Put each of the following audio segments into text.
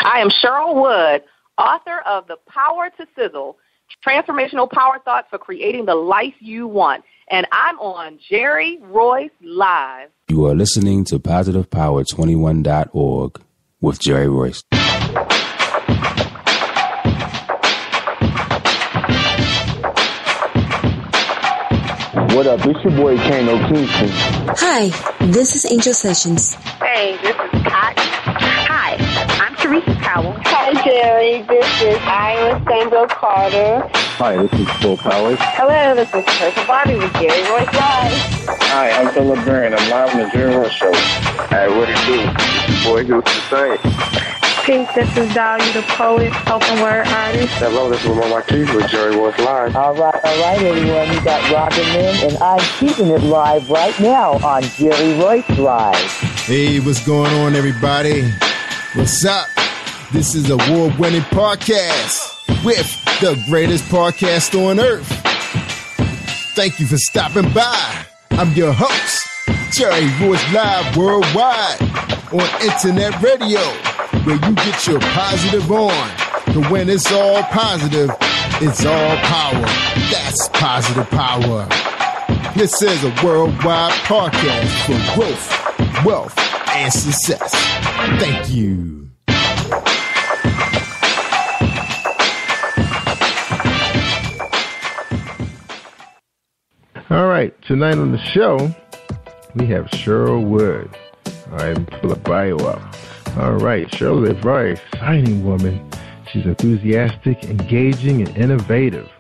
I am Cheryl Wood, author of The Power to Sizzle, Transformational Power Thoughts for Creating the Life You Want. And I'm on Jerry Royce Live. You are listening to PositivePower21.org with Jerry Royce. What up? It's your boy Kano Kingston. Hi, this is Angel Sessions. Hey, this is Pat. Hi, I'm Teresa Powell. Hi, Jerry. This is Iowa Sandro Carter. Hi, this is Phil Powers. Hello, this is Teresa Barbie with Jerry Royce Live. Hi, I'm Philip Byrne. I'm live on the Jerry Royce Show. Hey, what it do? It's your boy Who's to Say. Peace, this is Dahlia the poet, spoken word artist. Hello, this is Lamar Marquise with Jerry Royce Live. All right, everyone. You got Robin Lynn, and I'm keeping it live right now on Jerry Royce Live. Hey, what's going on, everybody? What's up? This is award-winning podcast with the greatest podcast on earth. Thank you for stopping by. I'm your host, Jerry Royce Live Worldwide on Internet Radio, where you get your positive on. But when it's all positive, it's all power. That's positive power. This is a worldwide podcast for growth, wealth, and success. Thank you. All right, tonight on the show, we have Cheryl Wood. All right, let me pull a bio up. All right, Cheryl is a very exciting woman. She's enthusiastic, engaging, and innovative.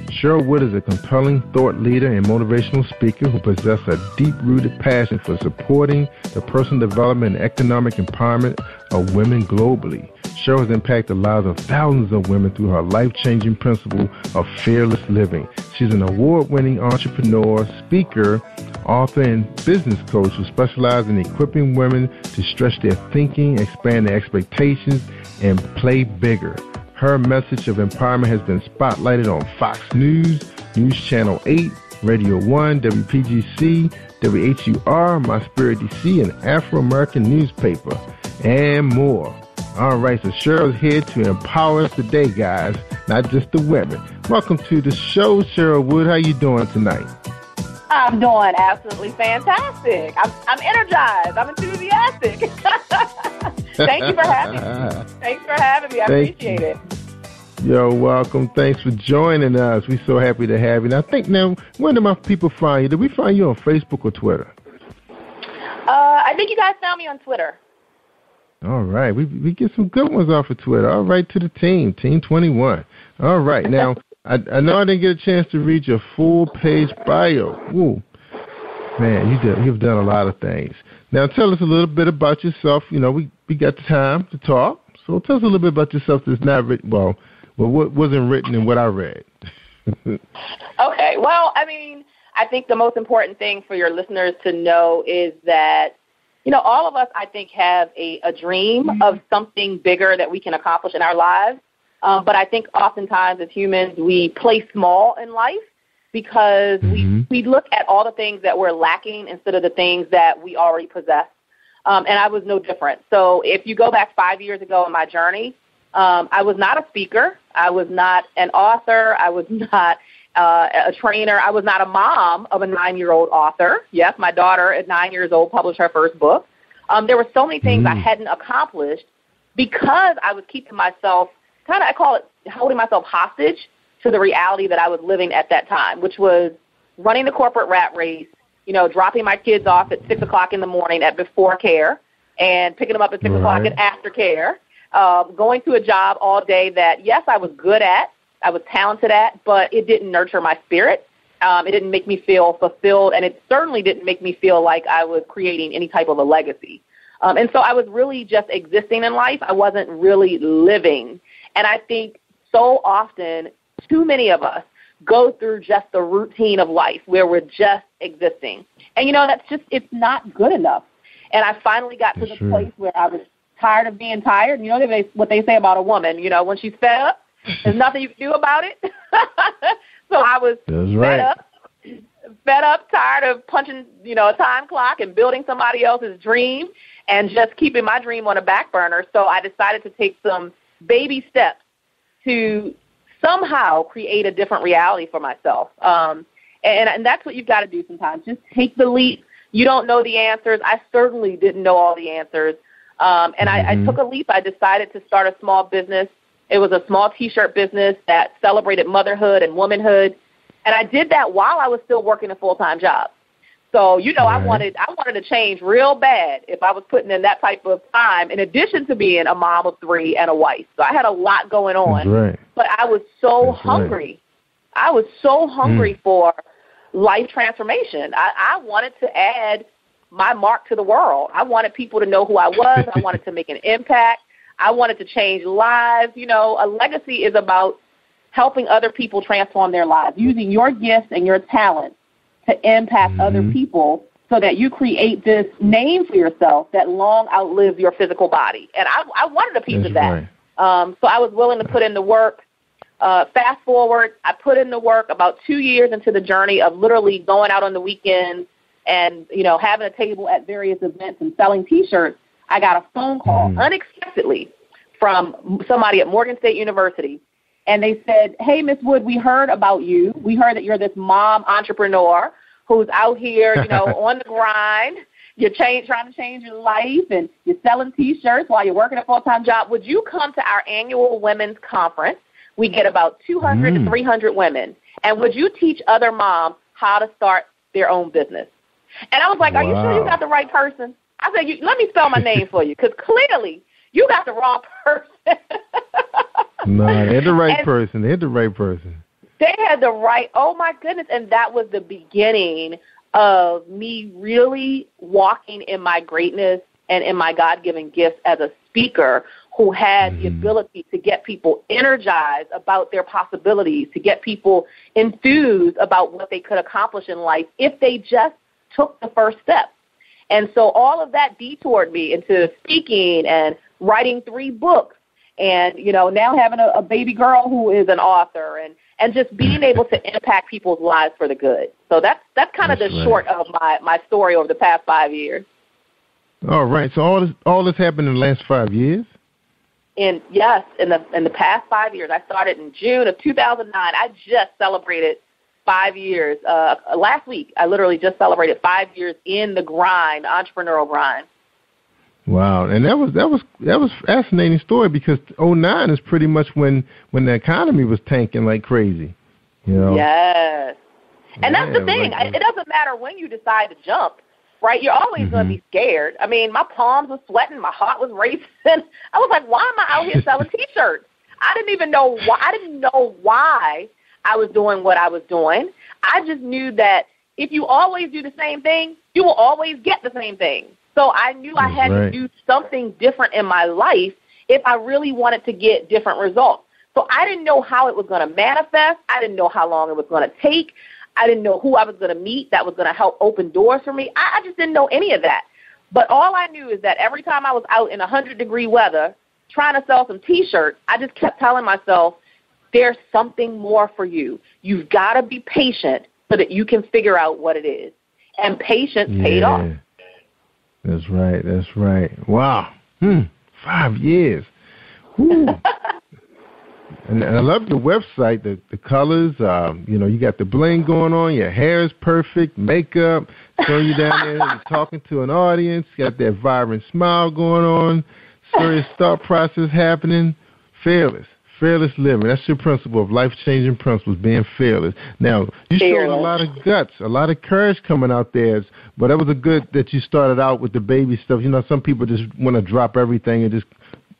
Cheryl Wood is a compelling thought leader and motivational speaker who possesses a deep-rooted passion for supporting the personal development and economic empowerment of women globally. Cheryl has impacted the lives of thousands of women through her life-changing principle of fearless living. She's an award-winning entrepreneur, speaker, author, and business coach who specializes in equipping women to stretch their thinking, expand their expectations, and play bigger. Her message of empowerment has been spotlighted on Fox News, News Channel 8, Radio 1, WPGC, WHUR, My Spirit DC, and Afro-American newspaper, and more. All right, so Cheryl's here to empower us today, guys, not just the women. Welcome to the show, Cheryl Wood. How you doing tonight? I'm doing absolutely fantastic. I'm energized. I'm enthusiastic. Thank you for having me. Thanks for having me. I appreciate it. You're welcome. Thanks for joining us. We're so happy to have you. And I think now, where do my people find you? Did we find you on Facebook or Twitter? I think you guys found me on Twitter. All right. We get some good ones off of Twitter. All right, to the team, Team 21. All right. Now, I know I didn't get a chance to read your full-page bio. Ooh. Man, you've done a lot of things. Now, tell us a little bit about yourself. You know, we got the time to talk. So tell us a little bit about yourself that's not written, well, what wasn't written in what I read. Okay. Well, I mean, I think the most important thing for your listeners to know is that, you know, all of us, I think, have a dream of something bigger that we can accomplish in our lives. But I think oftentimes as humans, we play small in life because we look at all the things that we're lacking instead of the things that we already possess. And I was no different. So if you go back 5 years ago in my journey, I was not a speaker. I was not an author. I was not a trainer. I was not a mom of a 9-year-old author. Yes, my daughter at 9 years old published her first book. There were so many things I hadn't accomplished because I was keeping myself I call it holding myself hostage to the reality that I was living at that time, which was running the corporate rat race, you know, dropping my kids off at 6 o'clock in the morning at before care and picking them up at 6 o'clock at after care, going to a job all day that, yes, I was good at, I was talented at, but it didn't nurture my spirit. It didn't make me feel fulfilled, and it certainly didn't make me feel like I was creating any type of a legacy. And so I was really just existing in life. I wasn't really living. And I think so often, too many of us go through just the routine of life where we're just existing. And, you know, it's not good enough. And I finally got to the place where I was tired of being tired. And you know what they say about a woman, you know, when she's fed up, there's nothing you can do about it. So I was fed up. tired of punching, a time clock and building somebody else's dream and just keeping my dream on a back burner. So I decided to take some baby steps to somehow create a different reality for myself. And that's what you've got to do sometimes. Just take the leap. You don't know the answers. I certainly didn't know all the answers. And I took a leap. I decided to start a small business. It was a small T-shirt business that celebrated motherhood and womanhood. And I did that while I was still working a full-time job. So, I wanted to change real bad if I was putting in that type of time, in addition to being a mom of 3 and a wife. So I had a lot going on. Right. But I was so hungry. Right. I was so hungry for life transformation. I wanted to add my mark to the world. I wanted people to know who I was. I wanted to make an impact. I wanted to change lives. A legacy is about helping other people transform their lives, using your gifts and your talents to impact other people so that you create this name for yourself that long outlives your physical body. And I wanted a piece of that. Right. So I was willing to put in the work. Fast forward, I put in the work about 2 years into the journey of literally going out on the weekends and, having a table at various events and selling T-shirts. I got a phone call unexpectedly from somebody at Morgan State University. And they said, hey, Miss Wood, we heard about you. We heard that you're this mom entrepreneur who's out here, on the grind. You're trying to change your life, and you're selling T-shirts while you're working a full-time job. Would you come to our annual women's conference? We get about 200 to 300 women. And would you teach other moms how to start their own business? And I was like, are you sure you got the right person? I said, let me spell my name for you, because clearly you got the wrong person. No, they had the right person. They had the right person. They had the right, oh, my goodness. And that was the beginning of me really walking in my greatness and in my God-given gifts as a speaker who had the ability to get people energized about their possibilities, to get people enthused about what they could accomplish in life if they just took the first step. And so all of that detoured me into speaking and writing 3 books. And, now having a baby girl who is an author and just being able to impact people's lives for the good. So that's kind of the short of my story over the past 5 years. All right. So all this happened in the last 5 years? In the past 5 years. I started in June of 2009. I just celebrated 5 years. Last week, I literally just celebrated 5 years in the grind, the entrepreneurial grind. Wow, and that was fascinating story, because 2009 is pretty much when the economy was tanking like crazy, Yes, and that's the thing. It doesn't matter when you decide to jump, right? You're always going to be scared. I mean, my palms were sweating, my heart was racing. I was like, why am I out here selling T-shirts? I didn't know why I was doing what I was doing. I just knew that if you always do the same thing, you will always get the same thing. So I knew I had to do something different in my life if I really wanted to get different results. So I didn't know how it was going to manifest. I didn't know how long it was going to take. I didn't know who I was going to meet that was going to help open doors for me. I just didn't know any of that. But all I knew is that every time I was out in 100-degree weather trying to sell some T-shirts, I just kept telling myself, there's something more for you. You've got to be patient so that you can figure out what it is. And patience paid off. That's right. That's right. Wow. 5 years. And I love the website, the colors. You got the bling going on. Your hair is perfect. Makeup. Showing you down there. You're talking to an audience. Got that vibrant smile going on. Serious thought process happening. Fearless living. That's your principle of life-changing principles, being fearless. Now, you showed a lot of guts, a lot of courage coming out there, but that was a good that you started out with the baby stuff. Some people just want to drop everything and just,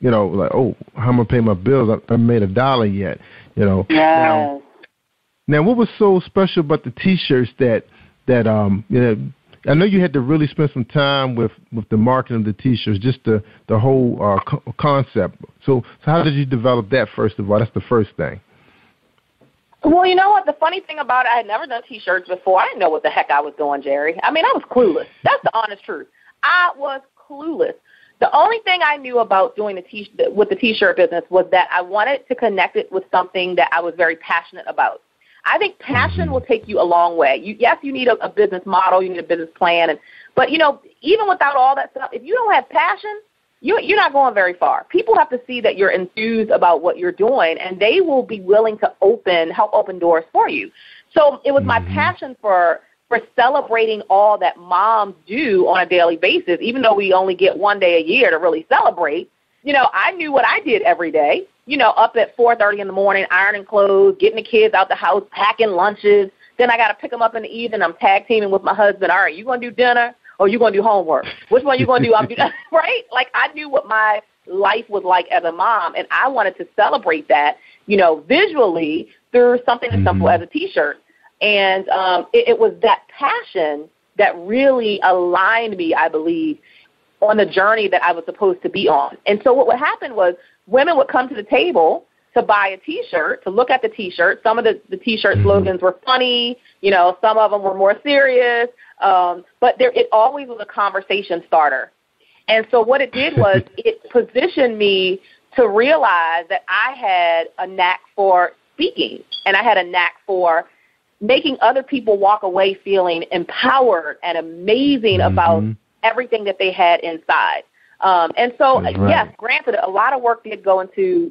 like, oh, how am I going to pay my bills? I haven't made $1 yet, Yes. Now, what was so special about the T-shirts that I know you had to really spend some time with the marketing of the T-shirts, just the whole concept. So how did you develop that, first of all? That's the first thing. Well, you know what? The funny thing about it, I had never done T-shirts before. I didn't know what the heck I was doing, Jerry. I mean, I was clueless. That's the honest truth. I was clueless. The only thing I knew about doing with the T-shirt business was that I wanted to connect it with something that I was very passionate about. I think passion will take you a long way. Yes, you need a business model, you need a business plan, but even without all that stuff, if you don't have passion, you're not going very far. People have to see that you're enthused about what you're doing, and they will be willing to help open doors for you. So it was my passion for celebrating all that moms do on a daily basis, even though we only get one day a year to really celebrate. I knew what I did every day, up at 4:30 in the morning, ironing clothes, getting the kids out the house, packing lunches. Then I got to pick them up in the evening. I'm tag teaming with my husband. All right, you going to do dinner or you going to do homework? Which one you going to do? I'm doing right? Like, I knew what my life was like as a mom, and I wanted to celebrate that, visually through something as simple as a T-shirt. And it was that passion that really aligned me, I believe, on the journey that I was supposed to be on. And so what would happen was women would come to the table to buy a T-shirt, to look at the T-shirt. Some of the T-shirt slogans were funny. Some of them were more serious. But it always was a conversation starter. And so what it did was it positioned me to realize that I had a knack for speaking, and I had a knack for making other people walk away feeling empowered and amazing about everything that they had inside. And so, yes, granted, a lot of work did go into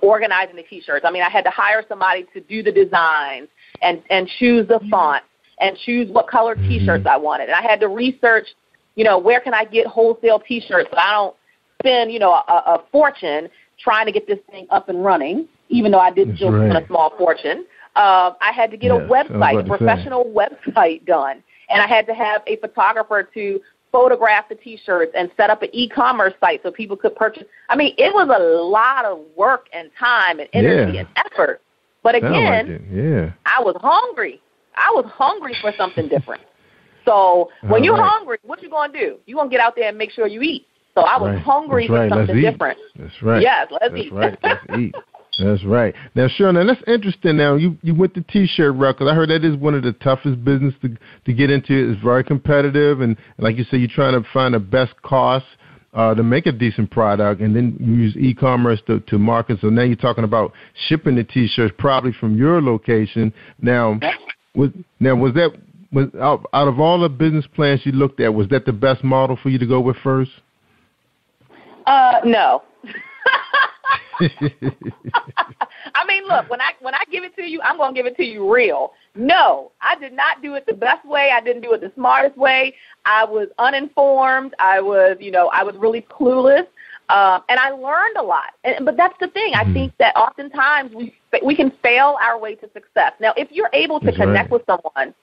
organizing the T-shirts. I mean, I had to hire somebody to do the designs and choose the font and choose what color T-shirts I wanted. And I had to research, where can I get wholesale T-shirts so I don't spend, a fortune trying to get this thing up and running, even though I did still spend a small fortune. I had to get a website, a professional website done. And I had to have a photographer to photograph the T-shirts and set up an e-commerce site so people could purchase. I mean, it was a lot of work and time and energy and effort. But again, I was hungry. I was hungry for something different. So when you're hungry, what you going to do? You're going to get out there and make sure you eat. So I was hungry for something different. That's right. Yes, let's eat. Let's eat. That's right. Now, Cheryl, that's interesting. Now, you went the T-shirt route, because I heard that is one of the toughest business to get into. It's very competitive, and like you say, you're trying to find the best cost to make a decent product, and then you use e-commerce to market. So now you're talking about shipping the T-shirts probably from your location. Now, was out of all the business plans you looked at, was that the best model for you to go with first? No. I mean, look, when I give it to you, I'm going to give it to you real. No, I did not do it the best way. I didn't do it the smartest way. I was uninformed. I was really clueless. And I learned a lot. But that's the thing. I think that oftentimes we can fail our way to success. Now, if you're able to connect with someone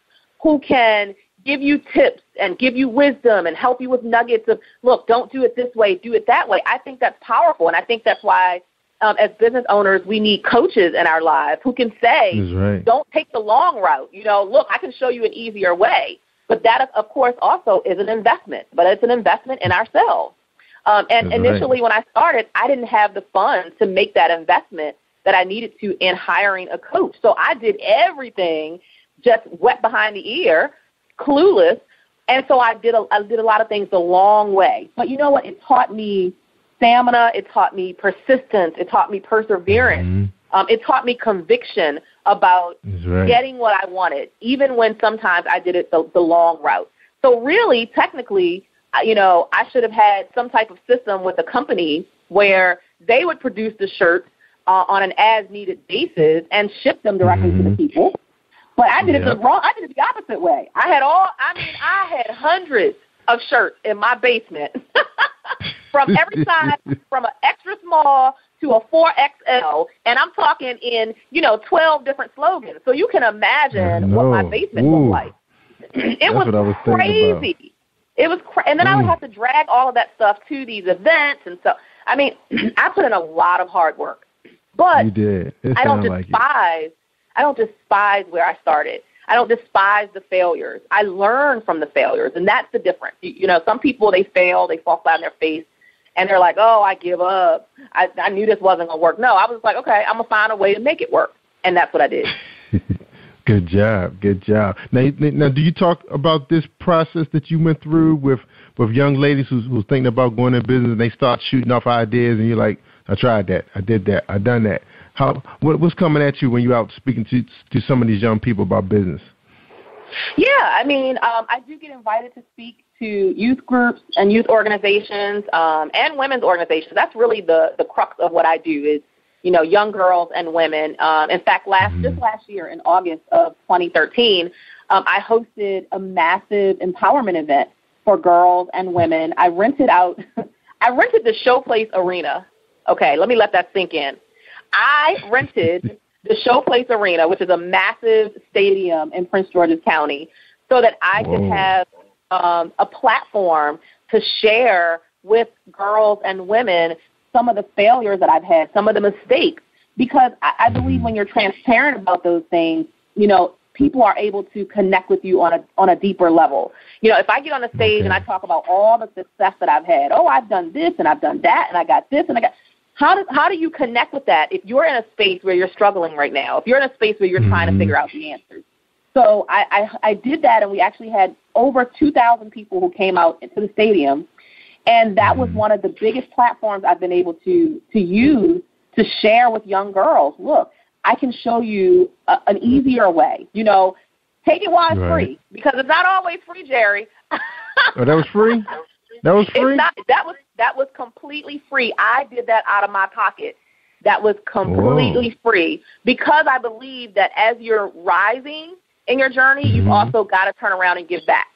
who can give you tips and give you wisdom and help you with nuggets of, look, don't do it this way, do it that way, I think that's powerful. And I think that's why as business owners, we need coaches in our lives who can say, don't take the long route. Look, I can show you an easier way. But that, of course, also is an investment. But it's an investment in ourselves. And initially when I started, I didn't have the funds to make that investment that I needed to in hiring a coach. So I did everything just wet behind the ear, clueless. And so I did a lot of things the long way. But you know what? It taught me stamina. It taught me persistence. It taught me perseverance. It taught me conviction about getting what I wanted, even when sometimes I did it the long route. So really, technically, I should have had some type of system with a company where they would produce the shirts on an as-needed basis and ship them directly to the people. But I did it wrong. I did it the opposite way. I had hundreds of shirts in my basement from every size, from an extra small to a 4XL, and I'm talking in 12 different slogans. So you can imagine what my basement looked like. It was crazy. It was and then I would have to drag all of that stuff to these events, and so I mean, I put in a lot of hard work. But you did. I don't despise where I started. I don't despise the failures. I learn from the failures, and that's the difference. Some people, they fail, they fall flat on their face, and they're like, oh, I give up. I knew this wasn't going to work. No, I was like, okay, I'm going to find a way to make it work, and that's what I did. Good job. Now, do you talk about this process that you went through with young ladies who's thinking about going into business, and they start shooting off ideas, and you're like, I tried that, I did that, I done that. What's coming at you when you're out speaking to some of these young people about business? Yeah, I mean, I do get invited to speak to youth groups and youth organizations and women's organizations. That's really the crux of what I do is, young girls and women. In fact, just last year in August of 2013, I hosted a massive empowerment event for girls and women. I rented the Showplace Arena. Okay, let me let that sink in. I rented the Showplace Arena, which is a massive stadium in Prince George's County, so that I could have a platform to share with girls and women some of the failures that I've had, some of the mistakes, because I believe when you're transparent about those things, people are able to connect with you on a deeper level. If I get on the stage and I talk about all the success that I've had, I've done this and I've done that and I got this and I got. How do you connect with that if you're in a space where you're struggling right now? If you're in a space where you're trying to figure out the answers. So I did that, and we actually had over 2,000 people who came out into the stadium, and that was one of the biggest platforms I've been able to use to share with young girls. Look, I can show you an easier way. Take it while it's free, because it's not always free, Jerry. Oh, that was free? That was free? That was completely free. I did that out of my pocket. That was completely free, because I believe that as you're rising in your journey, you've also got to turn around and give back.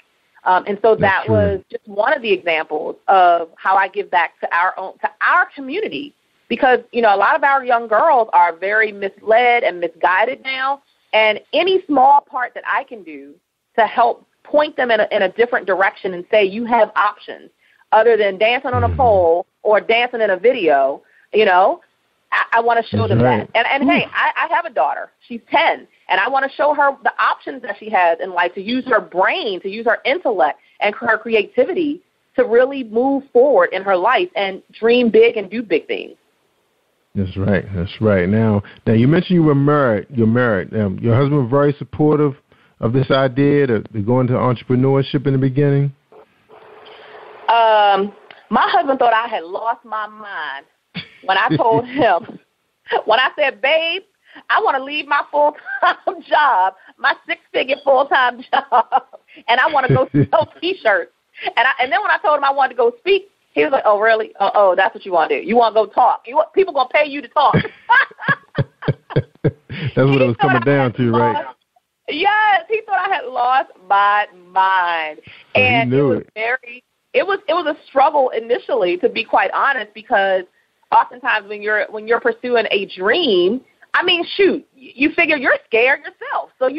And so that was just one of the examples of how I give back to our community, because, a lot of our young girls are very misled and misguided now, and any small part that I can do to help point them in a different direction and say you have options other than dancing on a pole or dancing in a video, I want to show them that. And hey, I have a daughter. She's 10, and I want to show her the options that she has in life, to use her brain, to use her intellect and her creativity to really move forward in her life and dream big and do big things. That's right. Now you mentioned you were married. You're married. Your husband was very supportive of this idea to go into entrepreneurship in the beginning? My husband thought I had lost my mind when I told him, when I said, babe, I want to leave my full-time job, my six-figure full-time job, and I want to go sell T-shirts. And then when I told him I wanted to go speak, he was like, oh, really? Oh, that's what you want to do. You want to go talk. People going to pay you to talk. That's what it was coming down to, right? Yes, he thought I had lost my mind. So and it was a struggle initially, to be quite honest, because oftentimes when you're pursuing a dream, I mean, shoot, you figure you're scared yourself. So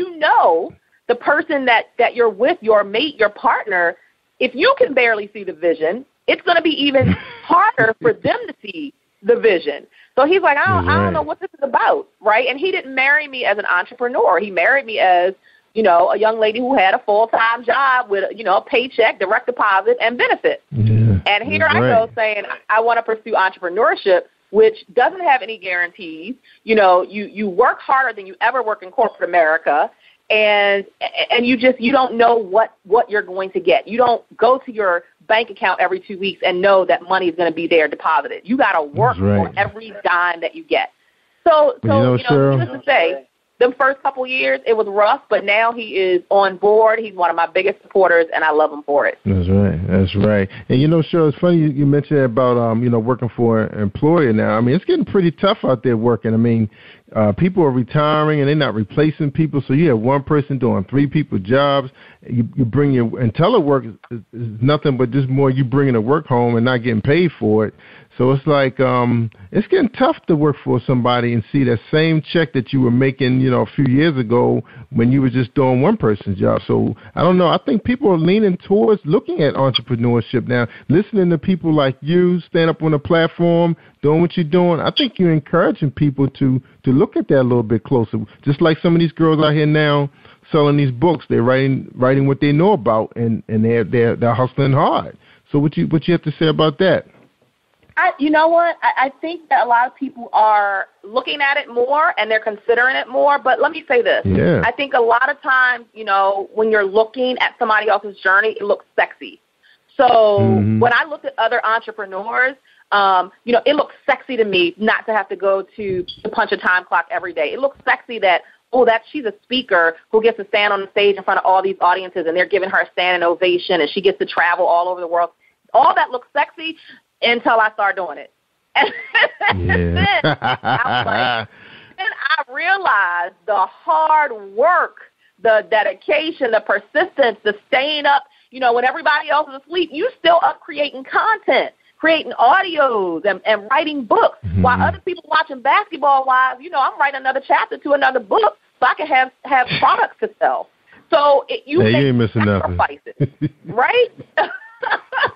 the person that you're with, your mate, your partner, if you can barely see the vision, it's going to be even harder for them to see the vision. So he's like, I don't know what this is about, right? And he didn't marry me as an entrepreneur. He married me as, a young lady who had a full-time job with, a paycheck, direct deposit, and benefits. Yeah, and here I go saying I want to pursue entrepreneurship, which doesn't have any guarantees. You work harder than you ever work in corporate America, and you don't know what you're going to get. You don't go to your bank account every 2 weeks and know that money is going to be there deposited. You got to work for every dime that you get. So needless to say, the first couple years, it was rough, but now he is on board. He's one of my biggest supporters, and I love him for it. That's right. And, Cheryl, it's funny you mentioned about, working for an employer now. I mean, it's getting pretty tough out there working. I mean, people are retiring, and they're not replacing people, so you have one person doing 3 people's jobs. You bring and telework is nothing but just more you bringing the work home and not getting paid for it. So it's like it's getting tough to work for somebody and see that same check that you were making, a few years ago when you were just doing one person's job. So I don't know. I think people are leaning towards looking at entrepreneurship now, listening to people like you stand up on a platform, doing what you're doing. I think you're encouraging people to look at that a little bit closer. Just like some of these girls out here now selling these books, they're writing what they know about, and they're hustling hard. So what you have to say about that? You know what? I think that a lot of people are looking at it more and they're considering it more. But let me say this. Yeah. I think a lot of times, when you're looking at somebody else's journey, it looks sexy. So when I look at other entrepreneurs, It looks sexy to me not to have to go to punch a time clock every day. It looks sexy that, she's a speaker who gets to stand on the stage in front of all these audiences and they're giving her a standing ovation and she gets to travel all over the world. All that looks sexy until I start doing it. And then I realized the hard work, the dedication, the persistence, the staying up, when everybody else is asleep, you still up creating content, creating audios and writing books. Mm-hmm. While other people watching Basketball Wives, I'm writing another chapter to another book so I can have products to sell. So you ain't missing sacrifices, nothing. Right?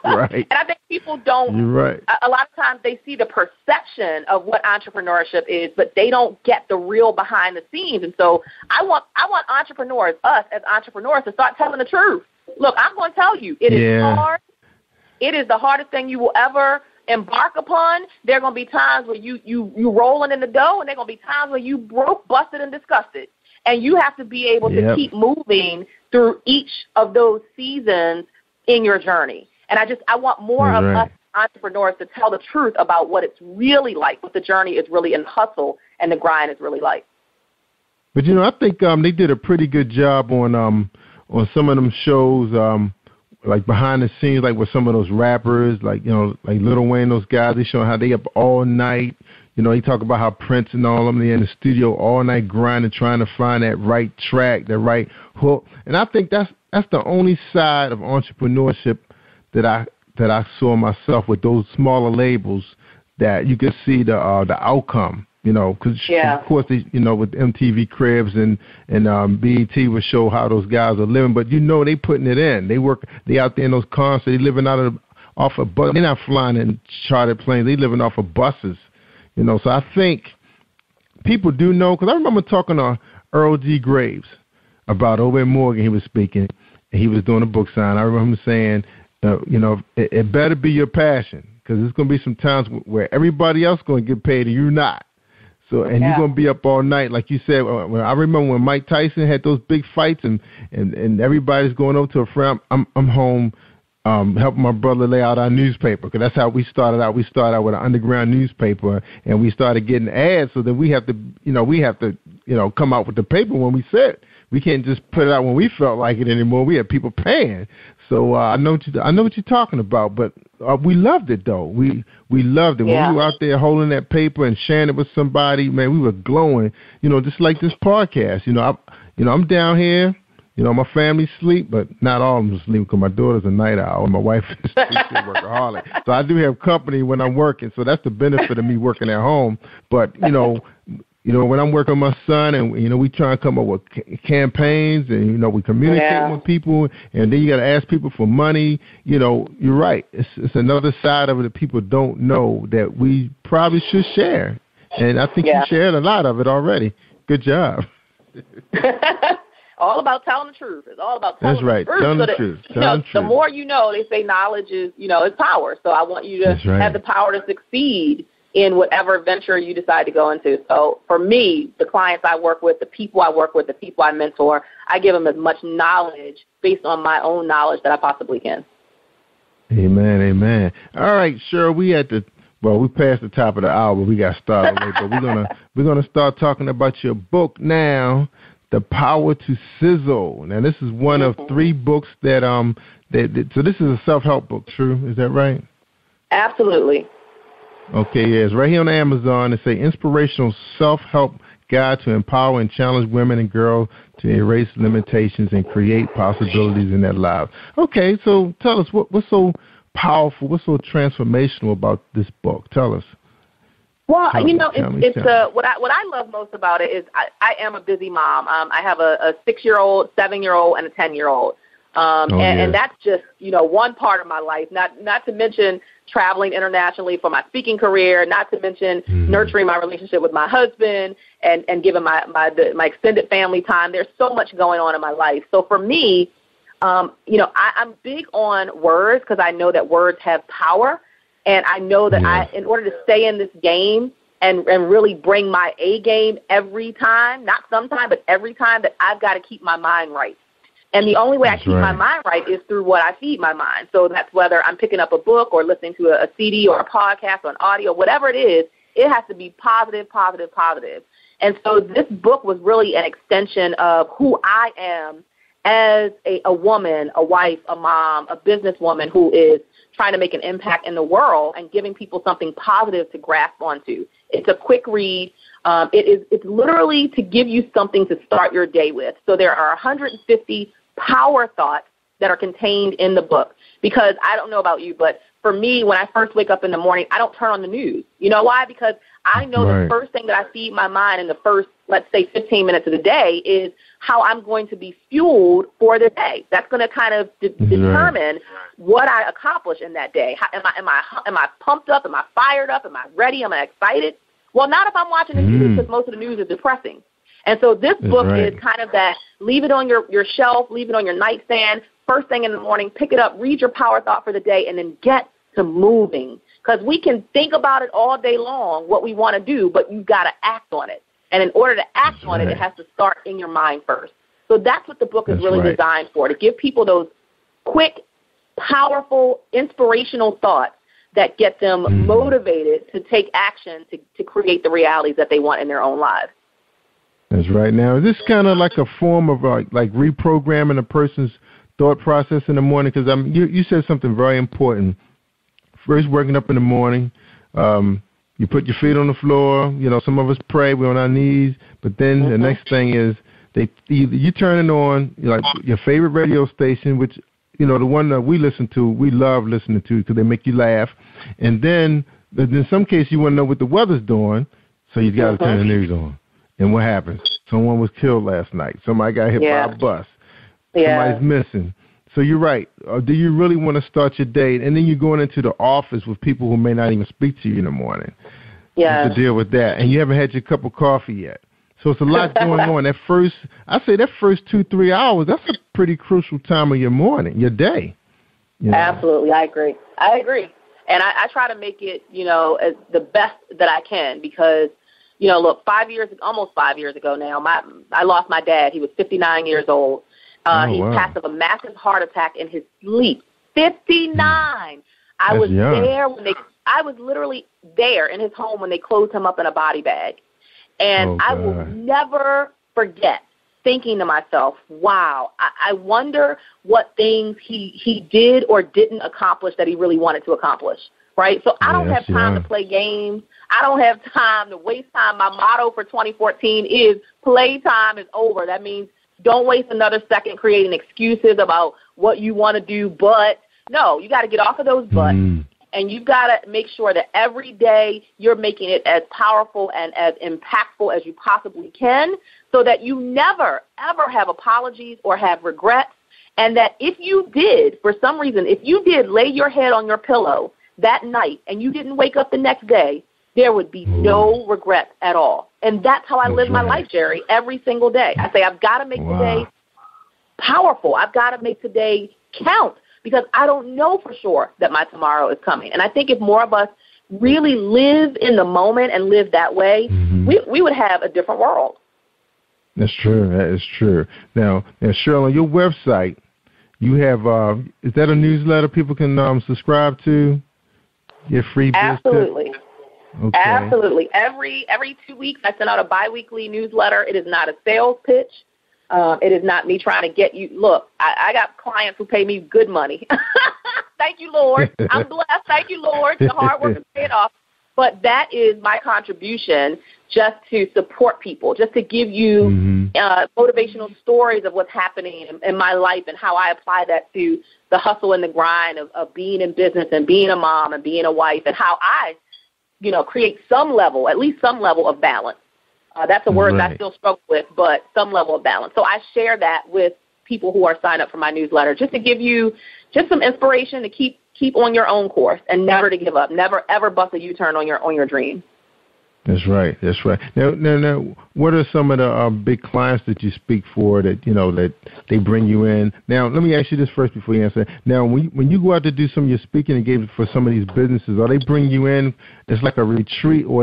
Right. And I think people don't. You're right. A lot of times they see the perception of what entrepreneurship is, but they don't get the real behind the scenes. And so I want entrepreneurs, us as entrepreneurs, to start telling the truth. Look, I'm going to tell you, it is hard. It is the hardest thing you will ever embark upon. There are going to be times where you rolling in the dough, and there are going to be times where you broke, busted, and disgusted. And you have to be able to keep moving through each of those seasons in your journey. And I want more of us entrepreneurs to tell the truth about what it's really like, what the journey is really, and the hustle and the grind is really like. But, I think they did a pretty good job on some of them shows, like behind the scenes, like with some of those rappers, like Lil Wayne, those guys, they show how they up all night. They talk about how Prince and all of them, they're in the studio all night grinding, trying to find that right track, the right hook. And I think that's the only side of entrepreneurship that I saw myself with those smaller labels, that you could see the outcome. Because of course they, with MTV Cribs and BET would show how those guys are living, but they putting it in. They out there in those concerts, they living off of bus. They're not flying in chartered planes. They living off of buses. So I think people do know, because I remember talking to Earl G. Graves about Obed Morgan. He was speaking, and he was doing a book sign. I remember him saying, it better be your passion, because there's going to be some times where everybody else is going to get paid and you're not. So, and you're going to be up all night. Like you said, I remember when Mike Tyson had those big fights and everybody's going over to a friend. I'm home helping my brother lay out our newspaper, because that's how we started out. We started out with an underground newspaper, and we started getting ads, so that we have to come out with the paper when we said. We can't just put it out when we felt like it anymore. We have people paying. So I know what you're talking about, but we loved it, though. We loved it. When we were out there holding that paper and sharing it with somebody, man, we were glowing, just like this podcast. I'm down here, my family sleep, but not all of them sleep, because my daughter's a night owl and my wife is a workaholic. So I do have company when I'm working, so that's the benefit of me working at home. But, when I'm working with my son and, we try and come up with campaigns and, we communicate with people, and then you got to ask people for money. You're right. It's another side of it that people don't know that we probably should share. And I think you shared a lot of it already. Good job. All about telling the truth. It's all about telling the truth. That's right. Telling the truth. The more you know, they say knowledge is, is power. So I want you to have the power to succeed in whatever venture you decide to go into. So for me, the clients I work with, the people I work with, the people I mentor, I give them as much knowledge based on my own knowledge that I possibly can. Amen, amen. All right, Cheryl, we passed the top of the hour, but we got started late. But we're gonna start talking about your book now, The Power to Sizzle. Now, this is one of 3 books that so this is a self-help book, true? Is that right? Absolutely. Okay, it's right here on Amazon. It's an inspirational self-help guide to empower and challenge women and girls to erase limitations and create possibilities in their lives. Okay, so tell us, what's so powerful, what's so transformational about this book? Tell us. Well, what I love most about it is I am a busy mom. I have a 6-year-old, 7-year-old, and a 10-year-old. And that's just, one part of my life, not to mention traveling internationally for my speaking career, not to mention nurturing my relationship with my husband and giving my extended family time. There's so much going on in my life. So for me, I'm big on words, because I know that words have power. And I know that in order to stay in this game and really bring my A game every time, not sometime, but every time, that I've got to keep my mind right. And the only way I keep my mind right is through what I feed my mind. So that's whether I'm picking up a book or listening to a CD or a podcast or an audio, whatever it is, it has to be positive, positive, positive. And so this book was really an extension of who I am as a woman, a wife, a mom, a businesswoman who is trying to make an impact in the world and giving people something positive to grasp onto. It's a quick read. It's literally to give you something to start your day with. So there are 150 power thoughts that are contained in the book, because I don't know about you, but for me, when I first wake up in the morning, I don't turn on the news. You know why? Because I know the first thing that I feed my mind in the first, let's say, 15 minutes of the day is how I'm going to be fueled for the day. That's going to kind of determine what I accomplish in that day. Am I pumped up? Am I fired up? Am I ready? Am I excited? Well, not if I'm watching the news, because most of the news is depressing. And so this book is kind of that, leave it on your shelf, leave it on your nightstand, first thing in the morning, pick it up, read your power thought for the day, and then get to moving. Because we can think about it all day long, what we want to do, but you've got to act on it. And in order to act on it, it has to start in your mind first. So that's what the book is really designed for, to give people those quick, powerful, inspirational thoughts that get them motivated to take action to create the realities that they want in their own lives. That's right. Now, is this kind of like a form of like reprogramming a person's thought process in the morning? Because you said something very important. First, waking up in the morning, you put your feet on the floor. You know, some of us pray, we're on our knees. But then the next thing is you turn it on, like your favorite radio station, which, you know, the one that we listen to, we love listening to because they make you laugh. And then in some cases, you want to know what the weather's doing, so you got to turn the news on. And what happens? Someone was killed last night. Somebody got hit by a bus. Somebody's missing. So you're right. Do you really want to start your day? And then you're going into the office with people who may not even speak to you in the morning. To deal with that. And you haven't had your cup of coffee yet. So it's a lot going on. That first 2-3 hours, that's a pretty crucial time of your morning, your day. You know? Absolutely. I agree. And I try to make it, you know, as the best that I can, because, you know, look, almost 5 years ago now, I lost my dad. He was 59 years old. He passed of a massive heart attack in his sleep. 59. I was literally there in his home when they closed him up in a body bag. And I will never forget thinking to myself, wow, I wonder what things he did or didn't accomplish that he really wanted to accomplish. Right? So I don't have time to play games. I don't have time to waste time. My motto for 2014 is playtime is over. That means don't waste another second creating excuses about what you want to do. But no, you got to get off of those butts, and you've got to make sure that every day you're making it as powerful and as impactful as you possibly can, so that you never, ever have apologies or have regrets. And that if you did, for some reason, if you did lay your head on your pillow that night and you didn't wake up the next day, there would be no regrets at all. And that's how I live my life, Jerry, every single day. I say I've got to make today powerful. I've got to make today count, because I don't know for sure that my tomorrow is coming. And I think if more of us really live in the moment and live that way, we would have a different world. That's true. That is true. Now Cheryl, on your website, you have, is that a newsletter people can subscribe to? Your free business? Absolutely. Okay. Absolutely. Every 2 weeks, I send out a biweekly newsletter. It is not a sales pitch. It is not me trying to get you. Look, I got clients who pay me good money. Thank you, Lord. I'm blessed. Thank you, Lord. The hard work is paid off. But that is my contribution, just to support people, just to give you motivational stories of what's happening in my life and how I apply that to the hustle and the grind of being in business and being a mom and being a wife, and how I, you know, create at least some level of balance. That's a word that I still struggle with, but some level of balance. So I share that with people who are signed up for my newsletter, just to give you just some inspiration to keep on your own course and never to give up, never ever bust a U-turn on your dream. That's right. Now, what are some of the big clients that you speak for that, you know, that they bring you in? Now, let me ask you this first before you answer. Now, when you go out to do some of your speaking engagements for some of these businesses, are they bring you in as like a retreat, or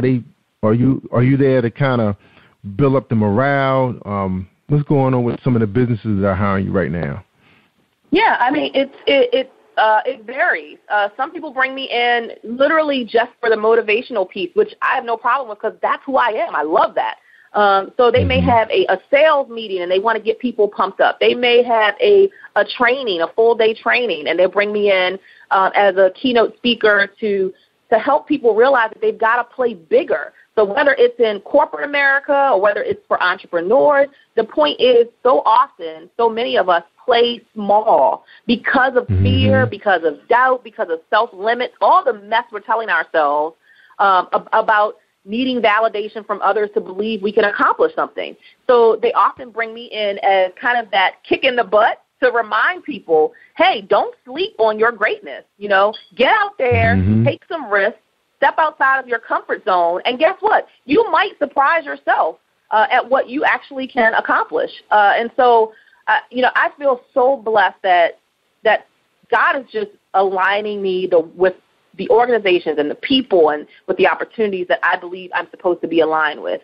are you there to kind of build up the morale? what's going on with some of the businesses that are hiring you right now? Yeah, I mean, it varies. Some people bring me in literally just for the motivational piece, which I have no problem with because that's who I am. I love that. So they may have a sales meeting and they want to get people pumped up. They may have a training, a full-day training, and they bring me in as a keynote speaker to help people realize that they've got to play bigger. So whether it's in corporate America or whether it's for entrepreneurs, the point is so often, so many of us play small because of fear, because of doubt, because of self-limits, all the mess we're telling ourselves about needing validation from others to believe we can accomplish something. So they often bring me in as kind of that kick in the butt to remind people, hey, don't sleep on your greatness. You know, get out there, take some risks, step outside of your comfort zone, and guess what? You might surprise yourself at what you actually can accomplish. And so, you know, I feel so blessed that God is just aligning me with the organizations and the people and with the opportunities that I believe I'm supposed to be aligned with.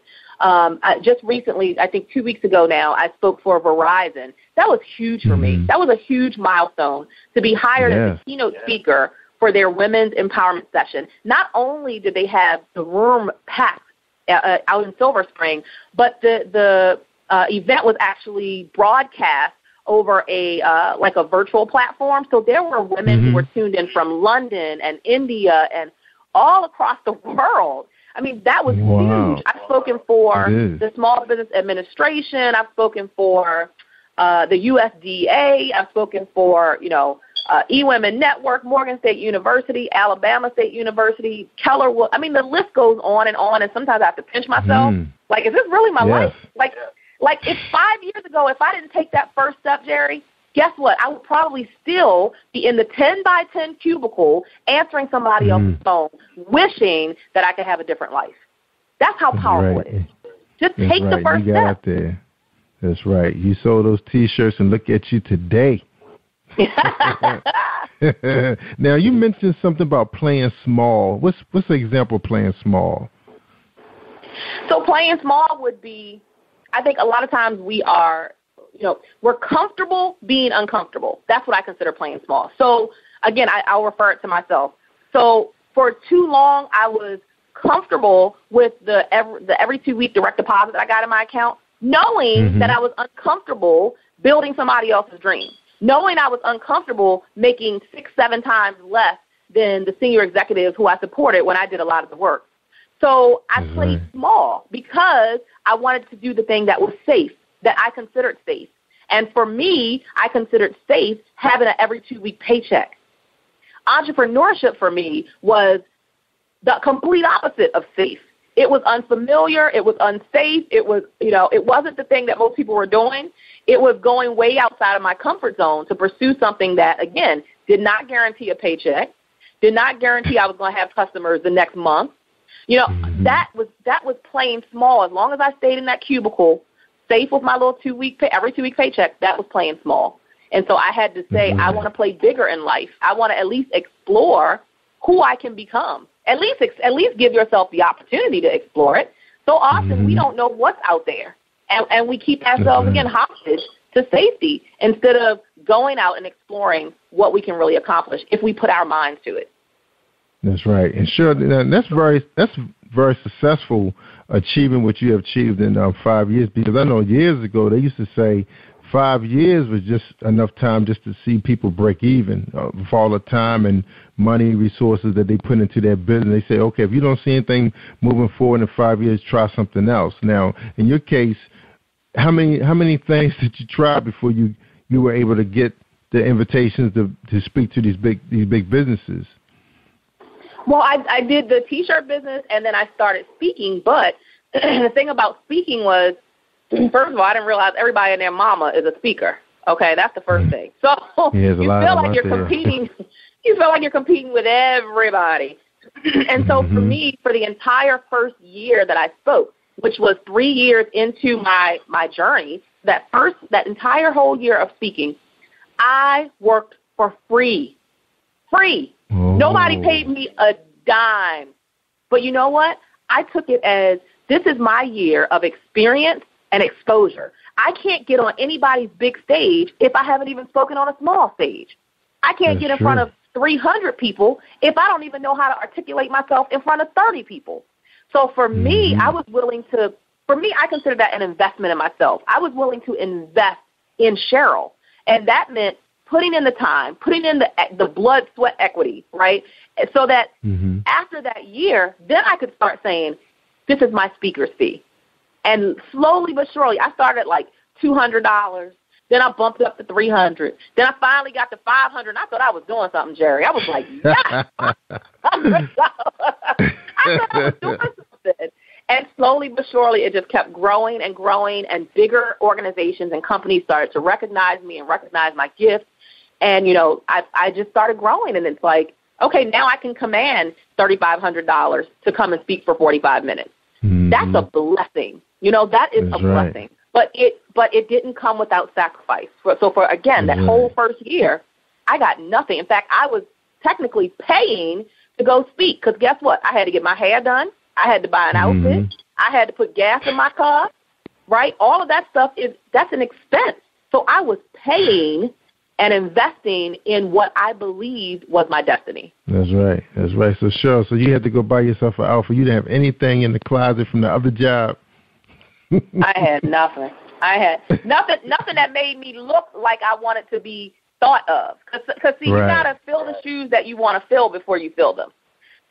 Just recently, I think 2 weeks ago now, I spoke for Verizon. That was huge for me. That was a huge milestone to be hired as a keynote speaker for their women's empowerment session. Not only did they have the room packed out in Silver Spring, but the event was actually broadcast over a virtual platform. So there were women who were tuned in from London and India and all across the world. I mean, that was huge. I've spoken for the Small Business Administration. I've spoken for the USDA. I've spoken for, eWomen Network, Morgan State University, Alabama State University, Keller. I mean, the list goes on, and sometimes I have to pinch myself. Like, is this really my life? Like if 5 years ago, if I didn't take that first step, Jerry, guess what? I would probably still be in the 10 by 10 cubicle answering somebody else's phone, wishing that I could have a different life. That's how powerful it is. Just take the first step. Out there. That's right. You sold those T-shirts, and look at you today. Now, you mentioned something about playing small. What's the example of playing small? So playing small would be, I think a lot of times we're comfortable being uncomfortable. That's what I consider playing small. So, again, I'll refer it to myself. So for too long, I was comfortable with the every 2 week direct deposit that I got in my account, knowing that I was uncomfortable building somebody else's dream, knowing I was uncomfortable making 6-7 times less than the senior executives who I supported when I did a lot of the work. So I played small because I wanted to do the thing that was safe, that I considered safe. And for me, I considered safe having an every 2 week paycheck. Entrepreneurship for me was the complete opposite of safe. It was unfamiliar. It was unsafe. It was, it wasn't the thing that most people were doing. It was going way outside of my comfort zone to pursue something that, again, did not guarantee a paycheck, did not guarantee I was going to have customers the next month. That was playing small. As long as I stayed in that cubicle, safe with my little every 2 week paycheck, that was playing small. And so I had to say, I want to play bigger in life. I want to at least explore who I can become. At least give yourself the opportunity to explore it. So often we don't know what's out there, and we keep ourselves again hostage to safety instead of going out and exploring what we can really accomplish if we put our minds to it. That's right, and sure, that's very successful achieving what you have achieved in 5 years. Because I know years ago they used to say 5 years was just enough time just to see people break even for all the time and money, resources that they put into their business. They say, okay, if you don't see anything moving forward in 5 years, try something else. Now, in your case, how many things did you try before you were able to get the invitations to speak to these big businesses? Well, I did the T-shirt business, and then I started speaking. But the thing about speaking was, first of all, I didn't realize everybody and their mama is a speaker. Okay, that's the first thing. So you feel like you're competing. You feel like you're competing with everybody. And so for me, for the entire first year that I spoke, which was 3 years into my journey, that entire whole year of speaking, I worked for free. Nobody paid me a dime. But you know what? I took it as this is my year of experience and exposure. I can't get on anybody's big stage if I haven't even spoken on a small stage. I can't get in front of 300 people if I don't even know how to articulate myself in front of 30 people. So for me, I was willing to, I consider that an investment in myself. I was willing to invest in Cheryl, and that meant putting in the time, putting in the blood, sweat equity, right? So that after that year, then I could start saying, this is my speaker's fee. And slowly but surely, I started at like $200. Then I bumped up to $300. Then I finally got to $500. And I thought I was doing something, Jerry. I was like, yes. I thought I was doing something. And slowly but surely, it just kept growing and growing, and bigger organizations and companies started to recognize me and recognize my gift. And, you know, I just started growing, and it's like, okay, now I can command $3,500 to come and speak for 45 minutes. That's a blessing. You know, that is a blessing. But it didn't come without sacrifice. So for that whole first year, I got nothing. In fact, I was technically paying to go speak, because guess what? I had to get my hair done. I had to buy an outfit. I had to put gas in my car, right? All of that stuff, that's an expense. So I was paying and investing in what I believed was my destiny. That's right. That's right. So, Cheryl, so you had to go buy yourself an outfit. You didn't have anything in the closet from the other job. I had nothing. I had nothing that made me look like I wanted to be thought of. Because see, you got to fill the shoes that you want to fill before you fill them.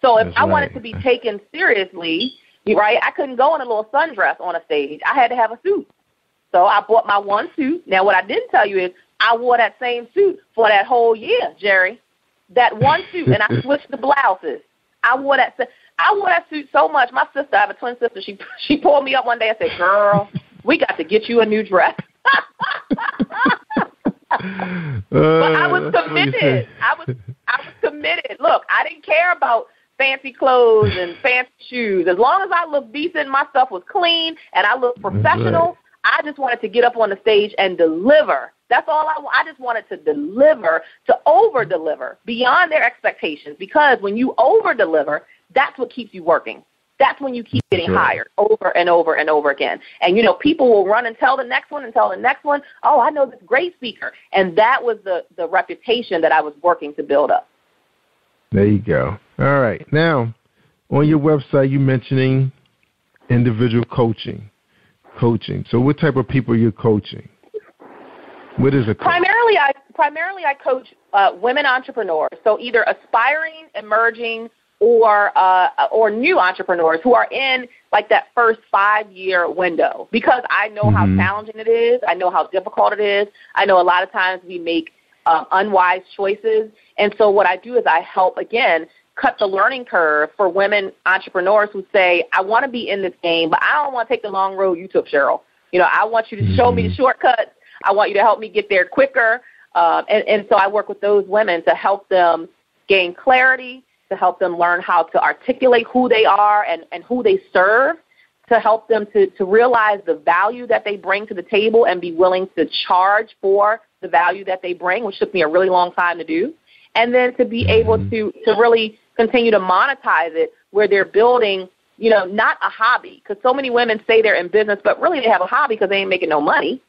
So if I wanted to be taken seriously, right, I couldn't go in a little sundress on a stage. I had to have a suit. So I bought my one suit. Now, what I didn't tell you is I wore that same suit for that whole year, Jerry. That one suit, and I switched the blouses. I wore that suit so much. My sister, I have a twin sister, she pulled me up one day and said, girl, we got to get you a new dress. But I was committed. I was committed. Look, I didn't care about fancy clothes and fancy shoes. As long as I looked decent, my stuff was clean, and I looked professional, I just wanted to get up on the stage and deliver. That's all I just wanted to deliver, to over-deliver beyond their expectations, because when you over-deliver, that's what keeps you working. That's when you keep getting hired over and over and over again. And, you know, people will run and tell the next one and tell the next one, oh, I know this great speaker. And that was the reputation that I was working to build up. There you go. All right. Now, on your website, you're mentioning individual coaching. So what type of people are you coaching? What is a coach? Primarily I coach women entrepreneurs, so either aspiring, emerging, or new entrepreneurs who are in like that first 5-year window, because I know how challenging it is. I know how difficult it is. I know a lot of times we make unwise choices. And so what I do is I help, again, cut the learning curve for women entrepreneurs who say, I want to be in this game, but I don't want to take the long road you took, Cheryl. You know, I want you to show me the shortcuts. I want you to help me get there quicker. And so I work with those women to help them gain clarity, to help them learn how to articulate who they are and who they serve, to help them to realize the value that they bring to the table and be willing to charge for the value that they bring, which took me a really long time to do, and then to be able to really continue to monetize it where they're building, you know, not a hobby, because so many women say they're in business, but really they have a hobby because they ain't making no money.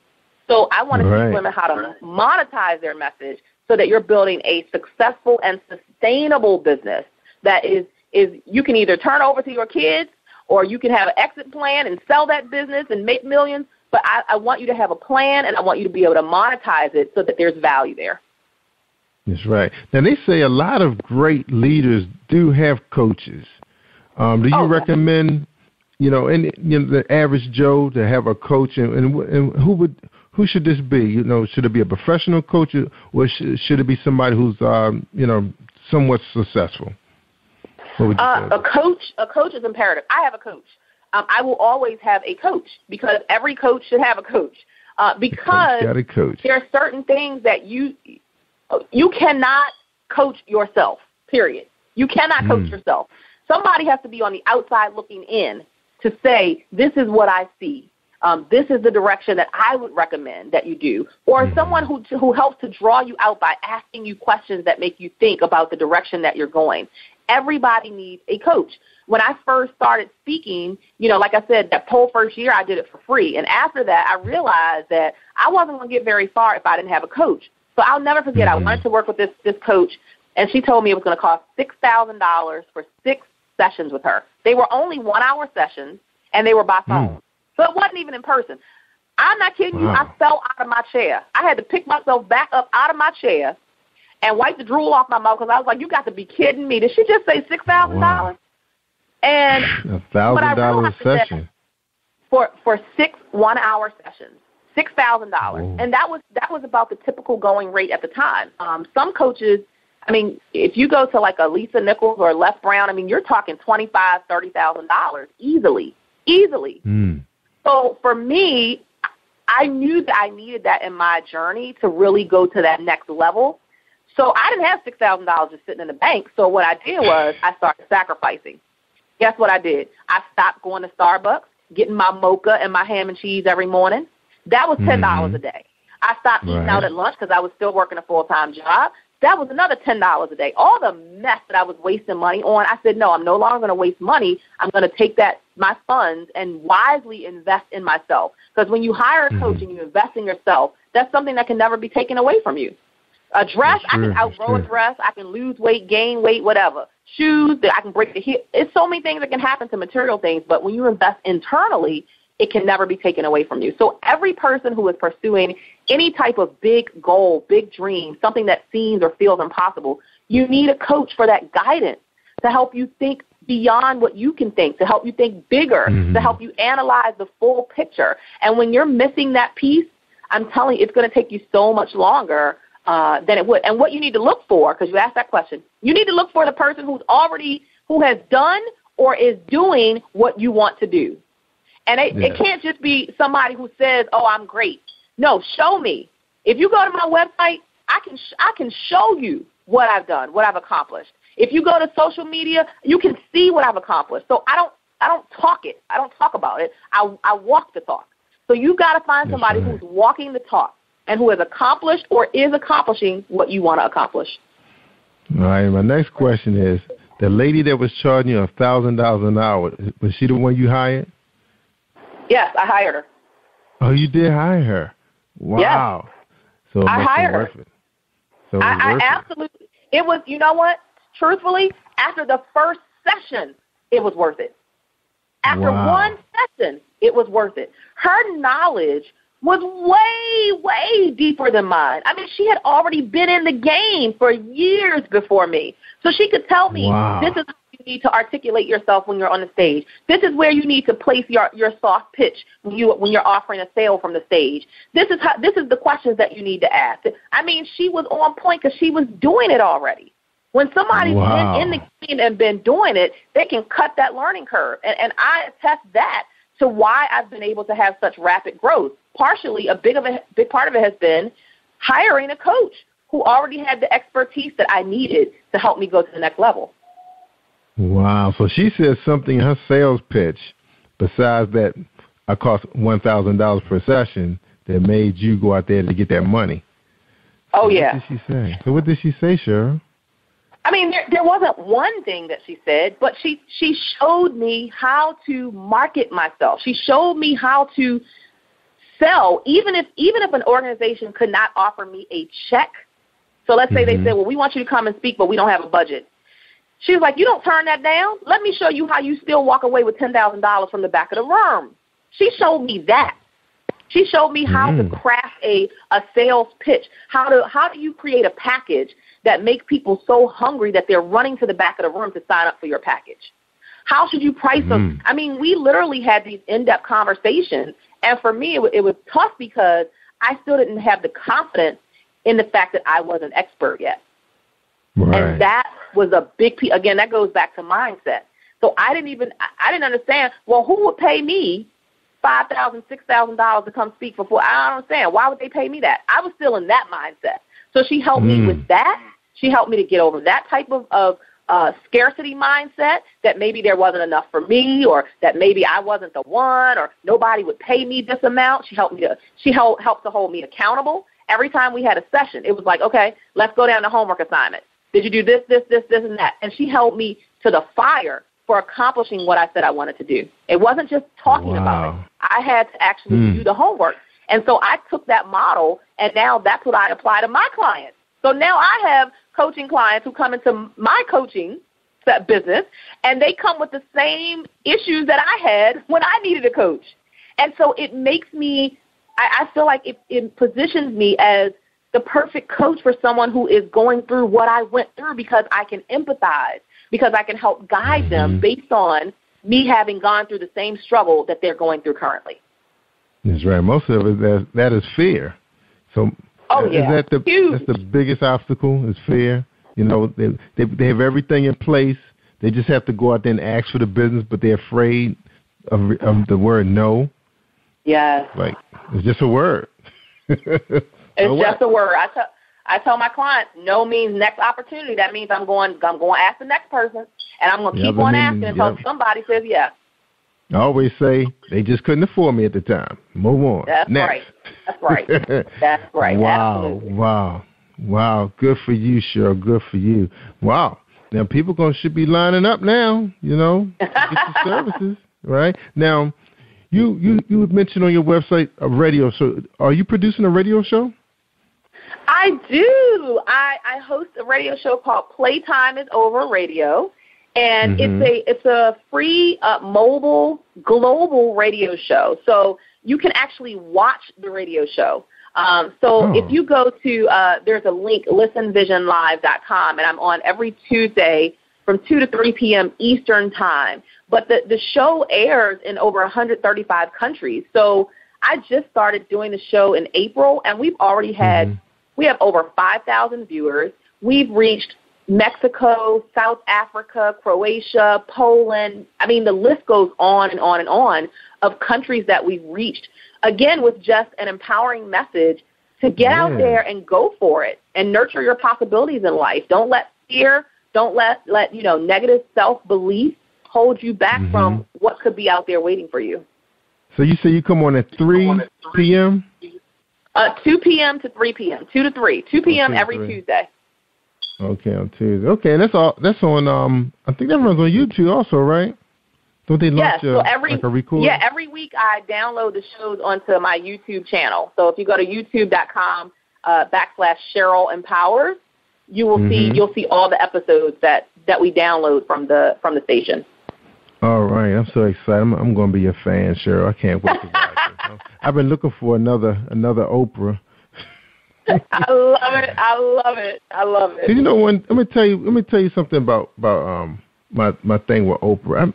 So I want to teach women how to monetize their message so that you're building a successful and sustainable business that is you can either turn over to your kids, or you can have an exit plan and sell that business and make millions. But I want you to have a plan, and I want you to be able to monetize it so that there's value there. That's right. Now, they say a lot of great leaders do have coaches. Do you recommend, the average Joe to have a coach, and who should this be? You know, should it be a professional coach, or should it be somebody who's somewhat successful? What would you say? A coach is imperative. I have a coach. I will always have a coach, because every coach should have a coach. Because got a coach. There are certain things that you cannot coach yourself, period. You cannot coach yourself. Somebody has to be on the outside looking in to say, this is what I see. This is the direction that I would recommend that you do. Or someone who helps to draw you out by asking you questions that make you think about the direction that you're going. everybody needs a coach. When I first started speaking, like I said, that whole first year I did it for free. And after that, I realized that I wasn't going to get very far if I didn't have a coach. So I'll never forget, I wanted to work with this coach, and she told me it was going to cost $6,000 for 6 sessions with her. They were only 1-hour sessions, and they were by phone. So it wasn't even in person. I'm not kidding you. I fell out of my chair. I had to pick myself back up out of my chair and wipe the drool off my mouth because I was like, you got to be kidding me. Did she just say $6,000? Wow. And $1,000 a session for 6 1-hour sessions, $6,000, and that was about the typical going rate at the time. Some coaches, I mean, if you go to like a Lisa Nichols or Les Brown, I mean, you're talking $25,000, $30,000 easily. So for me, I knew that I needed that in my journey to really go to that next level. So I didn't have $6,000 just sitting in the bank. So what I did was I started sacrificing. Guess what I did? I stopped going to Starbucks, getting my mocha and my ham and cheese every morning. That was $10 a day. I stopped eating out at lunch because I was still working a full-time job. That was another $10 a day. All the mess that I was wasting money on, I said, no, I'm no longer going to waste money. I'm going to take my funds and wisely invest in myself. Because when you hire a coach and you invest in yourself, that's something that can never be taken away from you. A dress, I can outgrow a dress. I can lose weight, gain weight, whatever. Shoes, I can break the heel. It's so many things that can happen to material things, but when you invest internally, it can never be taken away from you. So every person who is pursuing any type of big goal, big dream, something that seems or feels impossible, you need a coach for that guidance to help you think beyond what you can think, to help you think bigger, to help you analyze the full picture. And when you're missing that piece, I'm telling you, it's going to take you so much longer than it would. And what you need to look for, because you asked that question, you need to look for the person who has done or is doing what you want to do. And it can't just be somebody who says, oh, I'm great. No, show me. If you go to my website, I can show you what I've done, what I've accomplished. If you go to social media, you can see what I've accomplished. So I don't talk it. I don't talk about it. I walk the talk. So you've got to find somebody who's walking the talk and who has accomplished or is accomplishing what you want to accomplish. All right, my next question is, the lady that was charging you $1,000 an hour, was she the one you hired? Yes, I hired her. Oh, you did hire her? Wow. Yes. So I hired her. So I absolutely. It was, you know what? Truthfully, after the first session, it was worth it. After one session, it was worth it. Her knowledge was way, way deeper than mine. I mean, she had already been in the game for years before me. So she could tell me, this is how you need to articulate yourself when you're on the stage. This is where you need to place your soft pitch when you're offering a sale from the stage. This is the questions that you need to ask. I mean, she was on point because she was doing it already. When somebody's been in the game and been doing it, they can cut that learning curve. And I attest that to why I've been able to have such rapid growth. Partially, a big part of it has been hiring a coach who already had the expertise that I needed to help me go to the next level. Wow. So she said something in her sales pitch, besides that I cost $1,000 per session, that made you go out there to get that money. Oh, yeah. What did she say? So what did she say, Cheryl? I mean, there wasn't one thing that she said, but she showed me how to market myself. She showed me how to sell, even if an organization could not offer me a check. So let's say they said, well, we want you to come and speak, but we don't have a budget. She was like, you don't turn that down. Let me show you how you still walk away with $10,000 from the back of the room. She showed me that. She showed me how to craft a sales pitch. How do you create a package that makes people so hungry that they're running to the back of the room to sign up for your package? How should you price them? I mean, we literally had these in-depth conversations, and for me, it was tough because I still didn't have the confidence in the fact that I wasn't expert yet. Right. And that was a big piece. Again, that goes back to mindset. So I didn't understand, well, who would pay me $5,000, $6,000 to come speak for? I don't understand. Why would they pay me that? I was still in that mindset. So she helped me with that. She helped me to get over that type of scarcity mindset, that maybe there wasn't enough for me, or that maybe I wasn't the one, or nobody would pay me this amount. She helped to hold me accountable. Every time we had a session, it was like, okay, let's go down to homework assignment. Did you do this, and that? And she held me to the fire for accomplishing what I said I wanted to do. It wasn't just talking about it. I had to actually do the homework. And so I took that model, and now that's what I apply to my clients. So now I have coaching clients who come into my coaching business, and they come with the same issues that I had when I needed a coach. And so it makes me, I feel like it positions me as the perfect coach for someone who is going through what I went through, because I can empathize, because I can help guide them based on me having gone through the same struggle that they're going through currently. That's right. Most of it, that is fear. So is that that's the biggest obstacle, is fear? You know, they have everything in place. They just have to go out there and ask for the business, but they're afraid of the word no. Yes. Like, it's just a word. It's just a word. I tell my clients, no means next opportunity. That means I'm going to ask the next person, and I'm going to keep on asking until somebody says yes. I always say they just couldn't afford me at the time. Move on. That's next. right. That's right. That's right. Wow. Absolutely. Wow. Good for you, Cheryl. Good for you. Wow. Now, people should be lining up now, you know, to get your services, right? Now, you mentioned on your website a radio show. Are you producing a radio show? I do. I host a radio show called Playtime is Over Radio, and it's a free mobile global radio show. So you can actually watch the radio show. If you go to, there's a link, listenvisionlive.com, and I'm on every Tuesday from 2 to 3 p.m. Eastern Time. But the show airs in over 135 countries. So I just started doing the show in April, and we've already had, we have over 5,000 viewers. We've reached Mexico, South Africa, Croatia, Poland. I mean, the list goes on and on and on of countries that we've reached. Again, with just an empowering message to get out there and go for it and nurture your possibilities in life. Don't let fear, don't let negative self-belief hold you back from what could be out there waiting for you. So you say you come on at 3 p.m.? 2 p.m. to 3 p.m., 2 to 3, 2 p.m. every Tuesday. Okay, on Tuesday. Okay, and that's on, I think that runs on YouTube also, right? Don't they launch a record? Yeah, every week I download the shows onto my YouTube channel. So if you go to youtube.com /Cheryl Empowers, you will you'll see all the episodes that we download from the station. All right, I'm so excited. I'm going to be a fan, Cheryl. I can't wait to watch it. I've been looking for another Oprah. I love it. You know, let me tell you something about my thing with Oprah.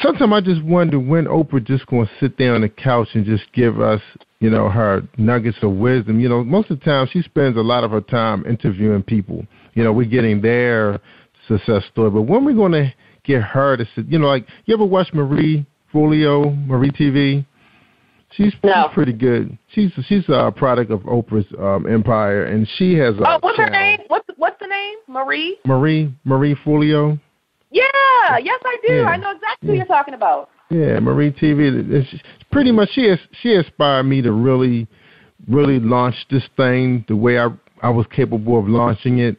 Sometimes I just wonder when Oprah just going to sit there on the couch and just give us, you know, her nuggets of wisdom. You know, most of the time she spends a lot of her time interviewing people. You know, we're getting their success story. But when we're going to get her to sit, you know, like, you ever watch Marie Folio, Marie TV? She's pretty good. She's a product of Oprah's empire, and she has a what's her name? What's the name? Marie? Marie Folio. Yeah, yes I do. Yeah. I know exactly who you're talking about. Yeah, Marie TV. Pretty much, she inspired me to really, really launch this thing the way I was capable of launching it.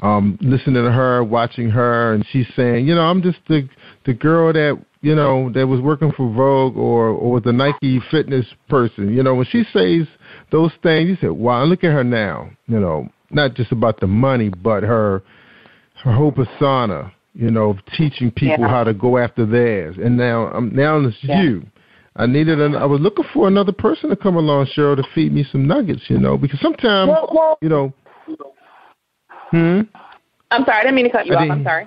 Listening to her, watching her, and she's saying, you know, I'm just the girl that, you know, that was working for Vogue or was a Nike fitness person. You know, when she says those things, you say, wow, look at her now. You know, not just about the money, but her whole persona. You know, teaching people how to go after theirs. And now it's you. I was looking for another person to come along, Cheryl, to feed me some nuggets, you know, because sometimes, you know. I'm sorry, I didn't mean to cut you off. I'm sorry.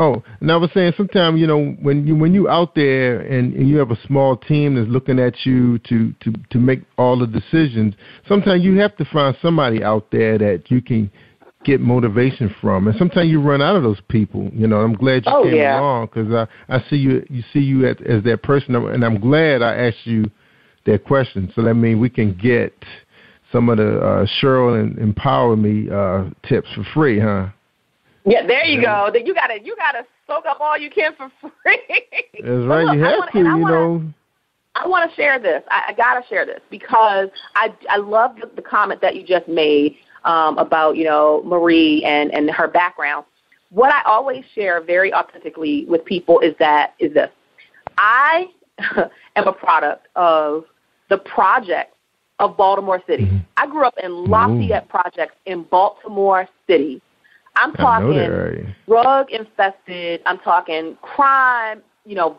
Oh, and I was saying sometimes, you know, when you out there and you have a small team that's looking at you to make all the decisions, sometimes you have to find somebody out there that you can get motivation from, and sometimes you run out of those people. You know, I'm glad you came along because I see you as that person, and I'm glad I asked you that question. So that means we can get some of the Cheryl and Empower Me tips for free, huh? Yeah, there you go. You gotta soak up all you can for free. That's right. Look, you have to. You know. I want to share this. I got to share this because I love the comment that you just made about, Marie and her background. What I always share very authentically with people is this. I am a product of the project of Baltimore City. Mm-hmm. I grew up in Lafayette Projects in Baltimore City. I'm talking drug-infested. I'm talking crime,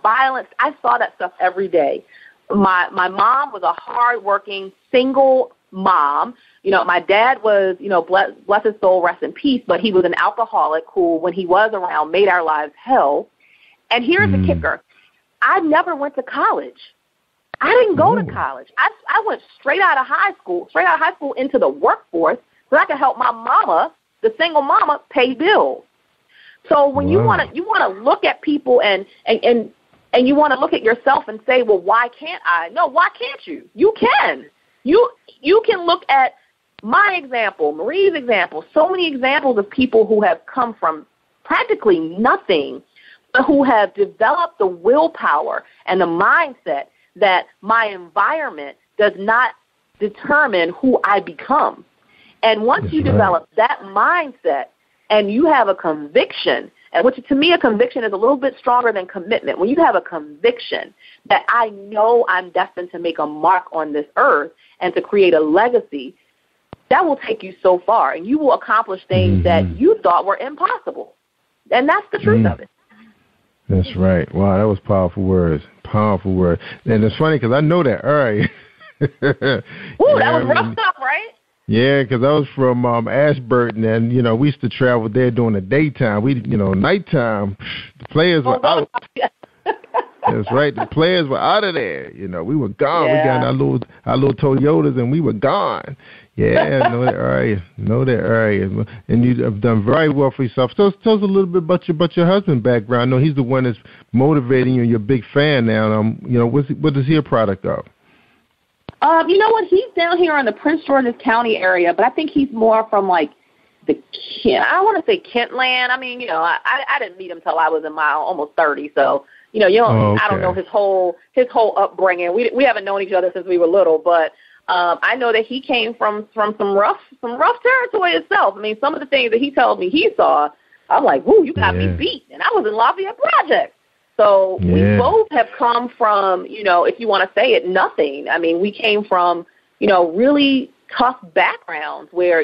violence. I saw that stuff every day. My mom was a hard-working, single mom. My dad was, bless his soul, rest in peace, but he was an alcoholic who, when he was around, made our lives hell. And here's the kicker. I never went to college. I didn't go to college. I went straight out of high school into the workforce so I could help my mama, the single mama, pay bills. So when you want to look at people and you want to look at yourself and say, well, why can't I? No, why can't you? You can. You can look at my example, Marie's example, so many examples of people who have come from practically nothing, but who have developed the willpower and the mindset that my environment does not determine who I become. And once you develop that mindset and you have a conviction, and which to me a conviction is a little bit stronger than commitment. When you have a conviction that I know I'm destined to make a mark on this earth and to create a legacy, that will take you so far, and you will accomplish things that you thought were impossible. And that's the truth of it. That's right. Wow, that was powerful words. Powerful words. And it's funny because I know that area. Ooh, that was rough stuff, right? Yeah, because I was from Ashburton, and, we used to travel there during the daytime. Nighttime, the players were out. That's right. The players were out of there. We were gone. Yeah. We got our little Toyotas, and we were gone. Yeah, know that area. And you have done very well for yourself. So tell us a little bit about your husband's background. I know he's the one that's motivating you, and you're a big fan now. What is he a product of? You know what? He's down here in the Prince George's County area, but I think he's more from I want to say Kentland. I mean, I didn't meet him until I was in my almost 30, so I don't know his whole upbringing. We haven't known each other since we were little, but I know that he came from some rough territory itself. I mean, some of the things that he told me he saw, I'm like, woo, you got me beat, and I was in Lafayette Projects. So we both have come from, if you want to say it, nothing. I mean, we came from, really tough backgrounds where,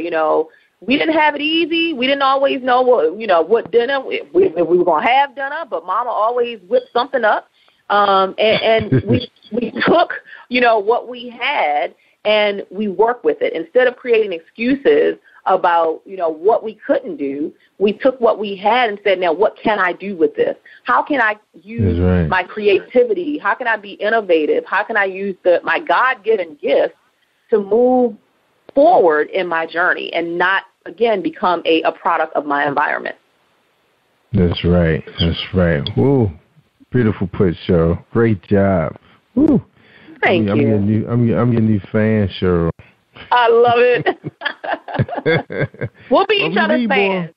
we didn't have it easy. We didn't always know what dinner we were going to have dinner, but Mama always whipped something up. And we took, what we had and we worked with it. Instead of creating excuses about, what we couldn't do, we took what we had and said, now what can I do with this? How can I use my creativity? How can I be innovative? How can I use my God-given gifts to move forward in my journey and not, again, become a product of my environment? That's right. Ooh, beautiful put, Cheryl. Great job. Ooh. Thank you. I'm your new fan, Cheryl. I love it. We'll be each other's fans.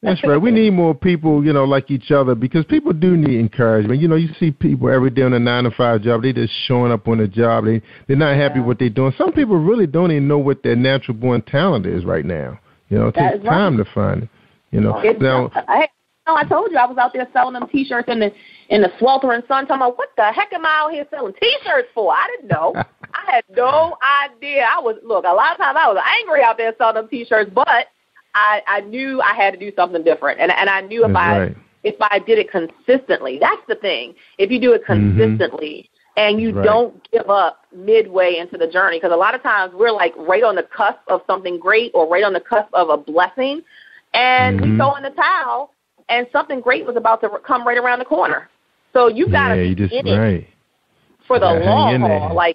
That's right. We need more people, like each other, because people do need encouragement. You see people every day on a 9-to-5 job. They just showing up on the job. They're not happy with what they're doing. Some people really don't even know what their natural born talent is right now. It takes time to find it. I told you I was out there selling them T-shirts in the sweltering sun. Talking about, what the heck am I out here selling T-shirts for? I didn't know. I had no idea. A lot of times I was angry out there selling them T-shirts, but I knew I had to do something different, and I knew if I did it consistently. That's the thing. If you do it consistently and you don't give up midway into the journey, because a lot of times we're like right on the cusp of something great or right on the cusp of a blessing, and we throw in the towel, and something great was about to come right around the corner. So you got to be in it for the long haul. I'm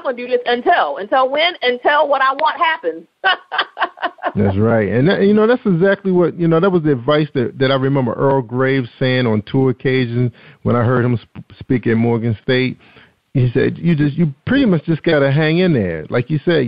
going to do this until when? Until what I want happens. That's right. And, that's exactly what, that was the advice that I remember Earl Graves saying on 2 occasions when I heard him speak at Morgan State. He said, you pretty much just got to hang in there. Like you said,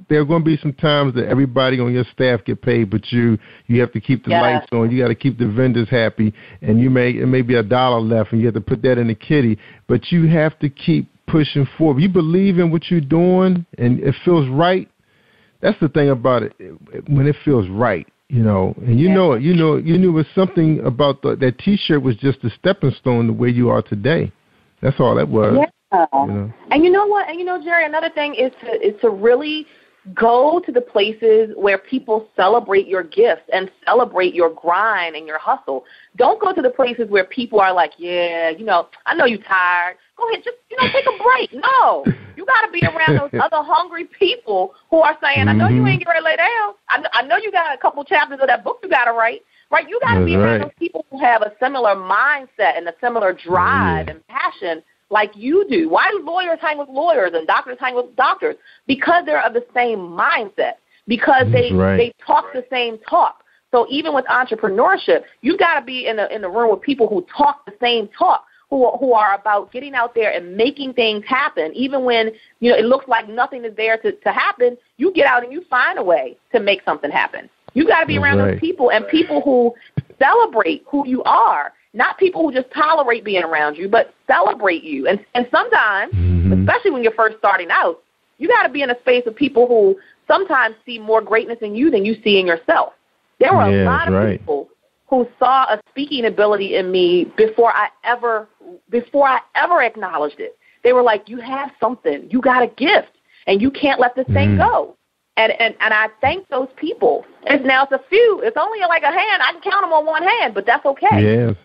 there are going to be some times that everybody on your staff get paid, but you have to keep the lights on. You got to keep the vendors happy, and it may be $1 left, and you have to put that in the kitty. But you have to keep pushing forward. You believe in what you're doing, and it feels right, that's the thing about it, when it feels right, you know, and you know it, you knew it was something about that T-shirt was just a stepping stone to where you are today. That's all that was. Yeah. You know? And you know what? And you know, Jerry, another thing is to really go to the places where people celebrate your gifts and celebrate your grind and your hustle. Don't go to the places where people are like, yeah, you know, I know you're tired. Go ahead, just, you know, take a break. No, you got to be around those other hungry people who are saying, I know you ain't getting ready to lay down. I know you got a couple chapters of that book you got to write. Right? You got to be around those people who have a similar mindset and a similar drive and passion like you do. Why do lawyers hang with lawyers and doctors hang with doctors? Because they're of the same mindset, because they talk the same talk. So even with entrepreneurship, you got to be in the room with people who talk the same talk, who are about getting out there and making things happen. Even when, you know, it looks like nothing is there to happen, you get out and you find a way to make something happen. You got to be around those people, and people who celebrate who you are. Not people who just tolerate being around you, but celebrate you. And sometimes, especially when you're first starting out, you got to be in a space of people who sometimes see more greatness in you than you see in yourself. There were a lot of people who saw a speaking ability in me before I ever acknowledged it. They were like, you have something. You got a gift, and you can't let this thing go. And I thank those people. It's a few. It's only like a hand. I can count them on one hand, but that's okay. Yes.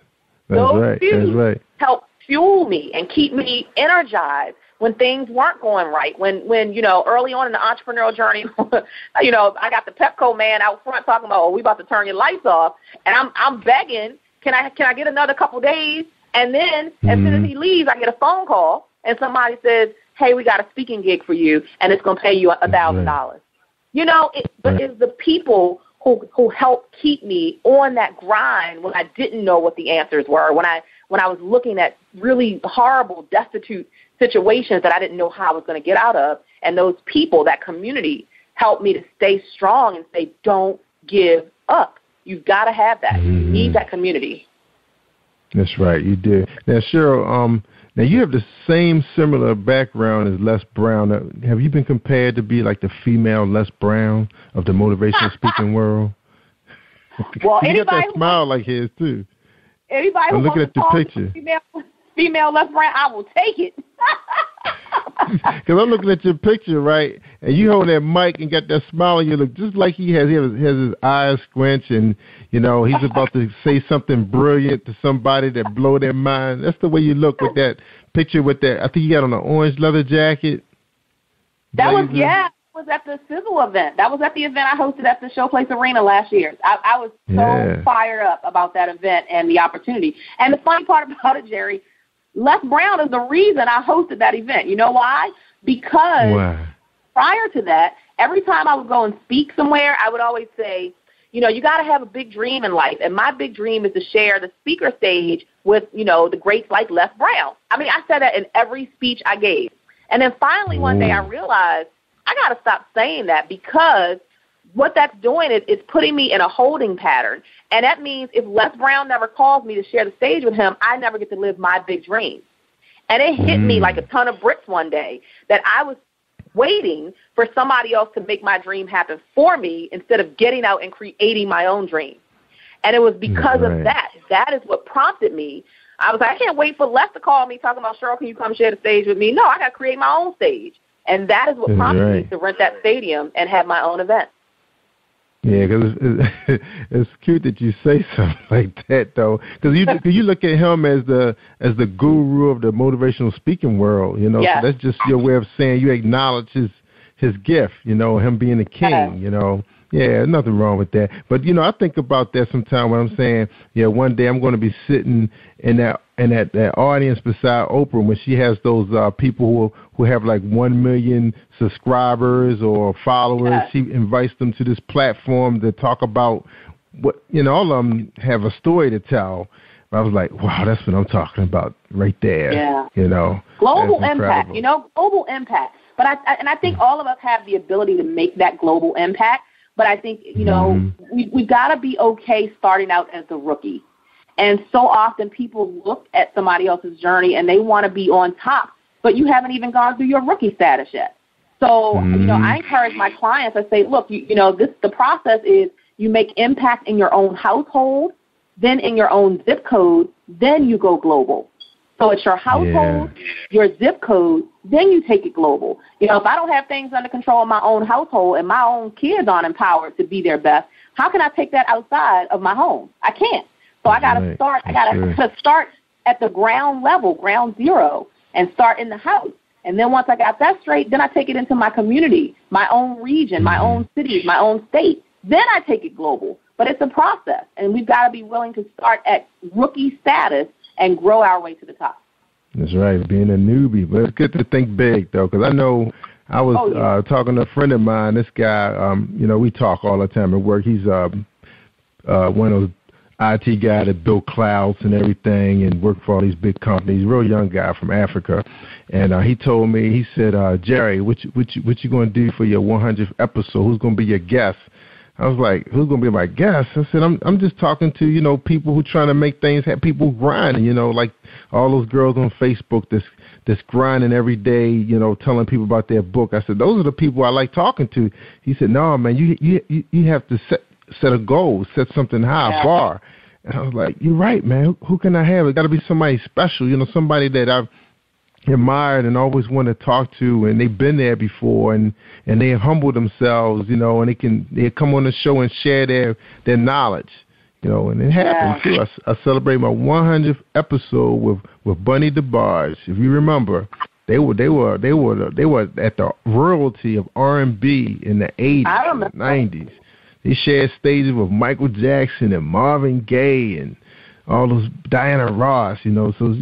That's right. Help fuel me and keep me energized when things weren't going right. When you know, early on in the entrepreneurial journey, you know, I got the Pepco man out front talking about, oh, we about to turn your lights off, and I'm begging, can I get another couple days? And then as soon as he leaves, I get a phone call, and somebody says, hey, we got a speaking gig for you, and it's going to pay you $1,000. You know, but it's the people who helped keep me on that grind when I didn't know what the answers were, when I was looking at really horrible, destitute situations that I didn't know how I was going to get out of. And those people, that community, helped me to stay strong and say, don't give up. You've got to have that. You need that community. That's right, you do. Now, Cheryl, now you have the same similar background as Les Brown. Have you been compared to be like the female Les Brown of the motivational speaking world? Well, you got that smile like his too. Anybody who wants to call me female Les Brown, I will take it. Because I'm looking at your picture, right, and you hold that mic and got that smile, and you look just like he has. He has his eyes squinch, and you know he's about to say something brilliant to somebody that blow their mind. That's the way you look with that picture. With that, I think you got on an orange leather jacket. That was at the Sizzle event. That was at the event I hosted at the Showplace Arena last year. I was so fired up about that event and the opportunity. And the funny part about it, Jerry, Les Brown is the reason I hosted that event. You know why? Because prior to that, every time I would go and speak somewhere, I would always say, you know, you got to have a big dream in life. And my big dream is to share the speaker stage with, you know, the greats like Les Brown. I mean, I said that in every speech I gave. And then finally one day I realized I got to stop saying that, because what that's doing is it's putting me in a holding pattern. And that means if Les Brown never calls me to share the stage with him, I never get to live my big dream. And it hit me like a ton of bricks one day that I was waiting for somebody else to make my dream happen for me instead of getting out and creating my own dream. And it was because of that. That is what prompted me. I was like, I can't wait for Les to call me talking about, Cheryl, can you come share the stage with me? No, I got to create my own stage. And that is what prompted me to rent that stadium and have my own event. Yeah, because it's cute that you say something like that, though. Because you look at him as the guru of the motivational speaking world, you know. So that's just your way of saying you acknowledge his gift, you know, him being a king, you know. Yeah, nothing wrong with that. But, you know, I think about that sometimes when I'm saying, yeah, one day I'm going to be sitting in that audience beside Oprah when she has those people who have like 1 million subscribers or followers. Yeah. She invites them to this platform to talk about what, you know, all of them have a story to tell. I was like, wow, that's what I'm talking about right there. Yeah. You know. Global impact, you know, global impact. But I think all of us have the ability to make that global impact. But I think, you know, we got to be okay starting out as the rookie. And so often people look at somebody else's journey and they want to be on top, but you haven't even gone through your rookie status yet. So, I encourage my clients, I say, look, the process is you make impact in your own household, then in your own zip code, then you go global. So it's your household, your zip code, then you take it global. If I don't have things under control in my own household and my own kids aren't empowered to be their best, how can I take that outside of my home? I can't. So I got to start. I got to start at the ground level, ground zero, and start in the house. And then once I got that straight, then I take it into my community, my own region, my own city, my own state. Then I take it global. But it's a process, and we've got to be willing to start at rookie status and grow our way to the top. That's right, being a newbie. But it's good to think big, though, because I know I was talking to a friend of mine. This guy, we talk all the time at work. He's one of those IT guy that built clouds and everything and worked for all these big companies. Real young guy from Africa, and he told me, he said, Jerry, what you going to do for your 100th episode? Who's going to be your guest? I was like, who's going to be my guest? I said, I'm just talking to, people who trying to make things happen, people grinding, like all those girls on Facebook that's grinding every day, telling people about their book. I said, those are the people I like talking to. He said, no, man, you have to set a goal, set something high, far. And I was like, you're right, man. Who can I have? It got to be somebody special, somebody that I've admired and always want to talk to, and they've been there before, and they humble themselves, and they come on the show and share their knowledge, and it happened too. I celebrate my 100th episode with Bunny DeBarge. If you remember, they were at the royalty of R&B in the 80s and 90s. They shared stages with Michael Jackson and Marvin Gaye and all those Diana Ross, So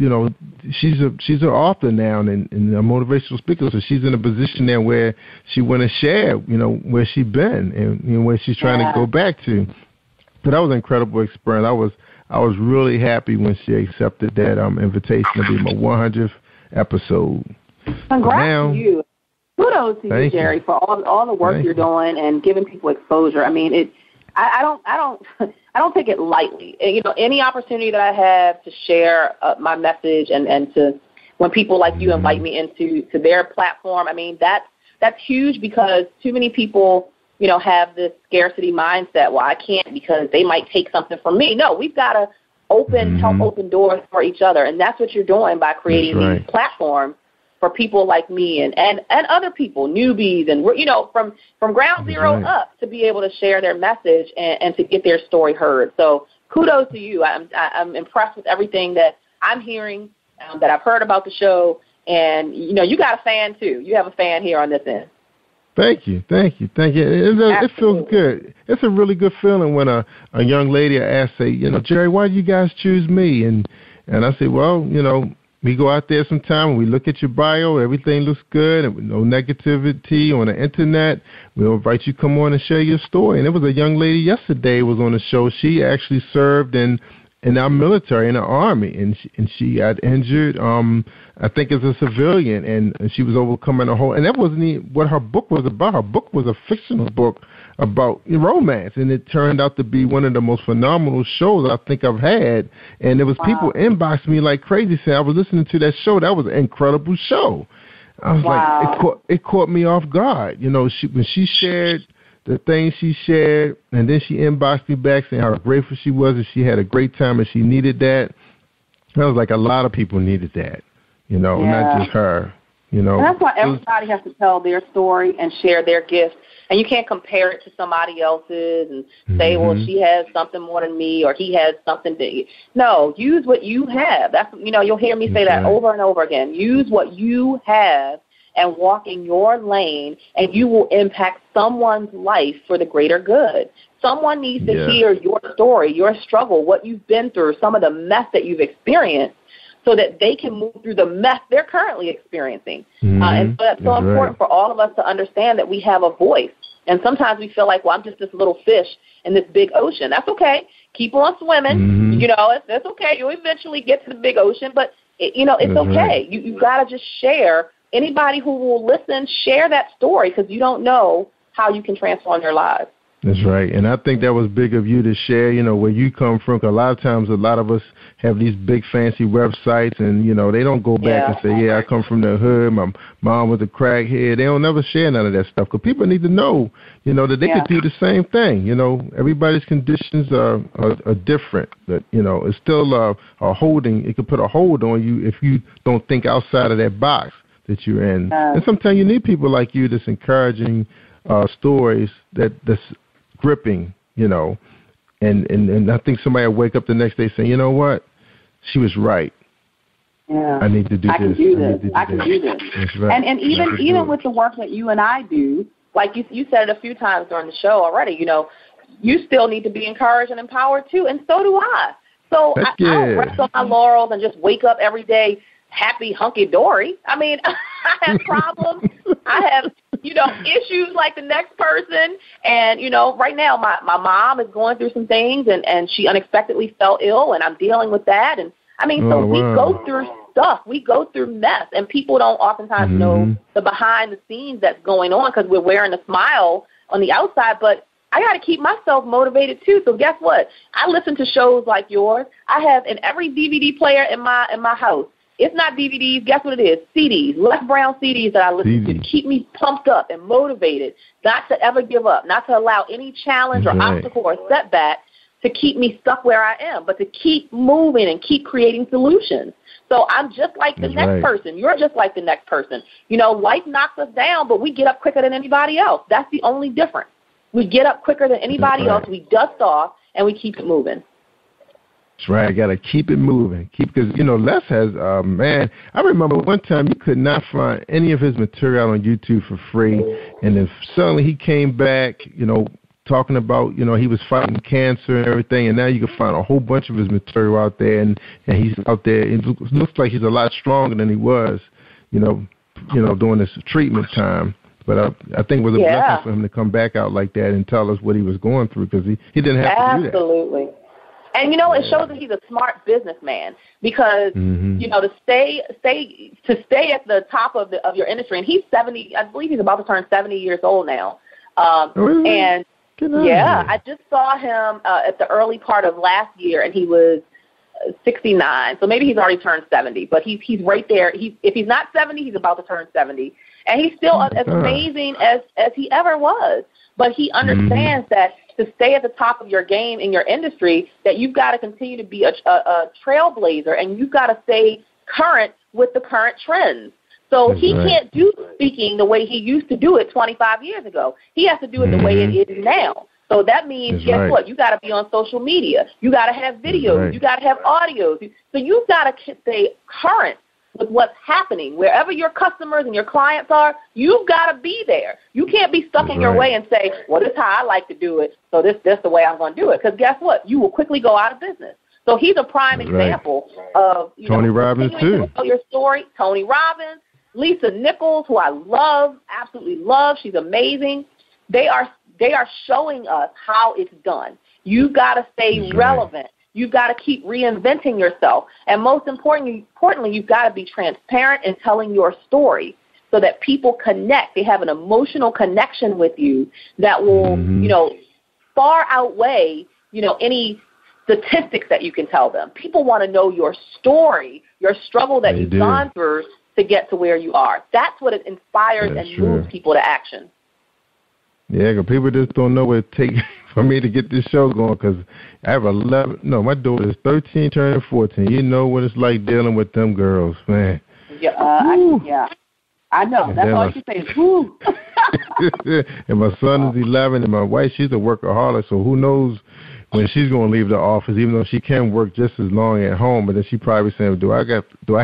she's an author now and a motivational speaker. So she's in a position there where she want to share, where she's been and where she's trying to go back to. So that was an incredible experience. I was really happy when she accepted that invitation to be my 100th episode. Congrats to you. Kudos to you, Jerry, for all the work you're doing and giving people exposure. I mean, I don't take it lightly. Any opportunity that I have to share my message and to when people like you invite me into their platform, I mean that's huge because too many people have this scarcity mindset. Well, I can't because they might take something from me. No, we've got to help open doors for each other, and that's what you're doing by creating these platforms for people like me and other people, newbies, and from ground zero up to be able to share their message and to get their story heard. So kudos to you. I'm impressed with everything that I'm hearing, that I've heard about the show, and you got a fan too. You have a fan here on this end. Thank you. It feels good. It's a really good feeling when a young lady asks, say, Jerry, why do you guys choose me? And I say, well, we go out there sometime and we look at your bio, everything looks good, and with no negativity on the internet. We'll invite you to come on and share your story. And there was a young lady yesterday was on the show. She actually served in our military, in the Army, and she got injured, I think as a civilian, and she was overcoming a whole, and that wasn't even what her book was about. Her book was a fictional book about romance, and it turned out to be one of the most phenomenal shows I think I've had. And there was people inboxing me like crazy saying, I was listening to that show. That was an incredible show. I was like, it caught me off guard. When she shared the things she shared, and then she inboxed me back saying how grateful she was and she had a great time and she needed that. I was like, a lot of people needed that, not just her. And that's why everybody has to tell their story and share their gift. And you can't compare it to somebody else's and say, well, she has something more than me or he has something. No, use what you have. That's you'll hear me say that over and over again. Use what you have and walk in your lane, and you will impact someone's life for the greater good. Someone needs to hear your story, your struggle, what you've been through, some of the mess that you've experienced, so that they can move through the mess they're currently experiencing. And so that's so important for all of us to understand that we have a voice. And sometimes we feel like, well, I'm just this little fish in this big ocean. That's okay. Keep on swimming. It's okay. You'll eventually get to the big ocean, but, it's okay. You've got to just share. Anybody who will listen, share that story because you don't know how you can transform their lives. That's right. And I think that was big of you to share, where you come from. 'Cause a lot of times, a lot of us have these big fancy websites and, they don't go back and say, I come from the hood. My mom was a crackhead. They don't never share none of that stuff. 'Cause people need to know, that they could do the same thing. Everybody's conditions are different. But, it's still a holding. It could put a hold on you if you don't think outside of that box that you're in. And sometimes you need people like you that's encouraging stories that's gripping, and I think somebody will wake up the next day saying, you know what, she was right. Yeah, I need to do this. I can do this. That's right. And even with the work that you and I do, like you said it a few times during the show already, you still need to be encouraged and empowered too, and so do I. So I don't rest on my laurels and just wake up every day happy, hunky-dory. I mean, I have problems. I have, issues like the next person. And, right now my mom is going through some things, and she unexpectedly fell ill, and I'm dealing with that. And, we go through stuff. We go through mess, and people don't oftentimes know the behind the scenes that's going on because we're wearing a smile on the outside. But I got to keep myself motivated, too. So guess what? I listen to shows like yours. I have in every DVD player in my house. It's not DVDs. Guess what it is? CDs, Les Brown CDs that I listen to keep me pumped up and motivated, not to ever give up, not to allow any challenge or obstacle or setback to keep me stuck where I am, but to keep moving and keep creating solutions. So I'm just like the next person. You're just like the next person. Life knocks us down, but we get up quicker than anybody else. That's the only difference. We get up quicker than anybody else. We dust off, and we keep it moving. That's right. I got to keep it moving. Because, Les has, man, I remember one time you could not find any of his material on YouTube for free. And then suddenly he came back, talking about, he was fighting cancer and everything. And now you can find a whole bunch of his material out there. And he's out there. It looks like he's a lot stronger than he was, during this treatment time. But I think it was a blessing for him to come back out like that and tell us what he was going through because he didn't have to do that. Absolutely. And, it shows that he's a smart businessman because, to stay at the top of your industry, and he's 70, I believe he's about to turn 70 years old now. And, I just saw him at the early part of last year, and he was 69. So maybe he's already turned 70, but he's right there. If he's not 70, he's about to turn 70. And he's still as amazing as he ever was. But he understands that to stay at the top of your game in your industry, that you've got to continue to be a trailblazer, and you've got to stay current with the current trends. So he can't do speaking the way he used to do it 25 years ago. He has to do it the way it is now. So that means, guess what? You got to be on social media. You got to have videos. You got to have audios. So you've got to stay current with what's happening. Wherever your customers and your clients are, you've got to be there. You can't be stuck in your way and say, well, this is how I like to do it, so this the way I'm going to do it. Because guess what? You will quickly go out of business. So he's a prime example of Tony Robbins, too. To tell your story. Tony Robbins, Lisa Nichols, who I love, absolutely love. She's amazing. They are showing us how it's done. You've got to stay relevant. You've got to keep reinventing yourself. And most importantly, you've got to be transparent in telling your story so that people connect. They have an emotional connection with you that will, far outweigh, any statistics that you can tell them. People want to know your story, your struggle that you've gone through to get to where you are. That's what it inspires and moves people to action. Yeah, because people just don't know what it takes for me to get this show going because I have 11. No, my daughter is 13, turning 14. You know what it's like dealing with them girls, man. Yeah, I know. That's all you can say is, woo. And my son is 11, and my wife, she's a workaholic, so who knows when she's going to leave the office, even though she can work just as long at home. But then she probably saying, do I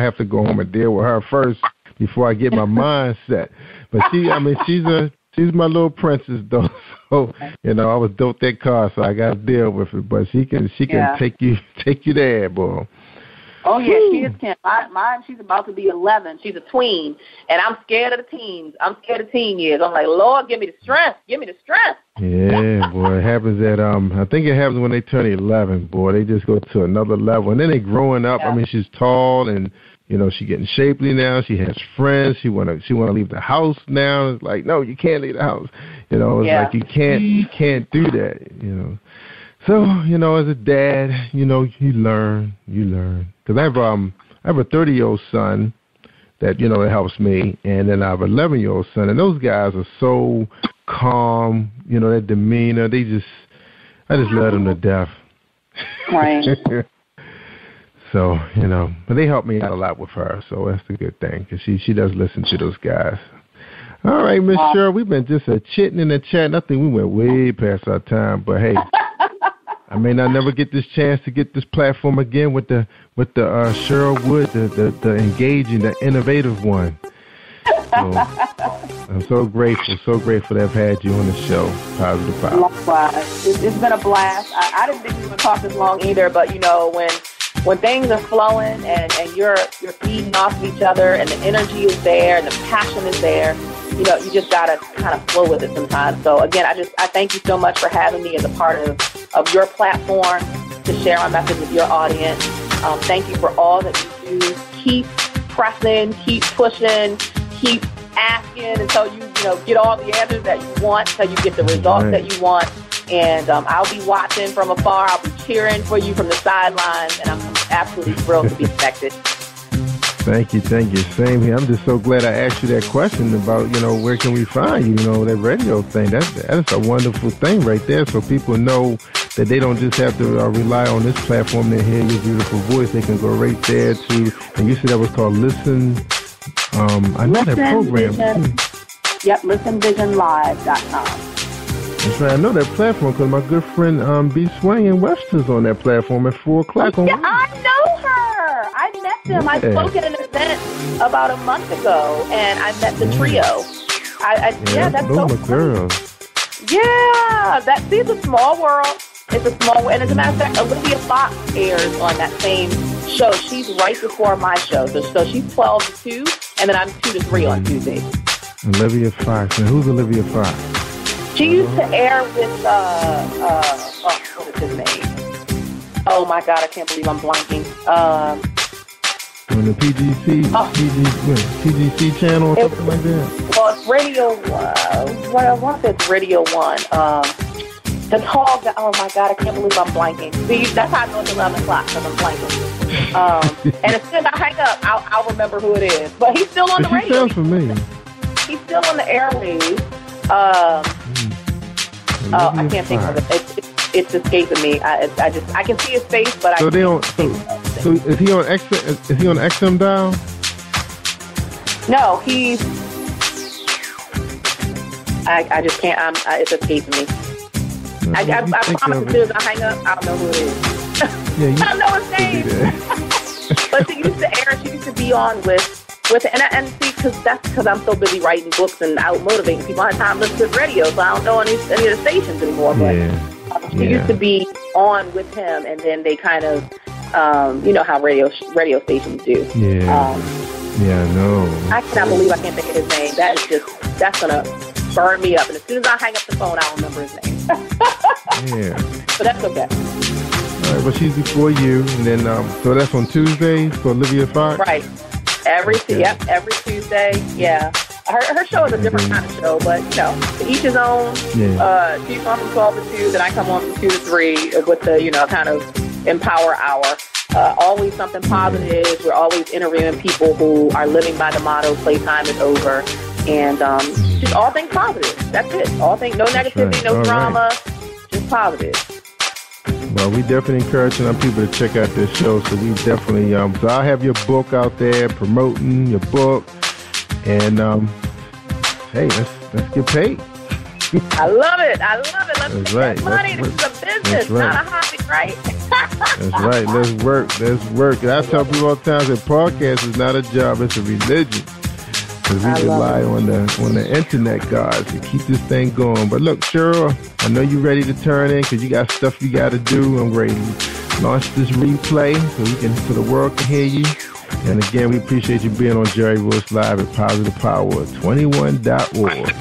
have to go home and deal with her first before I get my mind set? But she's my little princess, though. So, I was dealt that car, so I got to deal with it. But she can take you there, boy. Oh, yeah, she is, Kim. Mine, she's about to be 11. She's a tween, and I'm scared of the teens. I'm scared of teen years. I'm like, Lord, give me the strength. Give me the strength. Yeah, boy, it happens at, I think it happens when they turn 11, boy. They just go to another level. And then they growing up. Yeah. I mean, she's tall and, You know, she getting shapely now. She has friends. She wanna leave the house now. It's like, no, you can't leave the house. You know, it's like you can't do that. You know, so you know, as a dad, you know, you learn. Because I have a 30-year-old son that that helps me, and then I have an 11-year-old son, and those guys are so calm. You know, their demeanor. I just love them to death. Right. So, you know, but they help me out a lot with her, so that's a good thing, because she does listen to those guys. All right, Miss Cheryl, we've been just chitting in the chat. I think we went way past our time, but hey, I may not never get this chance to get this platform again with the Cheryl Wood, the engaging, the innovative one. So, I'm so grateful to have had you on the show, Positive Power. Likewise. It's been a blast. I didn't think we would talk this long either, but, you know, when things are flowing and you're feeding off of each other and the energy is there and the passion is there, you know, you just got to kind of flow with it sometimes. So, again, I thank you so much for having me as a part of your platform to share my message with your audience. Thank you for all that you do. Keep pressing, keep pushing, keep asking until you get all the answers that you want, until you get the results that you want. And I'll be watching from afar. I'll be cheering for you from the sidelines, and I'm absolutely thrilled to be connected. Thank you. Same here. I'm just so glad I asked you that question about, where can we find you, that radio thing. That's a wonderful thing right there, so people know that they don't just have to rely on this platform to hear your beautiful voice. They can go right there to, and you said that was called Listen. I know that program. Yep, listenvisionlive.com. That's right. I know that platform because my good friend B. Swang in Webster's on that platform at 4 o'clock. Yeah, I know her. I met them. I spoke at an event about a month ago, and I met the trio. That's so my girls. Yeah, it's a small world. It's a small world. And as a matter of fact, Olivia Fox airs on that same show. She's right before my show. So she's 12 to 2, and then I'm 2 to 3 on Tuesdays. Olivia Fox. And who's Olivia Fox? She used to air with, what is his name? Oh, my God, I can't believe I'm blanking. On the PGC channel or something like that? Well, it's Radio 1. I want to say it's Radio 1. The tall guy, oh, my God, I can't believe I'm blanking. See, that's how I know it's 11 o'clock, because I'm blanking. And as soon as I hang up, I'll remember who it is. But he's still on the radio. He sounds familiar. He's still on the airwaves. I can't think of it. It's escaping me. I can see his face, but so So is he on XM dial? No, he's. I just can't. It's escaping me. I promise as soon as I hang up, I'll know who it is. I don't know his name. But she used to air. She used to be on with and see, because I'm so busy writing books and out motivating people. I have time to listen to radio, so I don't know any of the stations anymore. But she used to be on with him, and then they kind of, you know how radio stations do. I know. I cannot believe I can't think of his name. That's gonna burn me up. And as soon as I hang up the phone, I'll remember his name. But that's okay. All right, well, she's before you, and then so that's on Tuesdays for Olivia Fox. Right. Every Tuesday, Her show is a different kind of show, but to each his own. She's on from 12 to 2, then I come on from 2 to 3 with the kind of empower hour. Always something positive. We're always interviewing people who are living by the motto, playtime is over. And just all things positive. That's it. All things, no negativity, no drama, just positive. Well, we definitely encouraging our people to check out this show. So we definitely, so I'll have your book out there promoting your book, and hey, let's get paid. I love it. Let's make money. This is a business, not a hobby, right? That's right. Let's work. And I tell people all the time that podcast is not a job; it's a religion. Because we rely on the internet gods to keep this thing going. But look, Cheryl, I know you're ready to turn in because you got stuff you got to do. I'm ready to launch this replay so the world can hear you. And again, we appreciate you being on Jerry Royce Live at PositivePower21.org.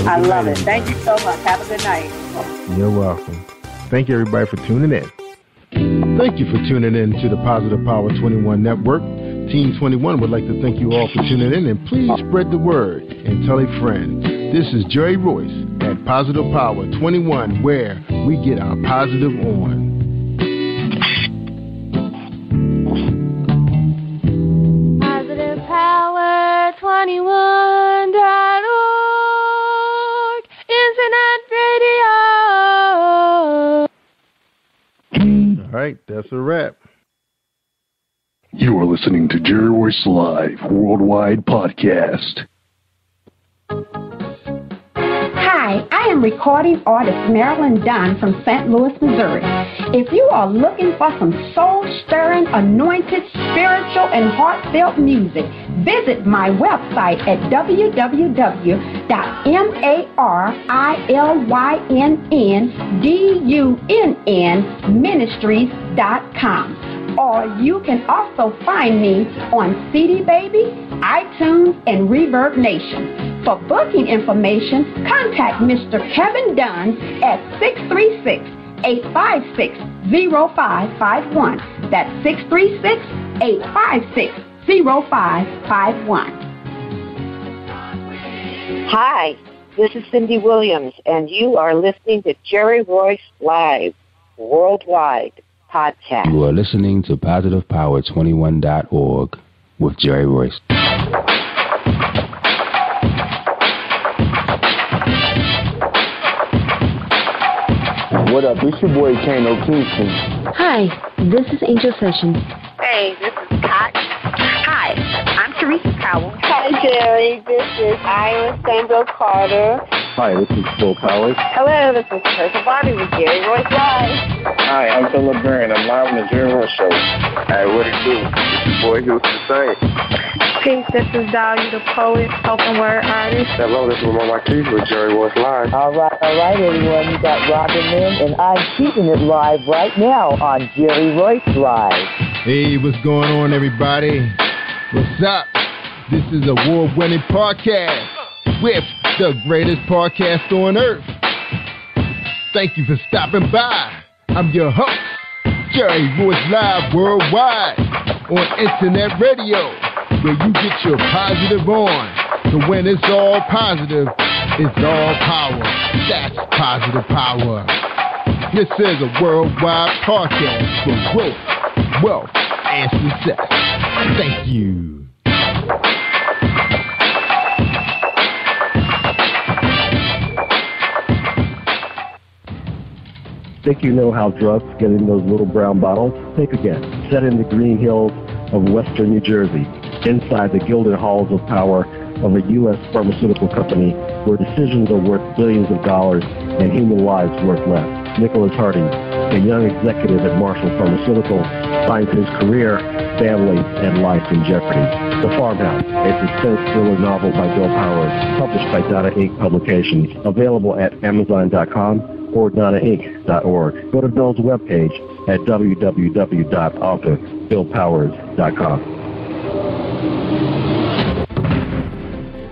I love it. Thank you so much. Have a good night. You're welcome. Thank you, everybody, for tuning in. Thank you for tuning in to the Positive Power 21 Network. Team 21 would like to thank you all for tuning in, and please spread the word and tell a friend. This is Jerry Royce at Positive Power 21, where we get our positive on. Positive Power 21.org, Internet radio. All right, that's a wrap. You are listening to Jerry Royce Live Worldwide Podcast. Hi, I am recording artist Marilyn Dunn from St. Louis, Missouri. If you are looking for some soul-stirring, anointed, spiritual, and heartfelt music, visit my website at www.MarilynDunnMinistries.com. Or you can also find me on CD Baby, iTunes, and Reverb Nation. For booking information, contact Mr. Kevin Dunn at 636-856-0551. That's 636-856-0551. Hi, this is Cindy Williams, and you are listening to Jerry Royce Live Worldwide Podcast. You are listening to PositivePower21.org with Jerry Royce. What up? It's your boy Kano Kingston. Hi, this is Angel Sessions. Hey, this is Scott. Hi, I'm Teresa Powell. Hi, Jerry. This is Ira Sandro Carter. Hi, this is Phil Powers. Hello, this is Teresa Bobby with Jerry Royce Live. Hi, I'm Philip Byrne. I'm live on the Jerry Royce Show. Hey, what it do? It's your boy Houston Saint. Peace, this is Dahlia the Poet, spoken word artist. Hello, this is Lamar Marquise with Jerry Royce Live. All right, everyone. You got Robin Lynn, and I'm keeping it live right now on Jerry Royce Live. Hey, what's going on, everybody? What's up? This is a award-winning podcast with the greatest podcast on earth. Thank you for stopping by. I'm your host, Jerry Royce Live Worldwide on Internet Radio, where you get your positive on. So when it's all positive, it's all power. That's positive power. This is a worldwide podcast for growth, wealth, and success. Thank you. Think you know how drugs get in those little brown bottles? Think again. Set in the green hills of western New Jersey, inside the gilded halls of power of a U.S. pharmaceutical company where decisions are worth billions of dollars and human lives worth less. Nicholas Harding, a young executive at Marshall Pharmaceutical, finds his career, family, and life in jeopardy. The Farmhouse, a suspense thriller novel by Bill Powers, published by Donna Inc. Publications, available at Amazon.com or DonnaInc.org. Go to Bill's webpage at www.author.BillPowers.com.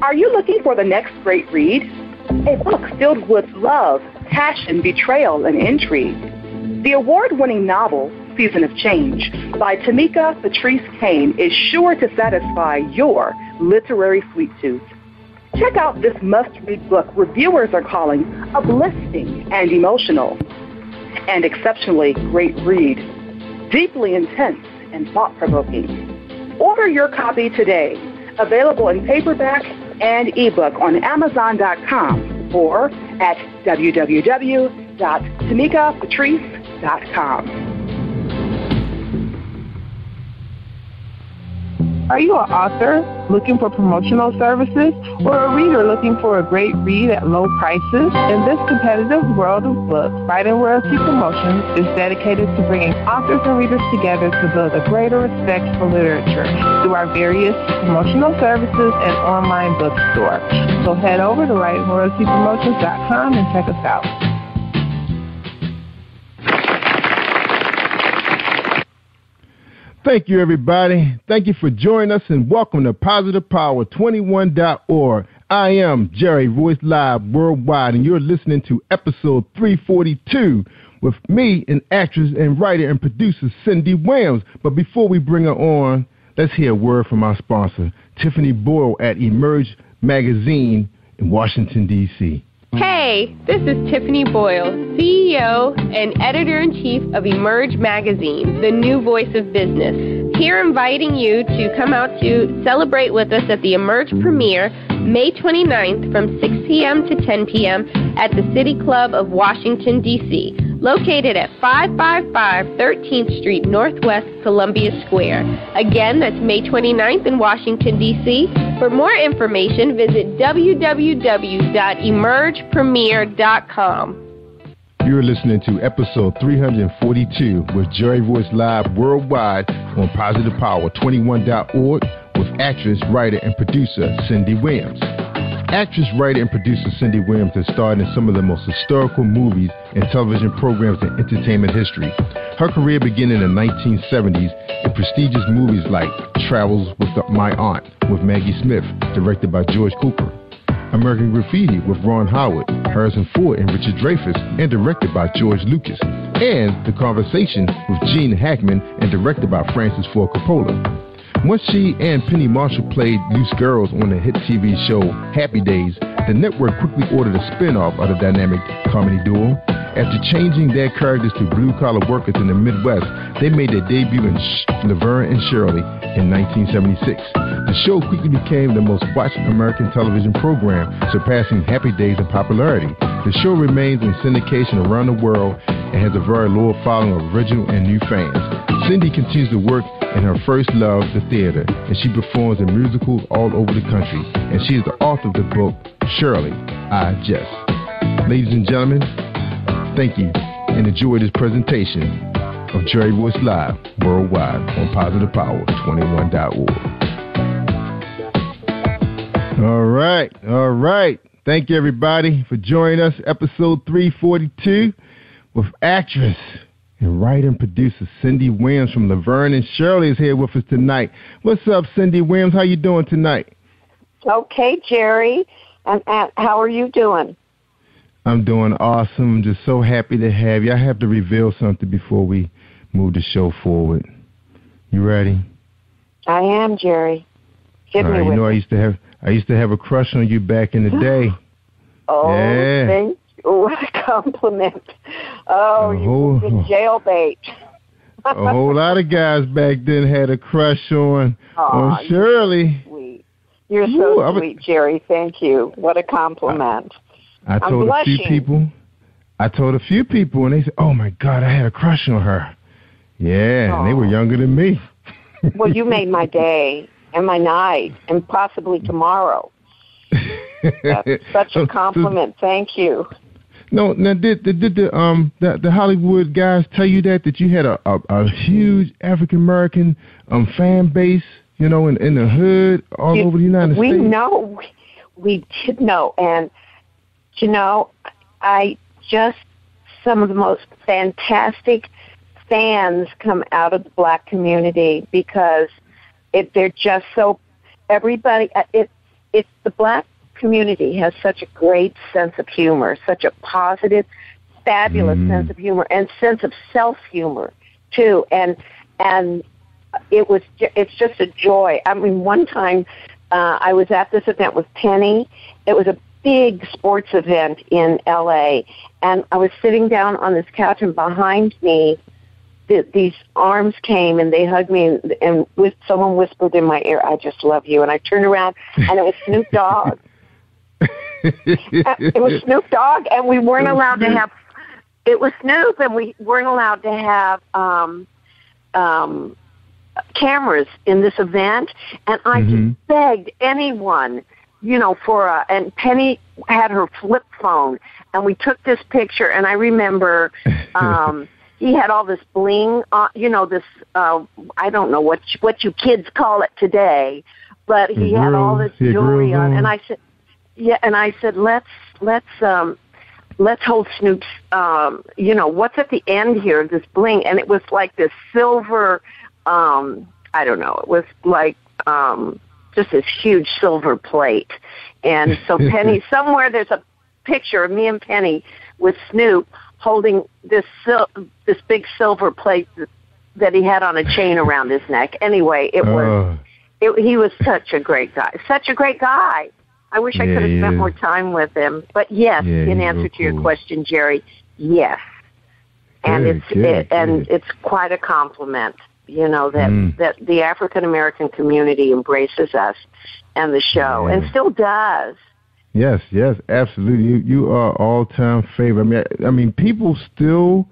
Are you looking for the next great read? A book filled with love, passion, betrayal, and intrigue. The award-winning novel, Season of Change, by Tamika Patrice Kane, is sure to satisfy your literary sweet tooth. Check out this must-read book reviewers are calling uplifting and emotional, and exceptionally great read, deeply intense and thought-provoking. Order your copy today, available in paperback and ebook on Amazon.com or at www.tamikapatrice.com. Are you an author looking for promotional services or a reader looking for a great read at low prices? In this competitive world of books, Writing Royalty Promotions is dedicated to bringing authors and readers together to build a greater respect for literature through our various promotional services and online bookstore. So head over to WritingRoyaltyPromotions.com and check us out. Thank you, everybody. Thank you for joining us, and welcome to PositivePower21.org. I am Jerry Royce Live Worldwide, and you're listening to episode 342 with me and actress and writer and producer Cindy Williams. But before we bring her on, let's hear a word from our sponsor, Tiffany Boyle at Emerge Magazine in Washington, D.C. Hey, this is Tiffany Boyle, CEO and Editor-in-Chief of Emerge Magazine, the new voice of business. Here inviting you to come out to celebrate with us at the Emerge premiere May 29th from 6 p.m. to 10 p.m. at the City Club of Washington, D.C., located at 555 13th Street Northwest, Columbia Square. Again, that's May 29th in Washington, D.C. For more information, visit www.emergepremiere.com. You're listening to episode 342 with Jerry Royce Live worldwide on PositivePower21.org with actress, writer, and producer Cindy Williams. Actress, writer, and producer Cindy Williams has starred in some of the most historical movies and television programs in entertainment history. Her career began in the 1970s in prestigious movies like Travels with My Aunt with Maggie Smith, directed by George Cooper, American Graffiti with Ron Howard, Harrison Ford, and Richard Dreyfuss, and directed by George Lucas, and The Conversation with Gene Hackman and directed by Francis Ford Coppola. Once she and Penny Marshall played loose girls on the hit TV show Happy Days, the network quickly ordered a spin-off of the dynamic comedy duo. After changing their characters to blue-collar workers in the Midwest, they made their debut in Laverne and Shirley in 1976. The show quickly became the most watched American television program, surpassing Happy Days in popularity. The show remains in syndication around the world and has a very loyal following of original and new fans. Cindy continues to work in her first love, the theater, and she performs in musicals all over the country. And she is the author of the book, Shirley, I Just. Ladies and gentlemen, thank you and enjoy this presentation of Jerry Royce Live worldwide on PositivePower21.org. All right. Thank you, everybody, for joining us. Episode 342 with actress and writer and producer Cindy Williams from Laverne and Shirley is here with us tonight. What's up, Cindy Williams? How you doing tonight? Okay, Jerry. And how are you doing? I'm doing awesome. I'm just so happy to have you. I have to reveal something before we move the show forward. You ready? I am, Jerry. Hit me with I used to have a crush on you back in the day. Oh, yeah. Thank you. What a compliment. Oh, you did jailbait. A whole lot of guys back then had a crush on Shirley. Sweet. You're so sweet, Jerry. Thank you. What a compliment. I told a few people, and they said, "Oh my God, I had a crush on her." Yeah, and they were younger than me. Well, you made my day and my night, and possibly tomorrow. That's such a compliment. Thank you. No, now did the Hollywood guys tell you that you had a huge African American fan base, in the hood all over the United States? We know, we did know, and some of the most fantastic fans come out of the black community because they're just so everybody. It's the black community has such a great sense of humor, such a positive, fabulous sense of humor and sense of self-humor too. And it's just a joy. I mean, one time I was at this event with Penny. It was a big sports event in L.A., and I was sitting down on this couch, and behind me, these arms came, and they hugged me, and someone whispered in my ear, "I just love you." And I turned around, and it was Snoop Dogg. It was Snoop Dogg, and we weren't allowed to have. It was Snoop, and we weren't allowed to have cameras in this event. And I just begged anyone, and Penny had her flip phone, and we took this picture. And I remember he had all this bling, this I don't know what you kids call it today, but he had all this jewelry on. And I said. Yeah, and I said, let's hold Snoop's, what's at the end here, this bling, and it was like this silver, I don't know, it was like just this huge silver plate, and so Penny, somewhere there's a picture of me and Penny with Snoop holding this big silver plate that he had on a chain around his neck. Anyway, he was such a great guy. Such a great guy. I wish I could have spent more time with him. But yes, in answer to your question, Jerry, yes. And it's quite a compliment, you know, that the African American community embraces us and the show, and still does. Yes, absolutely. You are all-time favorite. I mean, people still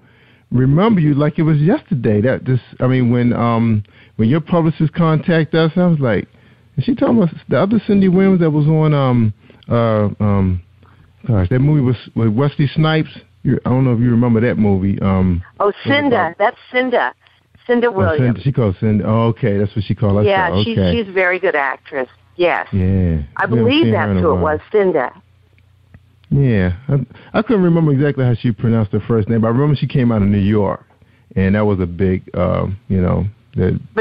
remember you like it was yesterday. When your publicist contacted us, I was like, is she talking about the other Cindy Williams that was on that movie was with Wesley Snipes? I don't know if you remember that movie. Cinda. That's Cinda. Cinda Williams. She called Cinda. Oh, okay, that's what she called herself. Yeah, okay. She's a very good actress. Yes. Yeah. I believe that's who it was, Cinda. Yeah. I couldn't remember exactly how she pronounced her first name, but I remember she came out of New York, and that was a big, But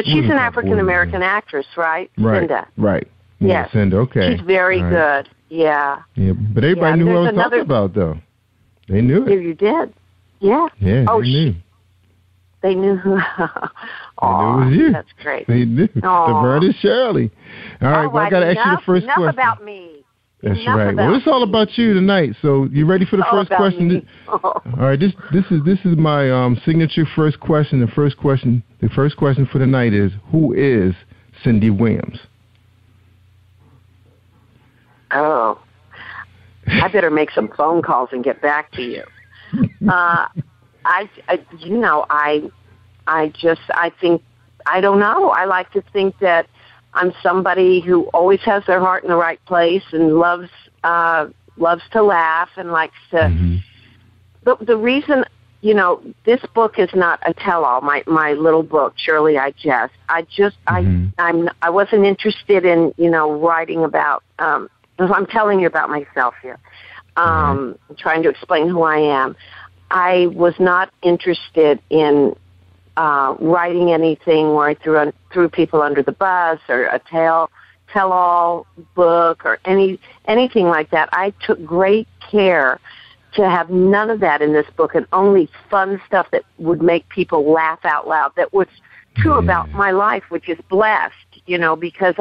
she's an African-American actress, right? Cinda. Right. Yes. Cinda, okay. She's very good. Yeah. Yeah, but everybody knew what I was talking about, though. They knew it. You did? Yeah. Yeah, they knew. They knew. They knew it was you. That's great. They knew. Laverne and Shirley. All right, well, I got to ask you the first question. Enough about me. That's right. Well, it's all about you tonight. So, you ready for the first question? All right, this is my signature first question. The first question for the night is, who is Cindy Williams? Oh, I better make some phone calls and get back to you. I don't know. I like to think that I'm somebody who always has their heart in the right place and loves to laugh and likes to. Mm-hmm. The reason, this book is not a tell-all. My little book, Shirley, I wasn't interested in writing about. I'm telling you about myself here. I'm trying to explain who I am. I was not interested in writing anything where I threw people under the bus or a tell-all book or anything like that. I took great care to have none of that in this book and only fun stuff that would make people laugh out loud. That was true about my life, which is blessed, because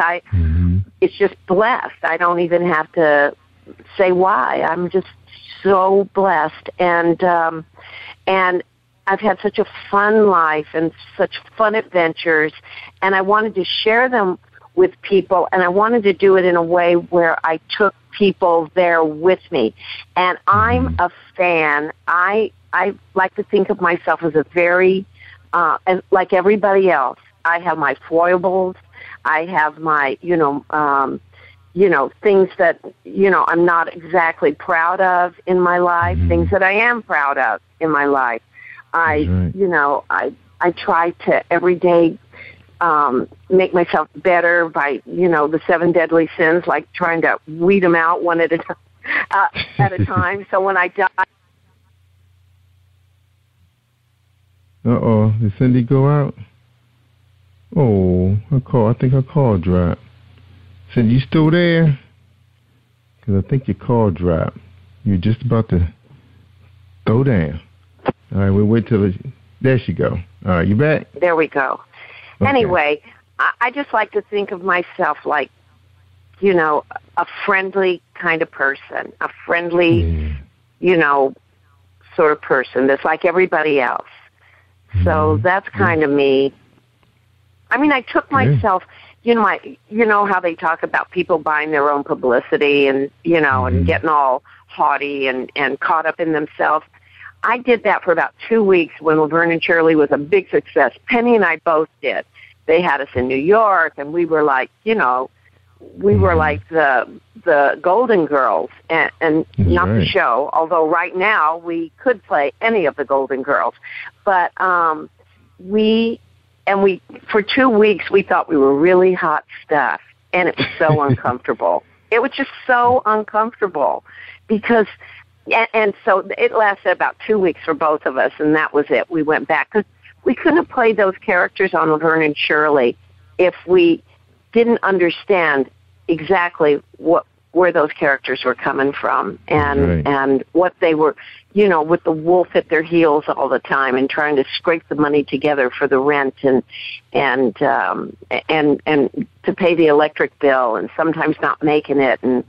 it's just blessed. I don't even have to say why. I'm just so blessed, and I've had such a fun life and such fun adventures, and I wanted to share them with people, and I wanted to do it in a way where I took people there with me. And I'm a fan. I like to think of myself as a very, and like everybody else, I have my foibles. I have my, things that, I'm not exactly proud of in my life, things that I am proud of in my life. I try to every day make myself better by, the 7 deadly sins, like trying to weed them out one at a time. So when I die. Uh-oh, did Cindy go out? Oh, I think her call dropped. Cindy, you still there? Because I think your call dropped. You're just about to go down. All right, we'll wait till there she go. All right, you back? There we go. Okay. Anyway, I just like to think of myself like, a friendly kind of person, a friendly, sort of person that's like everybody else. So that's kind of me. I mean, I took myself, you know how they talk about people buying their own publicity and, and getting all haughty and caught up in themselves. I did that for about 2 weeks when Laverne and Shirley was a big success. Penny and I both did. They had us in New York, and we were like, we were like the Golden Girls, and not the show, although right now we could play any of the Golden Girls. But we for 2 weeks, we thought we were really hot stuff, and it was so uncomfortable. It was just so uncomfortable because... And so it lasted about 2 weeks for both of us, and that was it. We went back because we couldn't have played those characters on Laverne and Shirley if we didn't understand exactly what where those characters were coming from and Right. and what they were, with the wolf at their heels all the time and trying to scrape the money together for the rent and to pay the electric bill, and sometimes not making it, and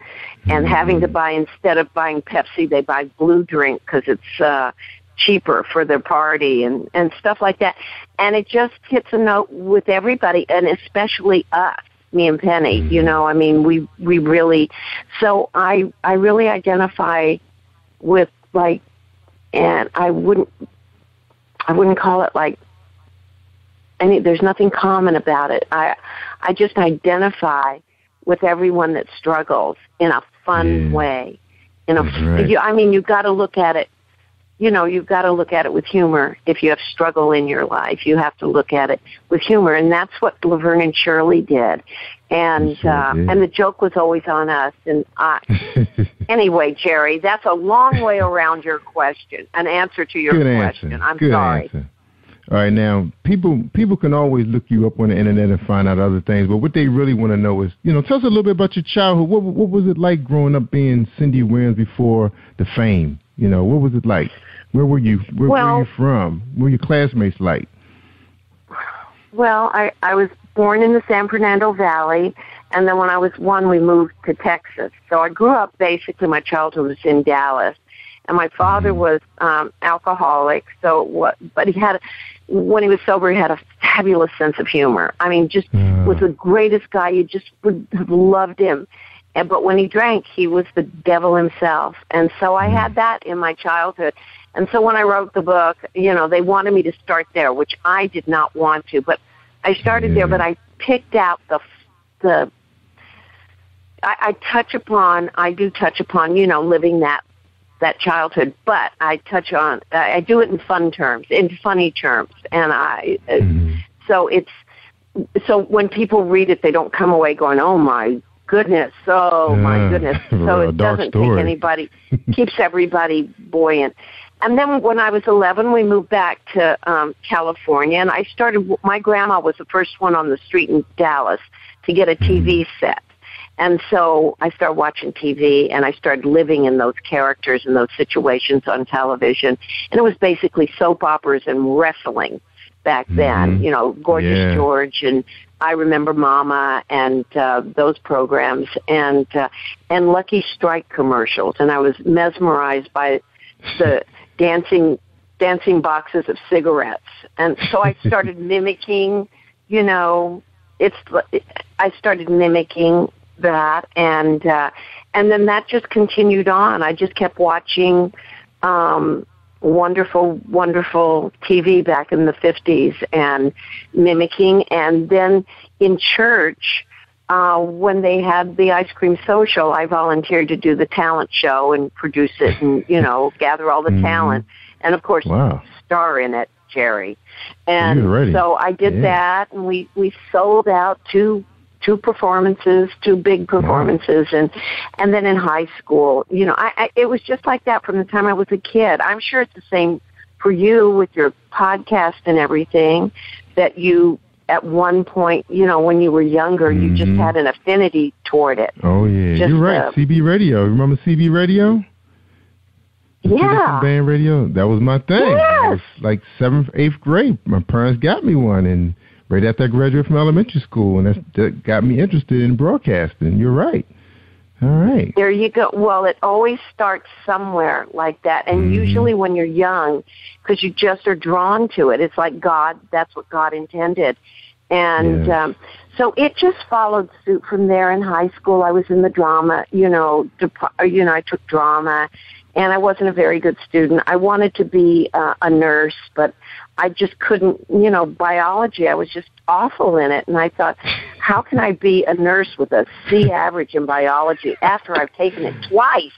having to buy, instead of buying Pepsi, they buy Blue Drink because it's cheaper for their party and stuff like that. And it just hits a note with everybody, and especially us, me and Penny. We really, so I really identify with, like, and I wouldn't call it like there's nothing common about it. I just identify with everyone that struggles in a fun way. Right. You've got to look at it. You've got to look at it with humor. If you have struggle in your life, you have to look at it with humor, and that's what Laverne and Shirley did. And and the joke was always on us. And anyway, Jerry, that's a long way around your question, an answer to your question. I'm sorry. Answer. All right, now people can always look you up on the internet and find out other things, but what they really want to know is, tell us a little bit about your childhood. What was it like growing up being Cindy Williams before the fame? What was it like? Where were you? Where were you from? What were your classmates like? Well, I was born in the San Fernando Valley, and then when I was 1, we moved to Texas. So I grew up, basically, my childhood was in Dallas. And my father was alcoholic, but he had, when he was sober, he had a fabulous sense of humor. Was the greatest guy. You just would have loved him. But when he drank, he was the devil himself. And so I had that in my childhood. And so when I wrote the book, they wanted me to start there, which I did not want to. But I started there, but I picked out I do touch upon, living that childhood, but I do it in fun terms, in funny terms. And so when people read it, they don't come away going, oh my goodness. So it doesn't take anybody, keeps everybody buoyant. And then when I was 11, we moved back to California, and my grandma was the first one on the street in Dallas to get a TV set. And so I started watching TV, and I started living in those characters and those situations on television. And it was basically soap operas and wrestling back then, Gorgeous George, and I Remember Mama, and those programs, and Lucky Strike commercials. And I was mesmerized by the dancing boxes of cigarettes. And so I started mimicking, I started mimicking that, and then that just continued on. I just kept watching wonderful TV back in the 50s and mimicking. And then in church, when they had the ice cream social, I volunteered to do the talent show and produce it and, gather all the talent. And, of course, star in it, Jerry. And so I did that, and we sold out two big performances, and then in high school, it was just like that from the time I was a kid. I'm sure it's the same for you with your podcast and everything, that you, at one point, when you were younger, you just had an affinity toward it. Oh, yeah. You're right. CB Radio. Remember CB Radio? Yeah. Band radio? That was my thing. Yes. It was like 7th, 8th grade. My parents got me one, and right after I graduated from elementary school, and that got me interested in broadcasting. You're right. All right. There you go. Well, it always starts somewhere like that, and usually when you're young, because you just are drawn to it. It's like God, that's what God intended. And so it just followed suit from there. In high school, I was in the drama, I took drama, and I wasn't a very good student. I wanted to be a nurse, but I just couldn't, biology, I was just awful in it. And I thought, how can I be a nurse with a C average in biology after I've taken it twice?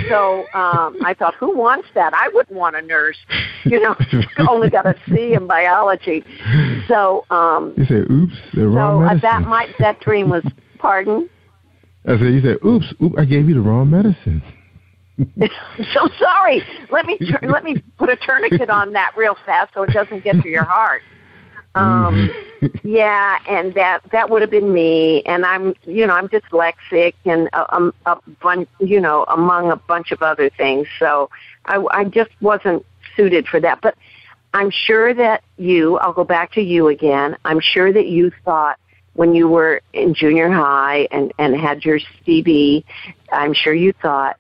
So I thought, who wants that? I wouldn't want a nurse, only got a C in biology. So you said, oops, the wrong medicine. That dream was, pardon? I said, you said, oops, I gave you the wrong medicine. So sorry. Let me put a tourniquet on that real fast so it doesn't get to your heart. Yeah, and that would have been me. And I'm dyslexic and among a bunch of other things. So I just wasn't suited for that. But I'm sure that I'll go back to you again. I'm sure that you thought when you were in junior high and had your CB, I'm sure you thought,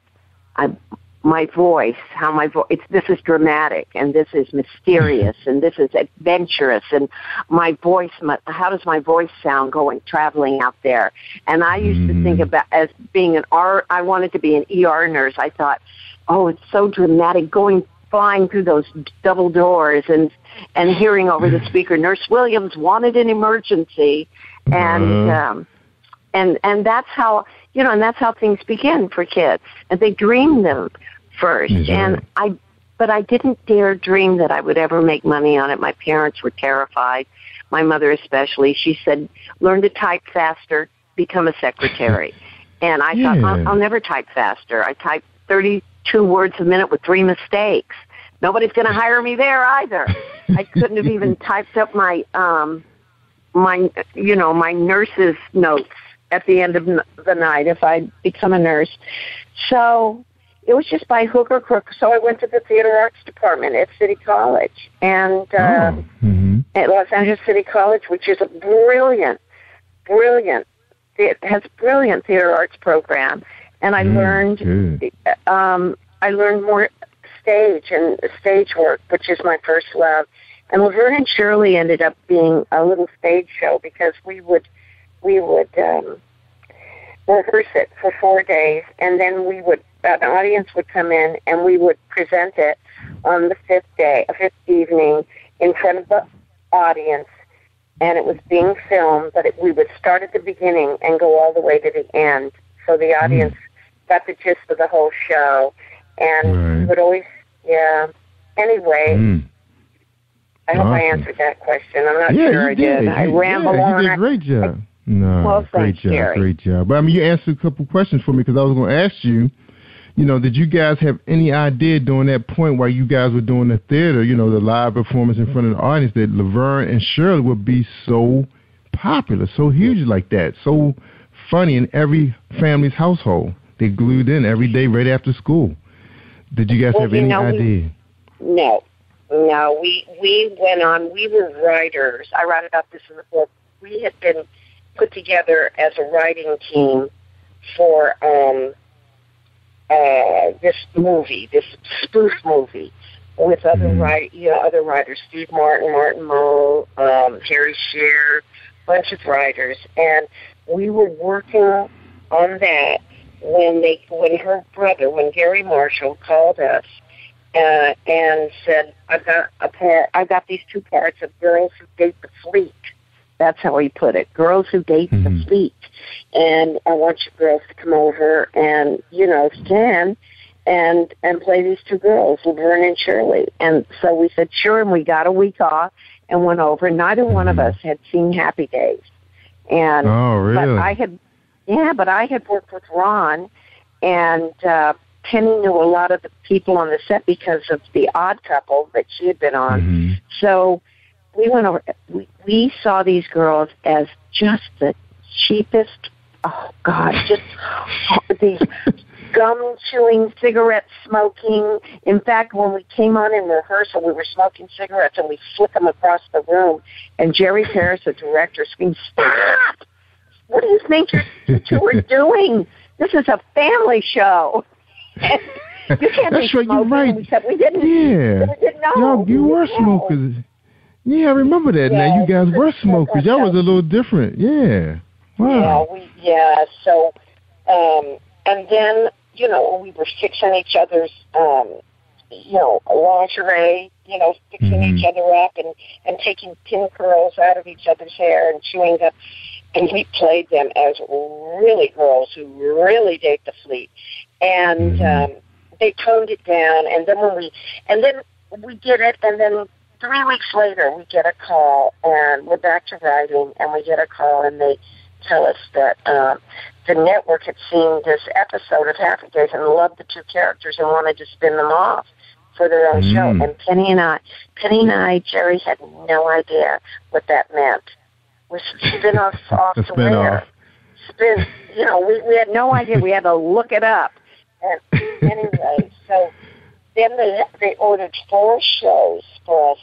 this is dramatic, and this is mysterious, and this is adventurous, and how does my voice sound traveling out there? And I used to think about, as being I wanted to be an ER nurse. I thought, oh, it's so dramatic, flying through those double doors and hearing over the speaker, Nurse Williams wanted an emergency, and that's how, and that's how things begin for kids, and they dream them first. And but I didn't dare dream that I would ever make money on it. My parents were terrified. My mother especially. She said, learn to type faster, become a secretary. And I thought, I'll never type faster. I type 32 words a minute with 3 mistakes. Nobody's going to hire me there either. I couldn't have even typed up my nurse's notes at the end of the night if I'd become a nurse. So it was just by hook or crook. So I went to the theater arts department at City College, and at Los Angeles City College, which is a brilliant, it has a brilliant theater arts program. And I learned more stage work, which is my first love. And Laverne and Shirley ended up being a little stage show because we would rehearse it for 4 days, and then an audience would come in, and we would present it on the fifth evening in front of the audience, and it was being filmed, but we would start at the beginning and go all the way to the end, so the audience got the gist of the whole show, and we would always, anyway. I hope I answered that question. I'm not sure I did. I ramble on. You did a great job. Great job. But I mean, you answered a couple questions for me because I was going to ask you, did you guys have any idea during that point while you guys were doing the theater, the live performance in front of the audience, that Laverne and Shirley would be so popular, so huge like that, so funny in every family's household? They glued in every day right after school. Did you guys have any idea? No, we went on. We were writers. I wrote about this in the book. We had been put together as a writing team for this movie, this spoof movie, with other writers, Steve Martin, Martin Mull, Harry Shearer, bunch of writers, and we were working on that when Gary Marshall called us and said, I've got these 2 parts of Girls Who Date the Fleet. That's how he put it. Girls Who Date the Fleet. And I want you girls to come over and, if you can, and play these 2 girls, Laverne and Shirley. And so we said, sure, and we got a week off and went over. Neither one of us had seen Happy Days. And but I had worked with Ron, and Penny knew a lot of the people on the set because of The Odd Couple that she had been on. So we went over. We saw these girls as just the cheapest. Oh God, just these gum-chewing, cigarette-smoking. In fact, when we came on in rehearsal, we were smoking cigarettes, and we flicked them across the room. And Jerry Paris, the director, screamed, "Stop! What do you think you 2 are doing? This is a family show." And you can't be smoking. You're right. We didn't know. You were smokers. Yeah, I remember that. Yeah, now you guys were smokers. Y'all was a little different. Yeah. Wow. So, and then, we were fixing each other's, lingerie, fixing each other up and taking pin curls out of each other's hair and chewing them. And we played them as really girls who really date the Fleet. And they toned it down. And then we did it. And then 3 weeks later, we get a call, and we're back to writing, and we get a call, and they tell us that the network had seen this episode of Happy Days and loved the 2 characters and wanted to spin them off for their own show. And Penny and I, Jerry had no idea what that meant. We spin off the air. Spin, we had no idea. We had to look it up. And anyway, so then they ordered 4 shows for us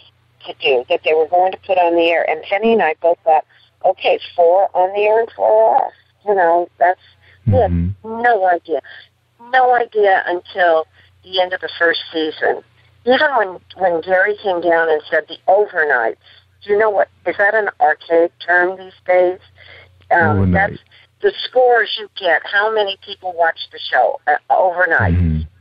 to do that they were going to put on the air. And Penny and I both thought, okay, 4 on the air and 4 off. That's good. No idea. No idea until the end of the first season. Even when Gary came down and said the overnights, do you know what? Is that an archaic term these days? That's the scores you get. How many people watch the show overnight?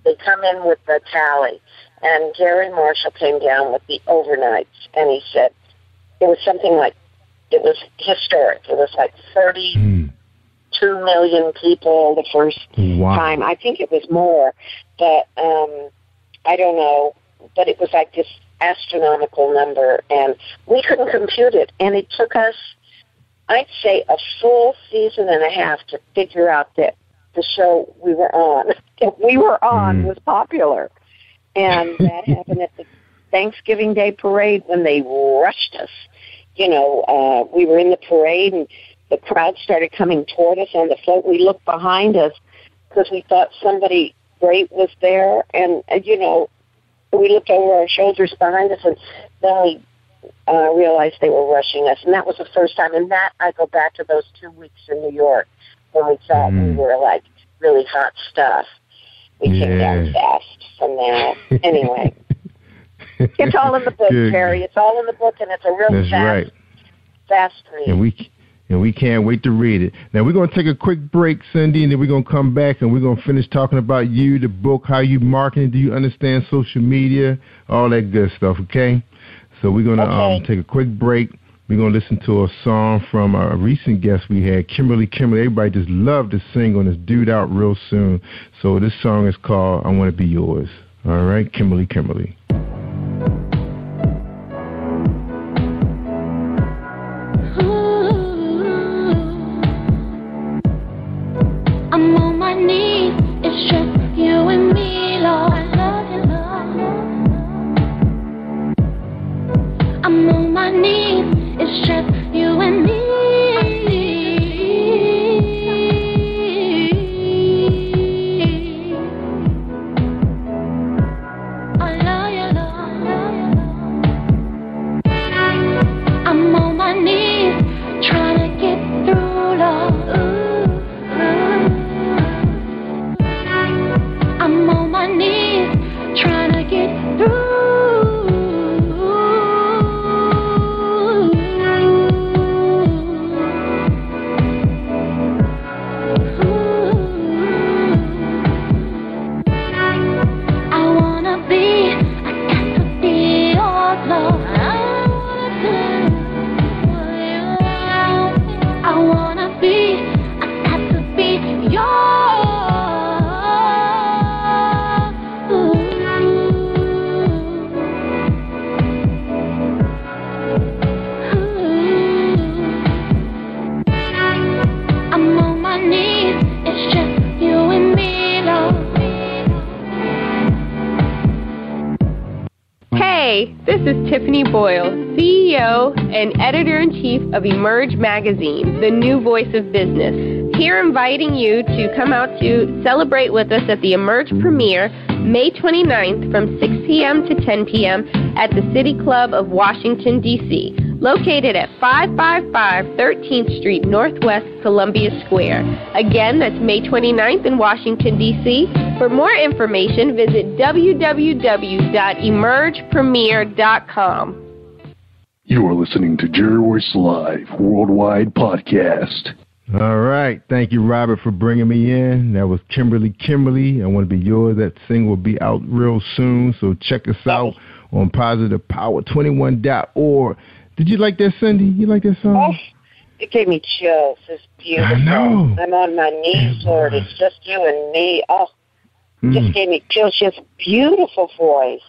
They come in with the tally. And Gary Marshall came down with the overnights, and he said it was something like, it was historic. It was like 32 million people the first time. I think it was more, but I don't know. But it was like this astronomical number, and we couldn't compute it. And it took us, I'd say, a full season and a half to figure out that the show we were on, was popular. And that happened at the Thanksgiving Day parade when they rushed us. We were in the parade, and the crowd started coming toward us on the float. We looked behind us because we thought somebody great was there, and we looked over our shoulders behind us, and then we realized they were rushing us. And that was the first time. And that, I go back to those 2 weeks in New York when we thought we were like really hot stuff. We came down fast from that. Anyway, it's all in the book, Jerry. It's all in the book, and it's a real fast read. And we can't wait to read it. Now, we're going to take a quick break, Cindy, and then we're going to come back, and we're going to finish talking about you, the book, how you marketing, do you understand social media, all that good stuff, okay? So we're going to take a quick break. We're going to listen to a song from a recent guest we had, Kimberly. Everybody just loved to sing on this Dude Out Real Soon. So this song is called I Want to Be Yours. All right, Kimberly. I'm on my knees, it's just you and me, Lord. I love you, Lord. I'm on my knees, it's just you and me. I love you, Lord. I'm on my knees, trying to get through, Lord. I'm on my knees, trying to get through. I wanna be, I got to be yours, Lord. I wanna be, I got to be yours. Hey, this is Tiffany Boyle, CEO and Editor-in-Chief of Emerge Magazine, the new voice of business. Here inviting you to come out to celebrate with us at the Emerge premiere May 29th from 6 p.m. to 10 p.m. at the City Club of Washington, D.C., located at 555 13th Street Northwest, Columbia Square. Again, that's May 29th in Washington, D.C. For more information, visit www.emergepremiere.com. You are listening to Jerry Royce Live Worldwide Podcast. All right. Thank you, Robert, for bringing me in. That was Kimberly. I Want to Be Yours. That single will be out real soon, so check us out on positivepower21.org. Did you like that, Cindy? You like that song? Oh, it gave me chills. It's beautiful. I know. I'm on my knees, Lord. It's just you and me. Oh, just gave me chills. She has a beautiful voice.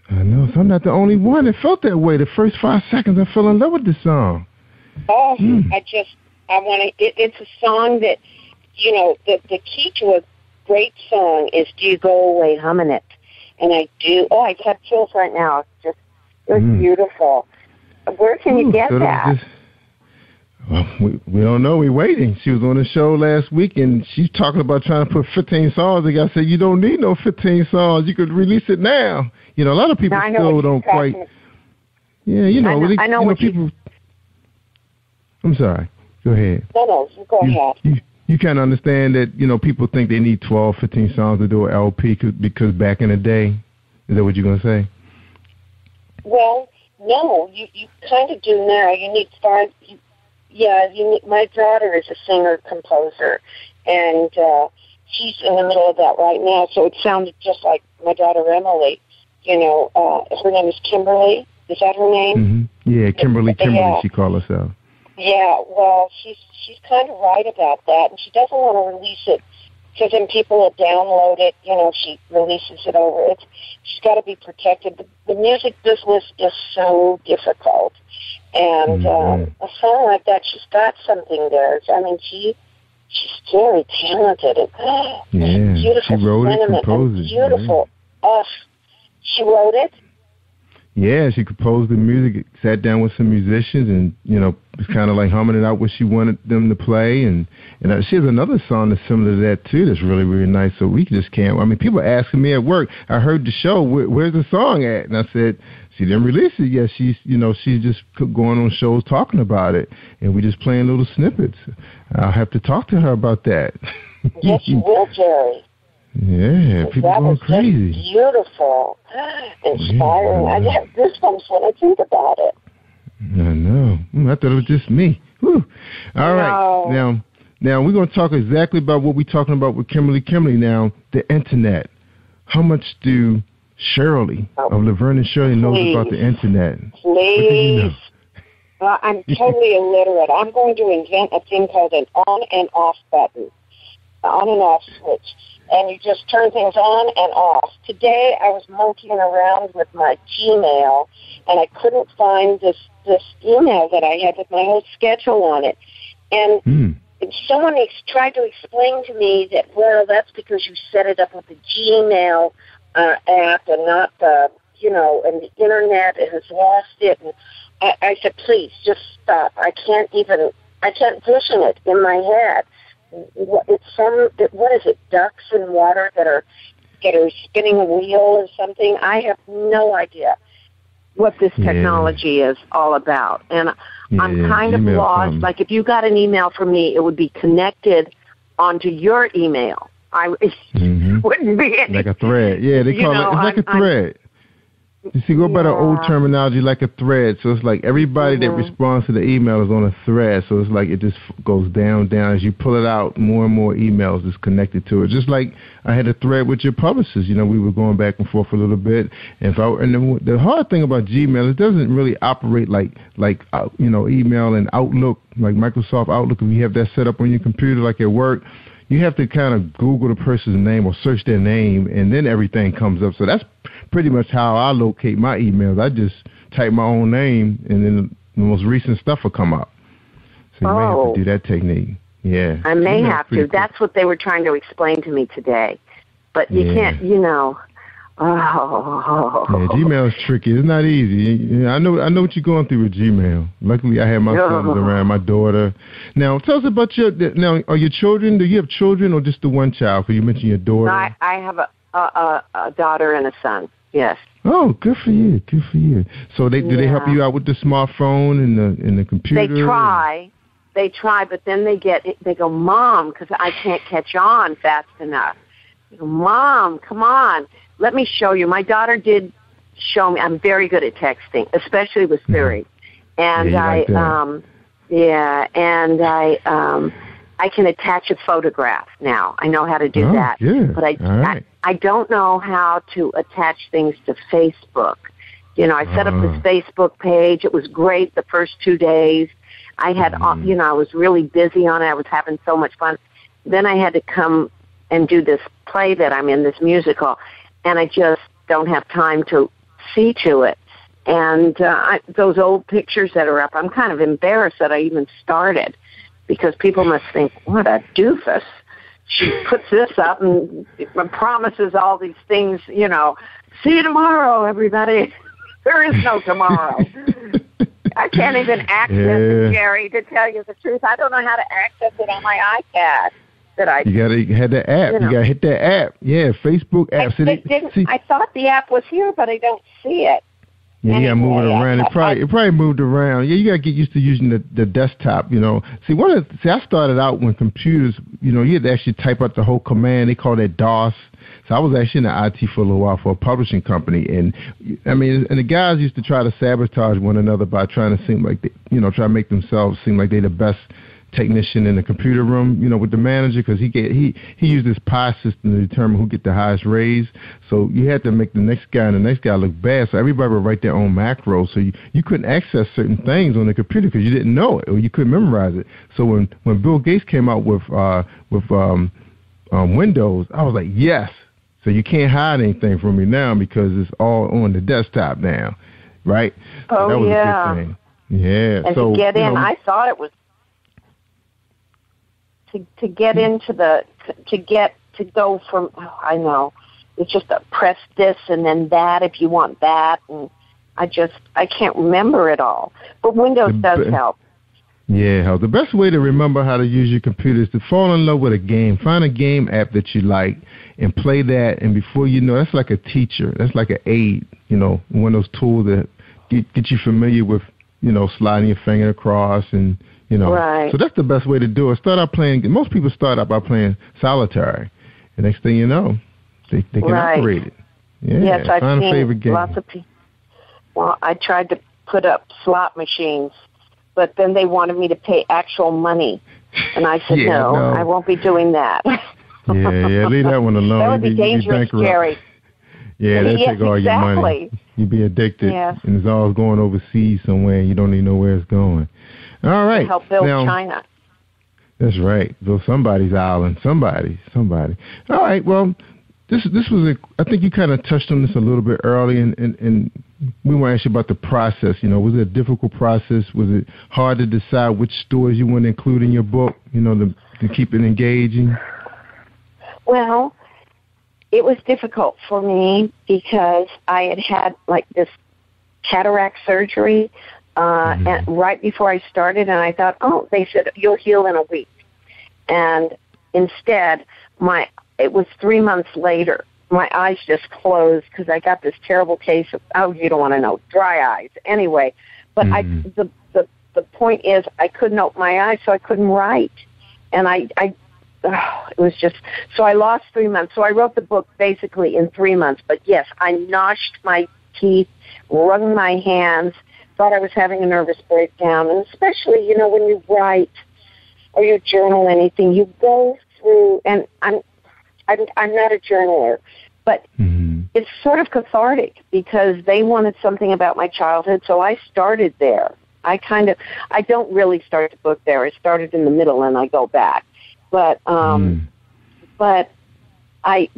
I know. So I'm not the only one that felt that way. The first 5 seconds, I fell in love with this song. Oh, I want to. It's a song that, the key to a great song is, do you go away humming it? And I do. Oh, I have chills right now. It was beautiful. Where can you get that? Well, we don't know. We're waiting. She was on the show last week, and she's talking about trying to put 15 songs. I said, you don't need no 15 songs. You could release it now. You know, a lot of people still don't quite. Yeah, you know. I know what people. I'm sorry. Go ahead. No, you go ahead. You kind of understand that, you know, people think they need 12, 15 songs to do an LP because back in the day. Is that what you're going to say? Well, no, you kind of do now. You need 5. My daughter is a singer-composer, and she's in the middle of that right now, so it sounded just like my daughter Emily. You know, her name is Kimberly. Is that her name? Mm-hmm. Yeah, Kimberly, she calls herself. Yeah, well, she's kind of right about that, and she doesn't want to release it because then people will download it. You know, she releases it over. She's got to be protected. The music business is so difficult, and a song like that, she's got something there. I mean, she's very talented. And, beautiful she wrote it, composed it. Beautiful. Yeah. She wrote it? Yeah, she composed the music, sat down with some musicians, and, you know, was kind of like humming it out what she wanted them to play. And she has another song that's similar to that, too, that's really, really nice. So we just can't. I mean, people are asking me at work, I heard the show, where's the song at? And I said, she didn't release it yet. She's just going on shows talking about it. And we just playing little snippets. I'll have to talk to her about that. Yes, you will, Jerry. Yeah, people going crazy. Just beautiful, inspiring. I have goosebumps when I think about it. I know. I thought it was just me. Whew. All right. Now we're going to talk exactly about what we're talking about with Kimberly. Now, the internet. How much do Shirley of Laverne and Shirley knows about the internet? Please. I'm totally illiterate. I'm going to invent a thing called an on and off button. On and off switch. And you just turn things on and off. Today I was monkeying around with my Gmail, and I couldn't find this email that I had with my whole schedule on it. And someone tried to explain to me that, well, that's because you set it up with the Gmail app and not the, and the Internet has lost it. And I said, please, just stop. I can't vision it in my head. What is it, ducks in water that are spinning a wheel or something? I have no idea what this technology is all about. And I'm kind of lost. Like, if you got an email from me, it would be connected onto your email. Wouldn't be any, like a thread. Yeah, they call it, it's like a thread. You see, go by the old terminology, like a thread. So it's like everybody that responds to the email is on a thread. So it's like it just goes down. As you pull it out, more and more emails is connected to it. Just like I had a thread with your publicist. We were going back and forth a little bit. And the hard thing about Gmail, it doesn't really operate like email and Outlook, like Microsoft Outlook. If you have that set up on your computer, like at work, you have to kind of Google the person's name or search their name, and then everything comes up. So that's pretty much how I locate my emails. I just type my own name, and then the most recent stuff will come up. So you may have to do that technique. Yeah. I may have to. Cool. That's what they were trying to explain to me today. But you can't, Yeah, Gmail is tricky. It's not easy. I know what you're going through with Gmail. Luckily, I have my sons around, my daughter. Now, tell us about are your children, do you have children or just the one child? Because you mentioned your daughter. I have a daughter and a son, yes. Oh, good for you. Good for you. So do they help you out with the smartphone and the computer? They try, but then they go, Mom, because I can't catch on fast enough. Mom, come on. Let me show you. My daughter did show me. I'm very good at texting, especially with Siri. And I can attach a photograph now. I know how to do that. Good. But I don't know how to attach things to Facebook. I set up this Facebook page. It was great the first 2 days. I had, I was really busy on it. I was having so much fun. Then I had to come and do this play that I'm in, this musical, and I just don't have time to see to it. And those old pictures that are up, I'm kind of embarrassed that I even started, because people must think, what a doofus, she puts this up and promises all these things, you know. See you tomorrow, everybody. There is no tomorrow. I can't even access it, Jerry, to tell you the truth. I don't know how to access it on my iPad. You gotta have the app. You gotta hit that app. Yeah, Facebook app. I thought the app was here, but I don't see it. Yeah, you gotta move it around. It probably moved around. Yeah, you gotta get used to using the desktop. You know, I started out when computers. You know, you had to actually type out the whole command. They call that DOS. So I was actually in the IT for a little while for a publishing company, and I mean, and the guys used to try to sabotage one another by trying to seem like try to make themselves seem like they're the best technician in the computer room, you know, with the manager, because he used this pie system to determine who get the highest raise. So you had to make the next guy and the next guy look bad. So everybody would write their own macro. So you couldn't access certain things on the computer because you didn't know it or you couldn't memorize it. So when Bill Gates came out with Windows, I was like, yes. So you can't hide anything from me now because it's all on the desktop now, right? Oh, so that was a good thing. Yeah. And so, to get in, I thought it was to get into to go from, I know, it's just a press this and then that if you want that, and I can't remember it all. But Windows does help. Yeah, the best way to remember how to use your computer is to fall in love with a game. Find a game app that you like and play that, and before you know, that's like a teacher. That's like an aid, you know, one of those tools that get you familiar with, you know, sliding your finger across and, you know. Right. So that's the best way to do it. Start out playing. Most people start out by playing solitary. The next thing you know, they can operate it. Yeah, yes, I've find seen a favorite game. Lots of people. Well, I tried to put up slot machines, but then they wanted me to pay actual money. And I said, no, I won't be doing that. yeah, leave that one alone. That would be dangerous, Jerry. Yeah, they'll take all your money. You'd be addicted, and it's all going overseas somewhere, and you don't even know where it's going. All right. To help build China. That's right. Build somebody's island. Somebody. All right, well, this was I think you kind of touched on this a little bit early, and we want to ask you about the process. You know, was it a difficult process? Was it hard to decide which stories you want to include in your book, you know, to keep it engaging? Well, it was difficult for me because I had like this cataract surgery and right before I started, and I thought, they said, you'll heal in a week. And instead, it was 3 months later. My eyes just closed because I got this terrible case of, you don't want to know, dry eyes. Anyway, but the point is I couldn't open my eyes, so I couldn't write. And it was just, so I lost 3 months. So I wrote the book basically in 3 months. But yes, I gnashed my teeth, wrung my hands, thought I was having a nervous breakdown. And especially, you know, when you write or you journal anything, you go through, and I'm not a journaler, but it's sort of cathartic because they wanted something about my childhood, so I started there. I don't really start the book there. I started in the middle and I go back. But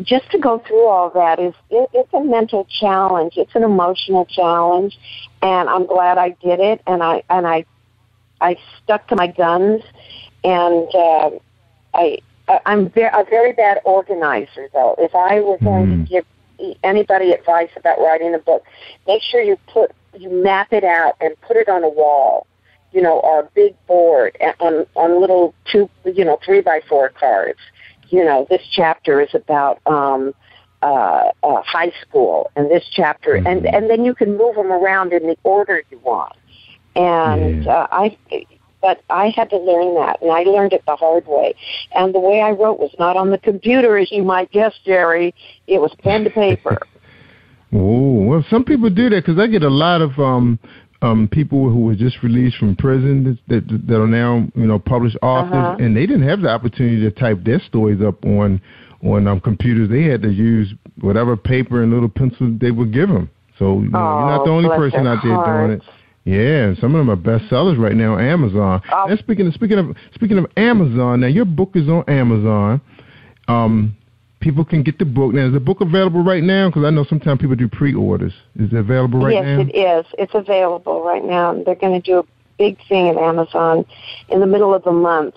just to go through all that it's a mental challenge. It's an emotional challenge, and I'm glad I did it. And I stuck to my guns, and I'm a very bad organizer, though. If I were going to give anybody advice about writing a book, make sure you map it out and put it on a wall, you know, or a big board on little 3x4 cards. You know, this chapter is about high school, and this chapter, and then you can move them around in the order you want. And but I had to learn that, and I learned it the hard way. And the way I wrote was not on the computer, as you might guess, Jerry. It was pen to paper. Oh, well, some people do that because I get a lot of people who were just released from prison that are now, you know, published authors, and they didn't have the opportunity to type their stories up on computers. They had to use whatever paper and little pencils they would give them. So you know, you're not the only person out there doing it. Yeah, some of them are bestsellers right now on Amazon. And speaking of Amazon, now your book is on Amazon. People can get the book. Now, is the book available right now? Because I know sometimes people do pre-orders. Is it available right now? Yes, it is. It's available right now. They're going to do a big thing at Amazon in the middle of the month.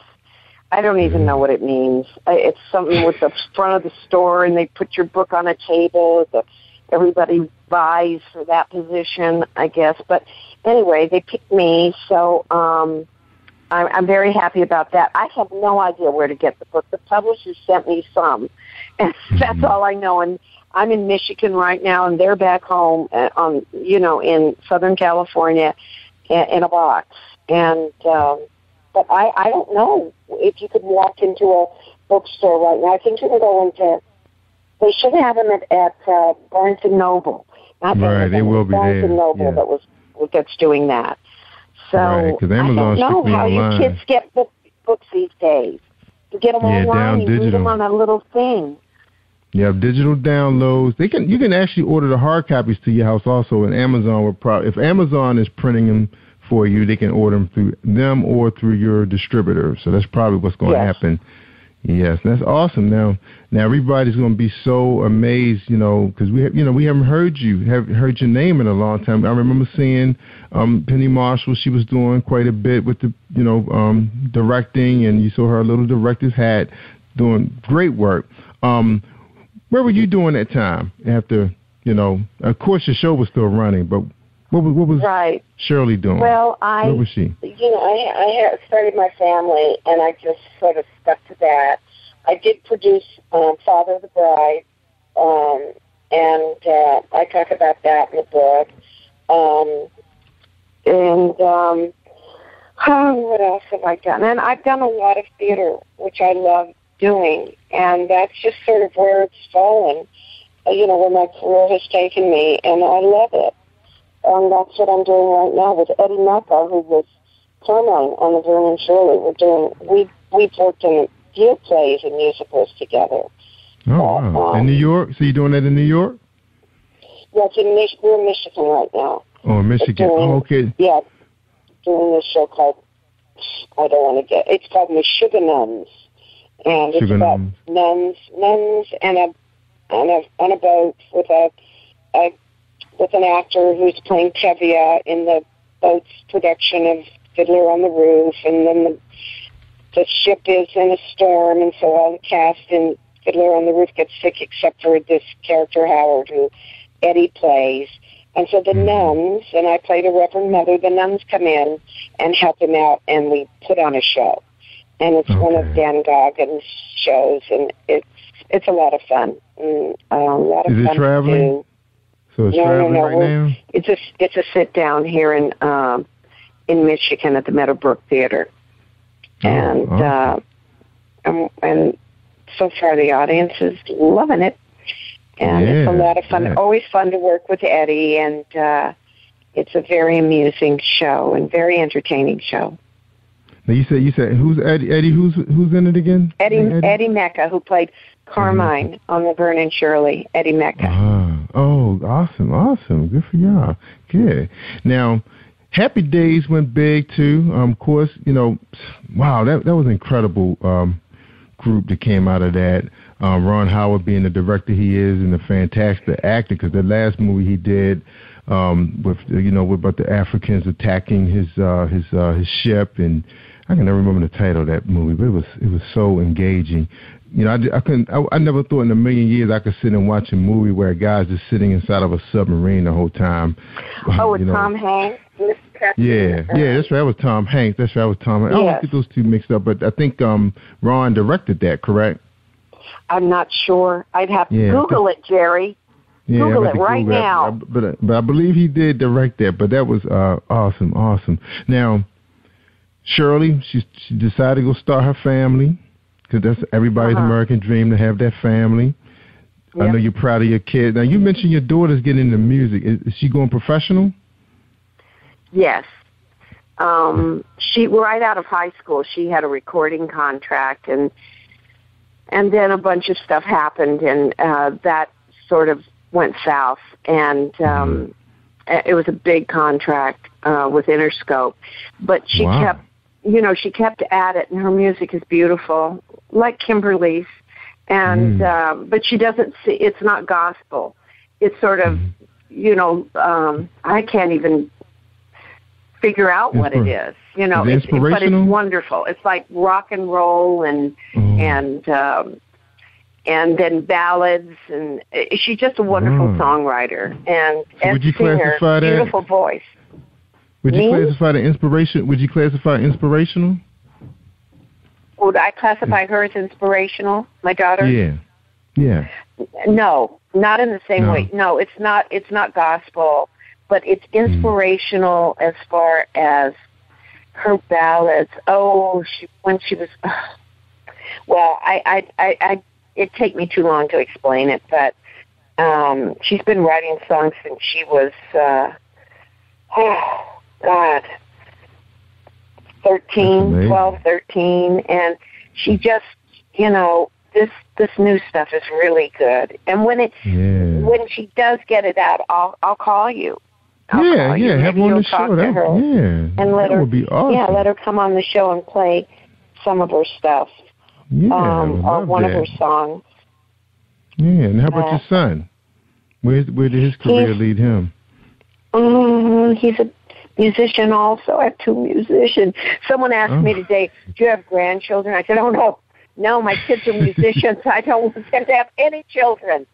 I don't even know what it means. It's something with the front of the store, and they put your book on a table. Everybody vies for that position, I guess. But anyway, they picked me, so I'm very happy about that. I have no idea where to get the book. The publisher sent me some, and that's all I know. And I'm in Michigan right now, and they're back home in Southern California in a box. And but I don't know if you could walk into a bookstore right now. I think you can go into. They should have them at Barnes and Noble. Not right, they will be Barnes there. And Noble that's doing that. So right, I don't know how online. you kids get books these days. You get them online, you read them on a little thing. You have digital downloads. You can actually order the hard copies to your house also, and Amazon will if Amazon is printing them for you, they can order them through them or through your distributor. So that's probably what's going to happen. Yes, that's awesome. Now everybody's going to be so amazed, because we haven't heard your name in a long time. I remember seeing Penny Marshall. She was doing quite a bit with the directing, and you saw her little director's hat, doing great work. Where were you doing that time? After of course your show was still running, but what was Shirley doing? Well, where was she? I had started my family, and I just sort of stuck to that. I did produce Father of the Bride, and I talk about that in the book. What else have I done? And I've done a lot of theater, which I love doing, and that's just sort of where it's fallen, where my career has taken me, and I love it. And that's what I'm doing right now with Eddie Mecca, who was Carmine on the Vernon Shirley. We've worked in a few plays and musicals together. Oh, wow. In New York? So you're doing that in New York? Yes, we're in Michigan right now. Oh, in Michigan. Okay. Yeah, doing this show called, it's called Meshuggah Nuns. And it's about nuns on a boat with an actor who's playing Tevye in the boat's production of Fiddler on the Roof, and then the ship is in a storm, and so all the cast in Fiddler on the Roof gets sick except for this character Howard, who Eddie plays. And so the nuns, and I play the Reverend Mother, the nuns come in and help him out, and we put on a show. And it's one of Dan Goggins' shows, and it's a lot of fun. A lot of fun. Is it traveling? So it's traveling right now? It's a sit down here in Michigan at the Meadowbrook Theater, and so far the audience is loving it, and it's a lot of fun. Yeah. Always fun to work with Eddie, and it's a very amusing show and very entertaining show. Now you said who's Eddie? Eddie, who's in it again? Eddie Mecca, who played Carmine on the Vernon Shirley. Eddie Mecca. Oh, awesome. Good for y'all. Good. Now, Happy Days went big too. Of course, wow, that was an incredible group that came out of that. Ron Howard being the director he is, and a fantastic actor, because the last movie he did with about the Africans attacking his ship, and I can never remember the title of that movie, but it was so engaging. I never thought in a million years I could sit and watch a movie where a guy's just sitting inside of a submarine the whole time. With Tom Hanks? Yeah, that's right. That was Tom Hanks. That's right. That was Tom Hanks. I don't get those two mixed up, but I think Ron directed that, correct? I'm not sure. I'd have to Google it, Jerry. Yeah, Google it right now. But I believe he did direct that. But that was awesome. Now, Shirley, she decided to go start her family, because that's everybody's American dream, to have that family. Yep. I know you're proud of your kid. Now, you mentioned your daughter's getting into music. Is she going professional? Yes. She right out of high school, she had a recording contract, and then a bunch of stuff happened, and that sort of went south, and it was a big contract with Interscope, but she kept, she kept at it, and her music is beautiful, like Kimberly's, and but she doesn't see, it's not gospel. It's sort of, I can't even figure out what it is. you know, Is it but inspirational? it's wonderful. It's like rock and roll and then ballads, and she's just a wonderful songwriter and would you singer. classify that? Beautiful voice. Would you Me? classify the inspiration? Would you classify inspirational? Would I classify her as inspirational? My daughter? Yeah. No, not in the same No. way. No, it's not. It's not gospel, but it's inspirational as far as her ballads. Oh, when she was. Well, I it'd take me too long to explain it, but she's been writing songs since she was. 12, 13, and she just, you know, this new stuff is really good. And when she does get it out, I'll call you. I'll call you. Have her Maybe on you'll the talk show. to her and let that her. would be awesome. Yeah, let her come on the show and play some of her stuff. Yeah, I would or love one that. of her songs. Yeah, and how about your son? Where did his career lead him? He's a musician also. I have 2 musicians. Someone asked me today, do you have grandchildren? I said, oh, no. No, my kids are musicians. I don't want them to have any children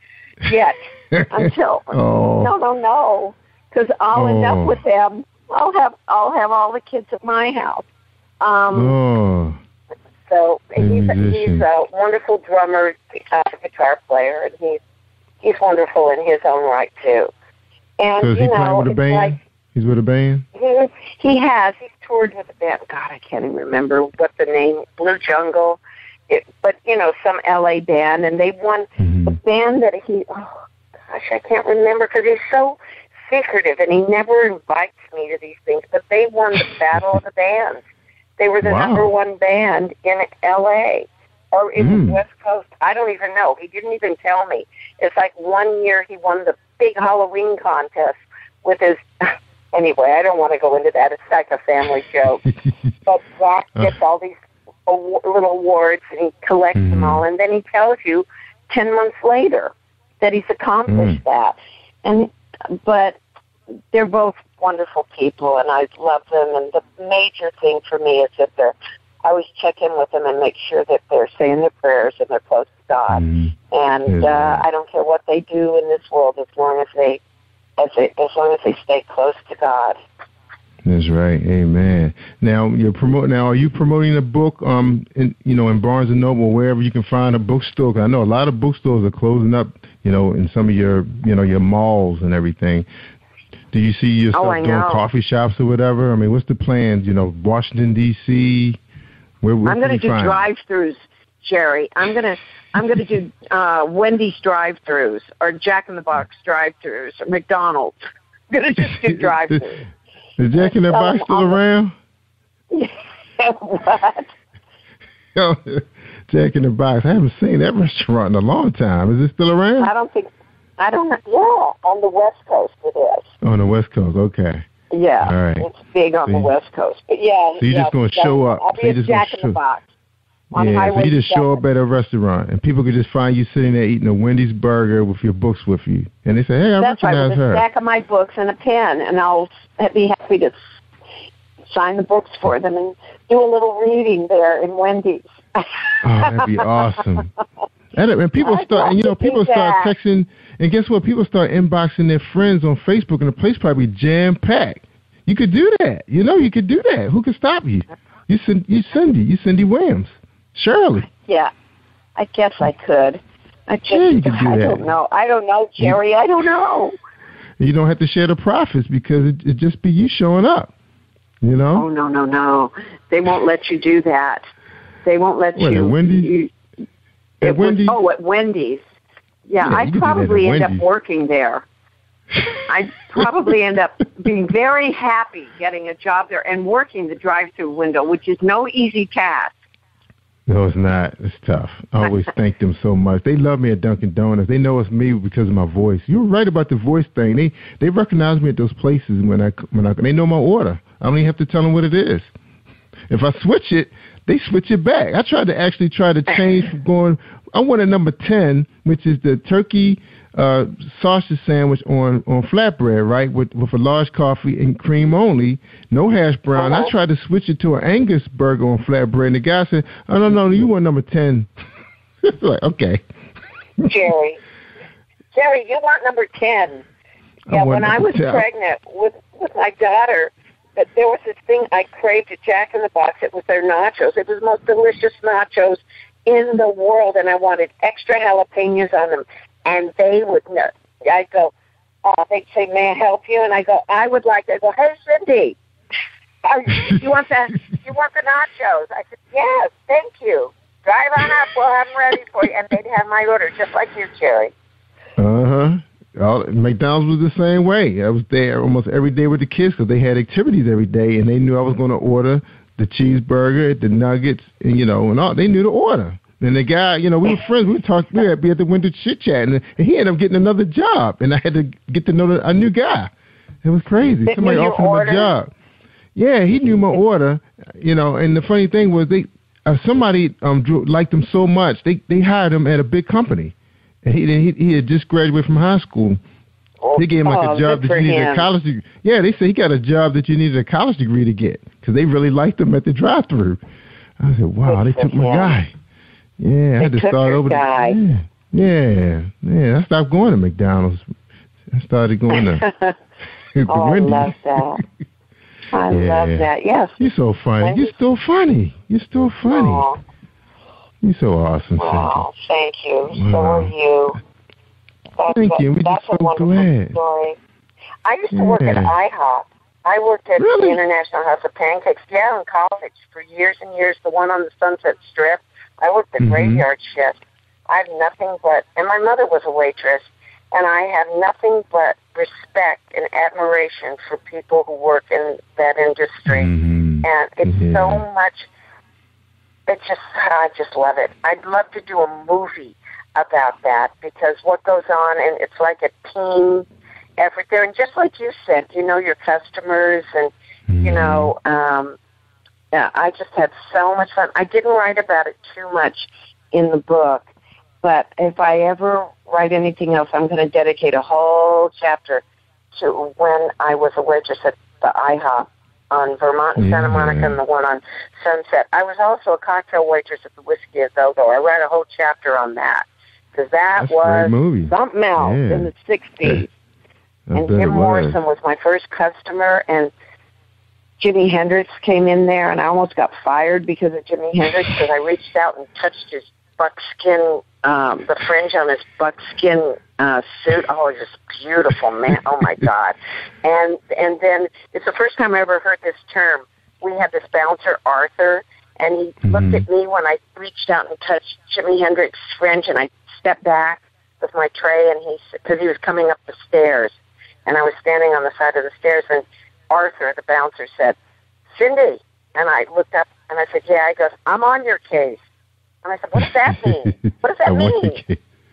yet until. No. Because I'll end up with them. I'll have all the kids at my house. So he's a wonderful drummer, guitar player, and he's wonderful in his own right too. And So is he playing with a band? Like, he's with a band? he has. He's toured with a band. God, I can't even remember what the name. Blue Jungle, but you know, some LA band, and they won the band that he. Oh gosh, I can't remember because he's so secretive, and he never invites me to these things. But they won the Battle of the Bands. They were the number 1 band in L.A. or in the West Coast. I don't even know. He didn't even tell me. It's like one year he won the big Halloween contest with his... Anyway, I don't want to go into that. It's like a family joke. But Zach gets all these little awards, and he collects them all, and then he tells you 10 months later that he's accomplished that. But they're both wonderful people, and I love them. And the major thing for me is that I always check in with them and make sure that they're saying their prayers and they're close to God. And I don't care what they do in this world as long as they stay close to God. That's right. Amen. Now are you promoting a book in Barnes and Noble, wherever you can find a bookstore? 'Cause I know a lot of bookstores are closing up, in some of your your malls and everything. Do you see yourself doing coffee shops or whatever? I mean, what's the plans? Washington D.C. I'm going to do drive-throughs, Jerry. I'm going to do Wendy's drive-throughs or Jack in the Box drive-throughs or McDonald's. I'm going to just do drive-throughs. Is Jack in the Box still around? What? Jack in the Box. I haven't seen that restaurant in a long time. Is it still around? I don't know. Yeah, on the West Coast it is. On the West Coast, okay. Yeah, all right. It's big on the West Coast. But yeah. So you're just going to show up. I'll be at Jack in the Box. So you just show up at a restaurant, and people could just find you sitting there eating a Wendy's burger with your books with you. And they say, hey, I recognize her. With a stack of my books and a pen, and I'll be happy to sign the books for them and do a little reading there in Wendy's. Oh, that'd be awesome. And people start texting, and guess what? People start inboxing their friends on Facebook, and the place probably jam-packed. You could do that. You could do that. Who could stop you? You Cindy Williams. Shirley. Yeah, I guess I could. You could do that. I don't know, Jerry. I don't know. You don't have to share the profits because it just be you showing up. Oh, no. They won't let you do that. They won't let you. At Wendy's? At Wendy's. Yeah, I'd probably end up working there. I'd probably end up being very happy getting a job there and working the drive-through window, which is no easy task. No, it's not. It's tough. I always thank them so much. They love me at Dunkin' Donuts. They know it's me because of my voice. You're right about the voice thing. They recognize me at those places when I they know my order. I don't even have to tell them what it is. If I switch it, they switch it back. I tried to change from going. I wanted number 10, which is the turkey sausage sandwich on flatbread, right, with a large coffee and cream only, no hash brown. I tried to switch it to an Angus burger on flatbread, and the guy said, "Oh no, you want number 10." Like, okay. Jerry, you want number 10. Yeah, when I was pregnant with my daughter, that there was this thing I craved at Jack in the Box. It was their nachos. It was the most delicious nachos in the world, and I wanted extra jalapenos on them. And they would know. I'd go, they'd say, "May I help you?" And I go, "I would like to." I go, "Hey, Cindy, you want the nachos?" I said, "Yes, thank you. Drive on up. We'll have them ready for you." And they'd have my order, just like you, Jerry. McDonald's was the same way. I was there almost every day with the kids because they had activities every day, and they knew I was going to order the cheeseburger, the nuggets, and and all. They knew the order. And the guy, we were friends. We'd be at the window chit-chatting, and he ended up getting another job, and I had to get to know a new guy. It was crazy. Somebody offered him a job. Yeah, he knew my order, and the funny thing was somebody liked him so much, they hired him at a big company. And he had just graduated from high school. They gave him a job that you needed a college degree. Yeah, they said he got a job that you needed a college degree to get because they really liked him at the drive-thru. I said, wow, they took my guy. Yeah, I had to start over. Yeah. I stopped going to McDonald's. I started going to Wendy's. I love that. I love that. Yes. You're so funny. Wendy's. You're still funny. Aww. You're so awesome, wow, thank you. So are you. Thank you. That's a wonderful story. I used to work at IHOP. I worked at the International House of Pancakes. Yeah, in college for years and years. The one on the Sunset Strip. I worked the graveyard shift. I have nothing but, and my mother was a waitress, and I have nothing but respect and admiration for people who work in that industry. And it's so much. I just love it. I'd love to do a movie about that because what goes on, and it's like a team effort there. And just like you said, your customers and, I just had so much fun. I didn't write about it too much in the book, but if I ever write anything else, I'm going to dedicate a whole chapter to when I was a waitress at the IHOP on Vermont and Santa Monica and the one on Sunset. I was also a cocktail waitress at the Whiskey A Go-Go. I read a whole chapter on that because that was something else in the 60s. And Jim Morrison was my first customer, and Jimi Hendrix came in there, and I almost got fired because of Jimi Hendrix because I reached out and touched his buckskin, the fringe on his buckskin suit. Oh, it was just beautiful, man. Oh, my God. And then it's the first time I ever heard this term. We had this bouncer, Arthur, and he looked at me when I reached out and touched Jimi Hendrix's fringe, and I stepped back with my tray, and because he was coming up the stairs, and I was standing on the side of the stairs, and Arthur, the bouncer, said, "Cindy." And I looked up, and I said, "Yeah." He goes, "I'm on your case." And I said, "What does that mean? What does that mean?"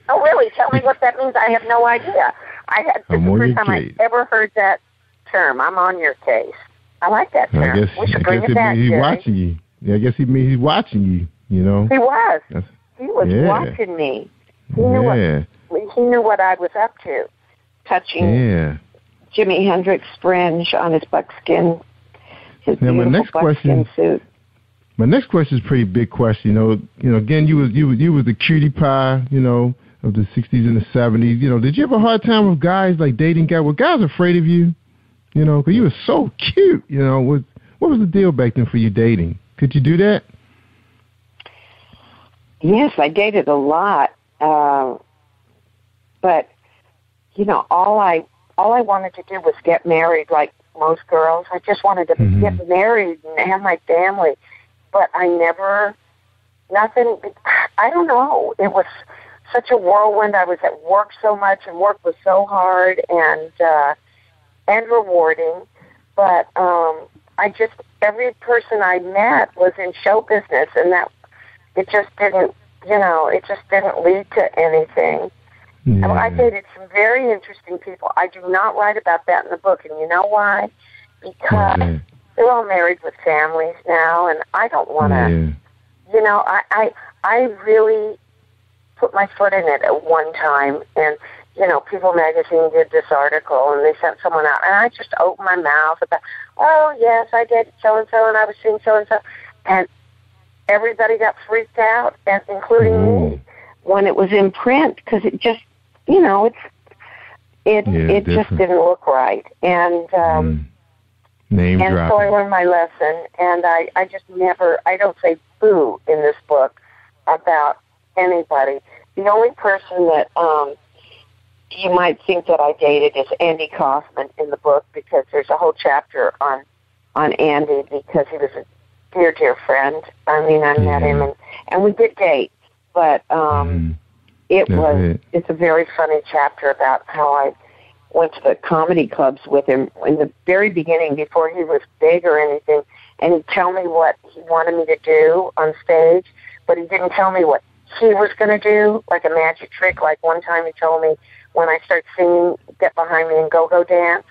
"Oh, really? Tell me what that means." I have no idea. This is the first time I ever heard that term. I'm on your case. I like that term. We should bring it back, he's Jerry. watching you. Yeah, I guess he means he's watching you, He was. He was watching me. He knew what I was up to, touching Jimi Hendrix fringe on his buckskin, his beautiful buckskin suit. My next question is a pretty big question. Again, you was the cutie pie, of the 60s and the 70s. Did you have a hard time with guys, like dating guys? Were guys afraid of you? Because you were so cute. What was the deal back then for you dating? Could you do that? Yes, I dated a lot. But, all I wanted to do was get married like most girls. I just wanted to get married and have my family. But I don't know. It was such a whirlwind. I was at work so much, and work was so hard and rewarding. But every person I met was in show business, and that it just didn't lead to anything. Yeah. I dated some very interesting people. I do not write about that in the book, and you know why? Because they're all married with families now, and I don't want to, you know, I really put my foot in it at one time, and, you know, People Magazine did this article, and they sent someone out, and I just opened my mouth about, oh, yes, I did so-and-so, and I was seeing so-and-so, and everybody got freaked out, and including me, when it was in print, because it just, you know, it just didn't look right, and Name and dropping. so I learned my lesson, and I just never, I don't say boo in this book about anybody. The only person that you might think that I dated is Andy Kaufman in the book, because there's a whole chapter on Andy, because he was a dear, dear friend. I mean, I met him, and we did date, but it's a very funny chapter about how I went to the comedy clubs with him in the very beginning, before he was big or anything, and he'd tell me what he wanted me to do on stage, but he didn't tell me what he was going to do, like a magic trick. Like one time he told me, when I start singing, get behind me and go-go dance.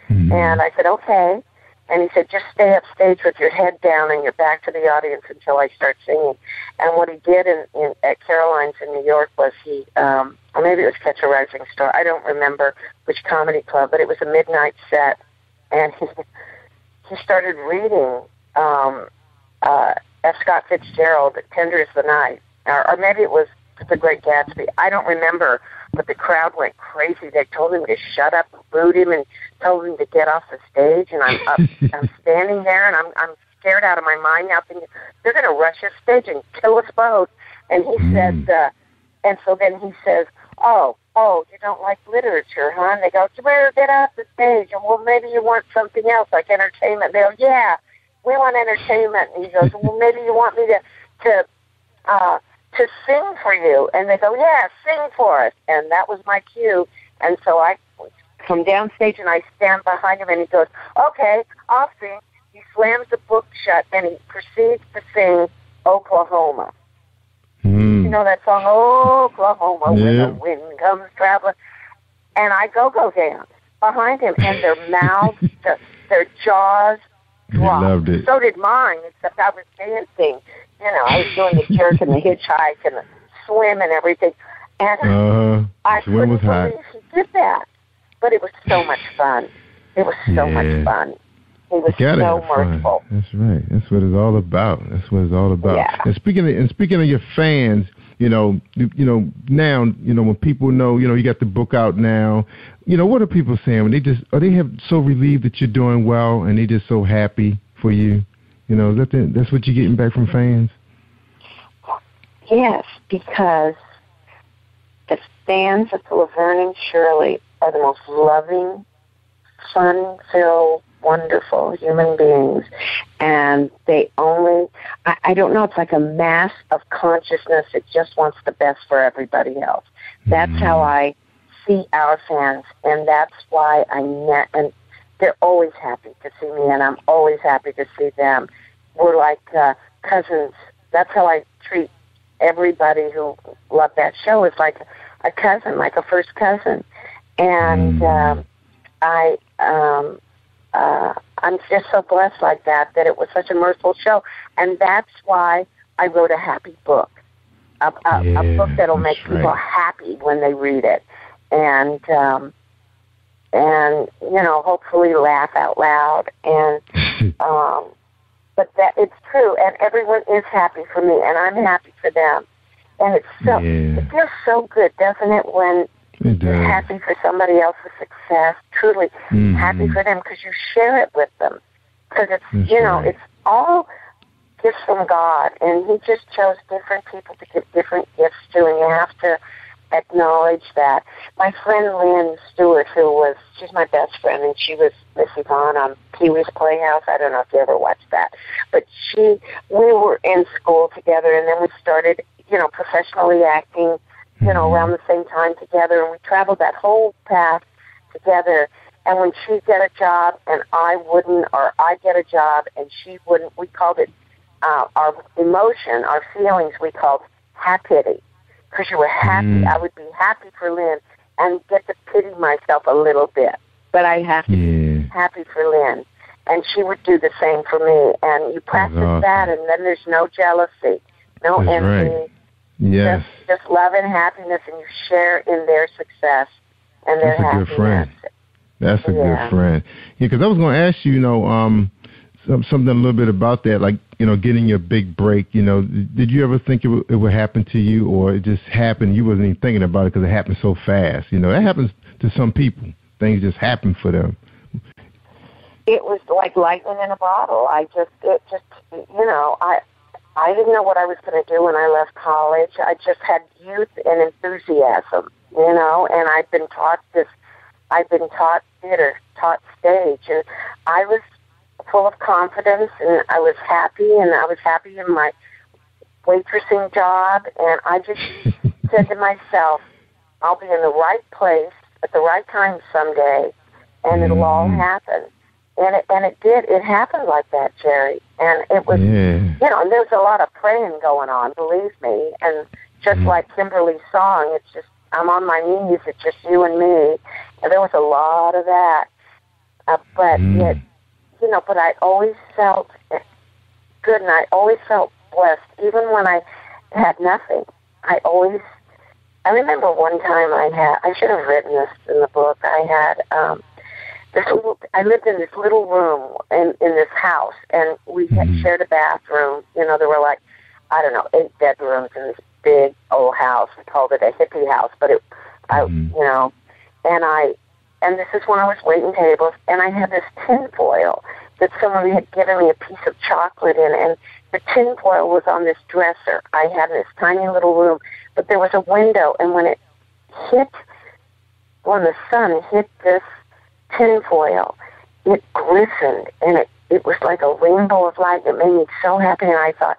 And I said, okay. And he said, just stay up stage with your head down and your back to the audience until I start singing. And what he did at Caroline's in New York was he, or maybe it was Catch a Rising Star, I don't remember which comedy club, but it was a midnight set. And he started reading F. Scott Fitzgerald, Tender is the Night. Or maybe it was The Great Gatsby. I don't remember, but the crowd went crazy. They told him to shut up, booed him, and told him to get off the stage. And I'm standing there, and I'm scared out of my mind now, thinking they're going to rush us stage and kill us both. And he said, and so then he says, oh, you don't like literature, huh? And they go, you better get off the stage. And well, maybe you want something else, like entertainment. They go, yeah, we want entertainment. And he goes, well, maybe you want me to sing for you. And they go, yeah, sing for us. And that was my cue. And so I come downstage and I stand behind him, and he goes, okay, I'll sing. He slams the book shut and he proceeds to sing Oklahoma. You know that song, Oklahoma, when the wind comes traveling. And I go dance behind him, and their mouths, their jaws dropped. Loved it. So did mine, except I was dancing. You know, I was doing the jerk and the hitchhike and the swim and everything. And I couldn't believe he did that. But it was so much fun. It was so much fun. He was so mirthful. That's right. That's what it's all about. Yeah. And speaking of your fans, now, when people know, you got the book out now, what are people saying? When are they so relieved that you're doing well, and they just so happy for you? That's what you're getting back from fans? Yes, because the fans of Laverne and Shirley are the most loving, fun-filled, wonderful human beings. And they only, I don't know, it's like a mass of consciousness that just wants the best for everybody else. That's how I see our fans, and that's why and they're always happy to see me, and I'm always happy to see them. We're like cousins. That's how I treat everybody who loved that show. It's like a cousin, like a first cousin. And I'm just so blessed like that it was such a mirthful show. And that's why I wrote a happy book, a book that'll make people happy when they read it. And hopefully laugh out loud. And but that it's true, and everyone is happy for me, and I'm happy for them. And it's it feels so good, doesn't it, when you're happy for somebody else's success, truly happy for them, because you share it with them. Because it's, it's all gifts from God, and He just chose different people to give different gifts to, and you have to acknowledge that. My friend Lynn Stewart, she's my best friend, and she was Miss Yvonne on Pee-wee's Playhouse. I don't know if you ever watched that. But we were in school together, and then we started, professionally acting, around the same time together, and we traveled that whole path together. And when she'd get a job and I wouldn't, or I'd get a job and she wouldn't, we called it our emotion, our feelings, we called happity. Because you were happy. I would be happy for Lynn and get to pity myself a little bit. But I have to be happy for Lynn. and she would do the same for me. And you practice that, and then there's no jealousy, no envy. Right. Yes. Just love and happiness, and you share in their success and their happiness. That's a good friend. That's a good friend. Yeah, because I was going to ask you, something a little bit about that, like, getting your big break. Did you ever think it would happen to you, or it just happened? You wasn't even thinking about it because it happened so fast. That happens to some people. Things just happen for them. It was like lightning in a bottle. I didn't know what I was going to do when I left college. I just had youth and enthusiasm, and I've been taught theater, taught stage, and I was full of confidence, and I was happy in my waitressing job, and I just said to myself, I'll be in the right place at the right time someday, and it'll all happen. And it did. It happened like that, Jerry. And it was, and there's a lot of praying going on, believe me. And just like Kimberly's song, it's just, I'm on my knees, it's just you and me. And there was a lot of that. But I always felt good, and I always felt blessed, even when I had nothing. I remember one time I should have written this in the book. I lived in this little room in this house, and we had shared a bathroom. There were 8 bedrooms in this big old house. We called it a hippie house, but and this is when I was waiting tables, and I had this tinfoil that somebody had given me a piece of chocolate in, and the tinfoil was on this dresser. I had this tiny little room, but there was a window, and when the sun hit this tinfoil, it glistened, and it was like a rainbow of light. It made me so happy, and I thought,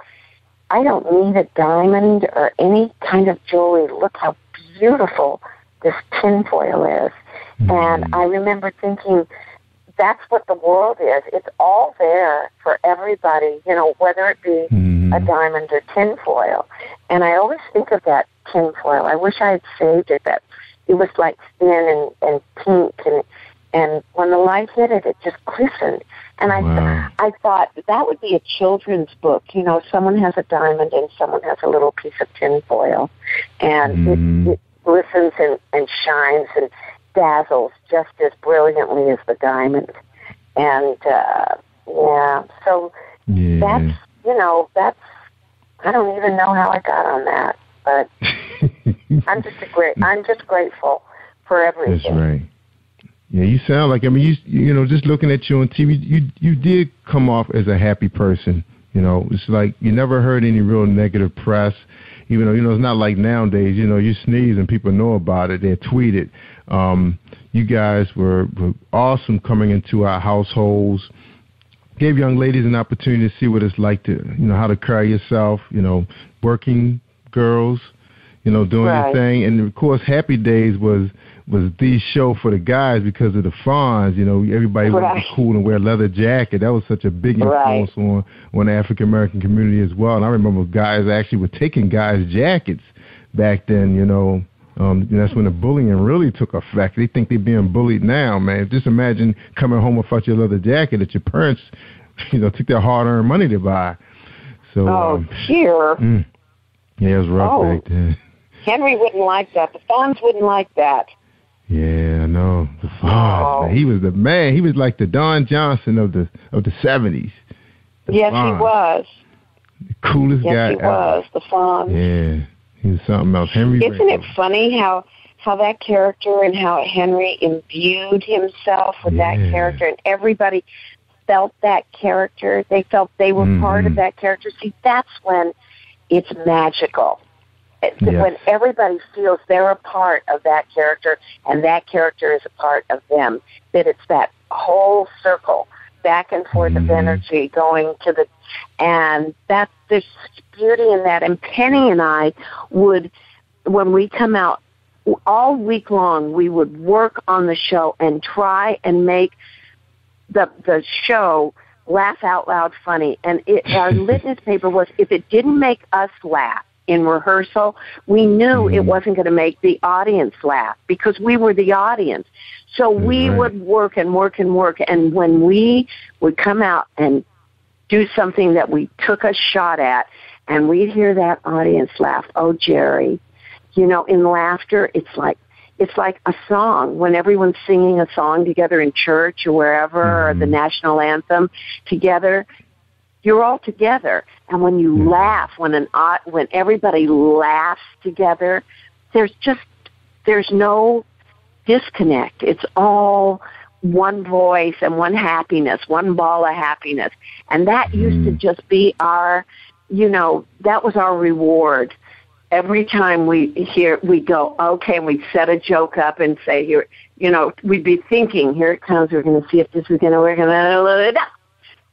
I don't need a diamond or any kind of jewelry. Look how beautiful this tinfoil is. And I remember thinking, that's what the world is. It's all there for everybody, whether it be a diamond or tinfoil. And I always think of that tinfoil. I wish I had saved it. That it was like thin and pink, and when the light hit it, it just glistened. And I thought that would be a children's book. Someone has a diamond and someone has a little piece of tinfoil, and it glistens and shines and dazzles just as brilliantly as the diamond. And that's I don't even know how I got on that, but I'm just grateful for everything. That's right. Yeah, you sound like, just looking at you on TV, you did come off as a happy person. It's like you never heard any real negative press, even though, it's not like nowadays, you sneeze and people know about it, they tweet it. You guys were awesome coming into our households, gave young ladies an opportunity to see what it's like to, how to carry yourself, working girls, doing your thing. And, of course, Happy Days was the show for the guys because of the Fonz. Everybody wanted to be cool and wear a leather jacket. That was such a big influence on the African-American community as well. And I remember guys actually were taking guys' jackets back then, that's when the bullying really took effect. They think they're being bullied now, man. Just imagine coming home without your leather jacket that your parents, took their hard-earned money to buy. So, dear. Yeah, it was rough back then. Henry wouldn't like that. The Fonz wouldn't like that. Yeah, I know. The Fonz. Man, he was the man. He was like the Don Johnson of the 70s. Yes, Fonz. He was. The coolest guy ever. Yes, he was. The Fonz. Yeah. He was something else. Henry. Isn't it funny how that character and how Henry imbued himself with that character, and everybody felt that character. They felt they were part of that character. See, that's when it's magical. When everybody feels they're a part of that character and that character is a part of them, that it's that whole circle back and forth of energy going to the, and that there's beauty in that. And Penny and I would, when we come out all week long, we would work on the show and try and make the show laugh out loud funny. And our litmus paper was, if it didn't make us laugh, in rehearsal, we knew it wasn't going to make the audience laugh because we were the audience. So we would work and work and work, and when we would come out and do something that we took a shot at, and we'd hear that audience laugh, oh, Jerry, you know, in laughter, it's like a song. When everyone's singing a song together in church or wherever, or the national anthem together, you're all together. And when you laugh, when everybody laughs together, there's no disconnect. It's all one voice and one happiness, one ball of happiness. And that used to just be our, you know, that was our reward. Every time we go, okay, and we'd set a joke up and say, here, you know, we'd be thinking, here it comes, we're going to see if this is going to work,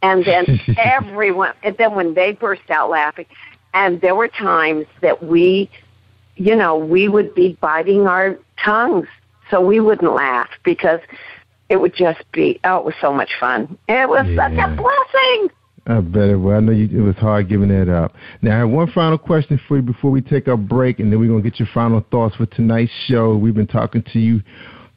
and then everyone, and then when they burst out laughing, and there were times that we would be biting our tongues so we wouldn't laugh because it would just be, it was so much fun. It was such a blessing. I bet it was. I know it was hard giving that up. Now, I have one final question for you before we take our break, and then we're going to get your final thoughts for tonight's show. We've been talking to you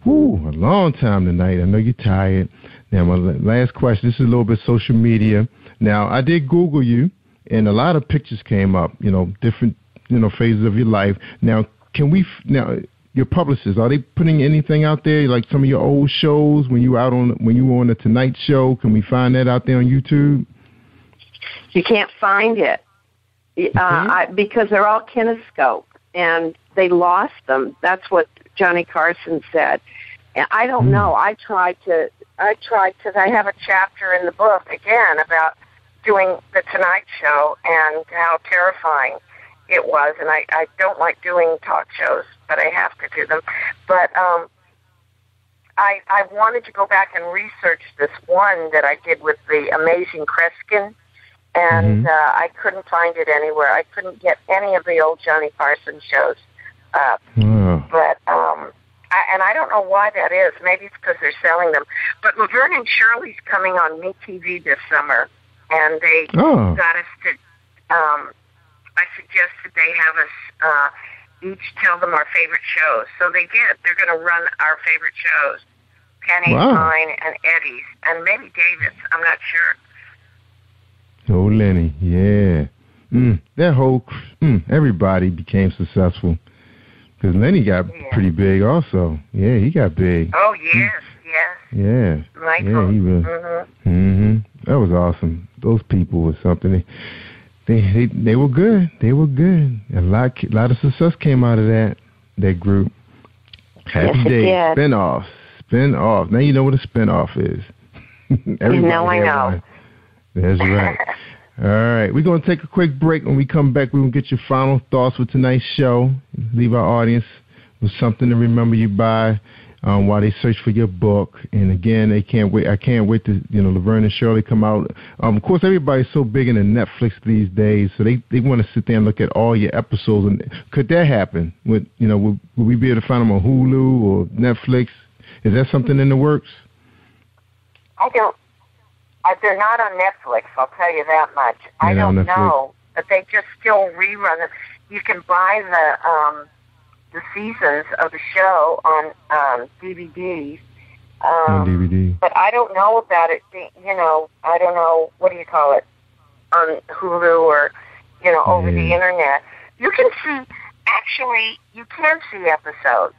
a long time tonight. I know you're tired. Now, my last question, this is a little bit social media. Now, I did Google you, and a lot of pictures came up, you know, different, you know, phases of your life. Now, your publicists, are they putting anything out there, like some of your old shows when you were on the Tonight Show? Can we find that out there on YouTube? You can't find it because they're all kinescope, and they lost them. That's what Johnny Carson said. And I don't know. I tried because I have a chapter in the book, again, about doing the Tonight Show and how terrifying it was. And I don't like doing talk shows, but I have to do them. But I wanted to go back and research this one that I did with the amazing Kreskin. And I couldn't find it anywhere. I couldn't get any of the old Johnny Carson shows up. But and I don't know why that is. Maybe it's because they're selling them. But Laverne and Shirley's coming on MeTV this summer, and they got us to. I suggested they have us each tell them our favorite shows. So they did. They're going to run our favorite shows: Penny's, mine, and Eddie's, and maybe David's. I'm not sure. Oh, Lenny, yeah. That whole, everybody became successful. Because Lenny got pretty big also. Yeah, he got big. Oh, yes. Yeah. Michael. Yeah, he was. That was awesome. Those people were something. They were good. They were good. A lot of success came out of that group. Happy Days. Spin-off. Now you know what a spin-off is. Now I know. One. That's right. All right. We're going to take a quick break. When we come back, we're going to get your final thoughts for tonight's show. Leave our audience with something to remember you by while they search for your book. And, again, I can't wait to, Laverne and Shirley come out. Of course, everybody's so big into Netflix these days, so they want to sit there and look at all your episodes. And could that happen? Would we be able to find them on Hulu or Netflix? Is that something in the works? I don't. They're not on Netflix, I'll tell you that much. I don't know, but they just still rerun them. You can buy the seasons of the show on DVDs. On DVD. But I don't know about it. I don't know, what do you call it, on Hulu or, over the Internet. You can see episodes.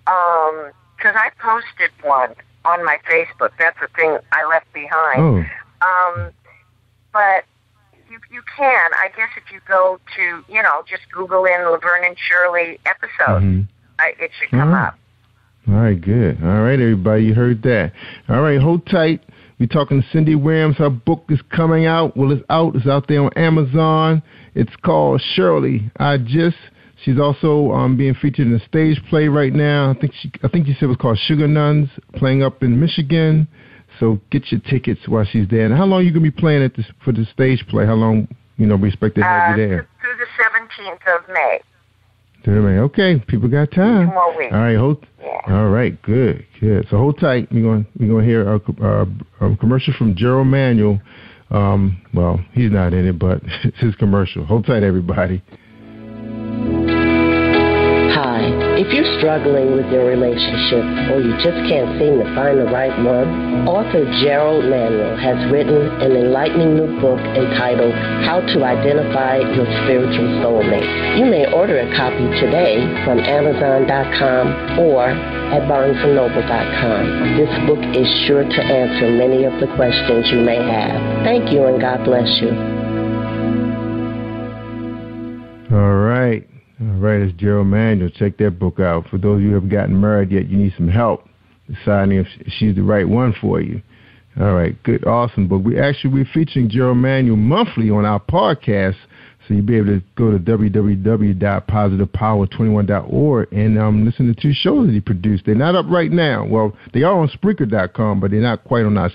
Because I posted one on my Facebook. That's the thing I left behind. But you can. I guess if you go to, just Google in Laverne and Shirley episodes, it should come up. All right, good. All right, everybody, you heard that. All right, hold tight. We're talking to Cindy Williams. Her book is coming out. Well, it's out. It's out there on Amazon. It's called Shirley, I Just. She's also being featured in a stage play right now. I think you said it was called Sugar Nuns, playing up in Michigan. So get your tickets while she's there. And how long are you going to be playing for the stage play? How long, we expect to have you there? Through the 17th of May. Okay, people got time. 2 more weeks. All right, All right, good. So hold tight. We're going to hear a commercial from Gerald Manuel. Well, he's not in it, but it's his commercial. Hold tight, everybody. If you're struggling with your relationship or you just can't seem to find the right one, author Gerald Manuel has written an enlightening new book entitled How to Identify Your Spiritual Soulmate. You may order a copy today from Amazon.com or at BarnesandNoble.com. This book is sure to answer many of the questions you may have. Thank you and God bless you. All right, it's Gerald Manuel. Check that book out. For those of you who haven't gotten married yet, you need some help deciding if she's the right one for you. All right, good, awesome book. We're featuring Gerald Manuel monthly on our podcast, so you'll be able to go to www.positivepower21.org and listen to 2 shows that he produced. They're not up right now. Well, they are on Spreaker.com, but they're not quite on our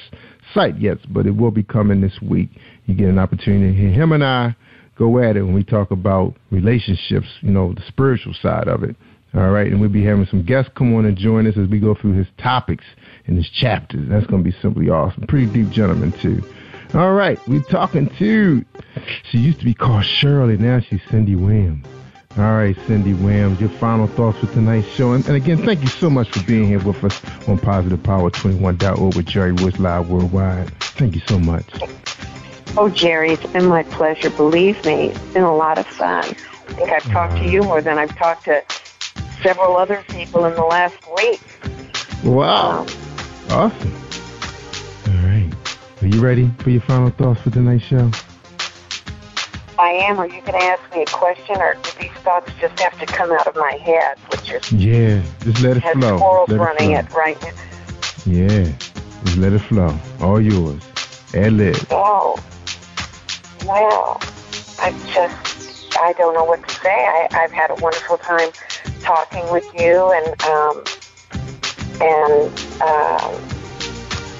site yet, but it will be coming this week. You get an opportunity to hear him and I go at it when we talk about relationships, the spiritual side of it. All right, and we'll be having some guests come on and join us as we go through his topics and his chapters. That's going to be simply awesome. Pretty deep gentleman, too. All right, we're talking to, she used to be called Shirley, now she's Cindy Williams. All right, Cindy Williams, your final thoughts for tonight's show. And again, thank you so much for being here with us on PositivePower21.org with Jerry Royce Live Worldwide. Thank you so much. Oh, Jerry, it's been my pleasure. Believe me, it's been a lot of fun. I think I've talked to you more than I've talked to several other people in the last week. Wow. Awesome. All right. Are you ready for your final thoughts for tonight's show? I am. Are you going to ask me a question, or do these thoughts just have to come out of my head, which is... Yeah, just let it flow. Has squirrels running it right now. Yeah, just let it flow. All yours. Ad-lib. Oh. Well, I don't know what to say. I've had a wonderful time talking with you, and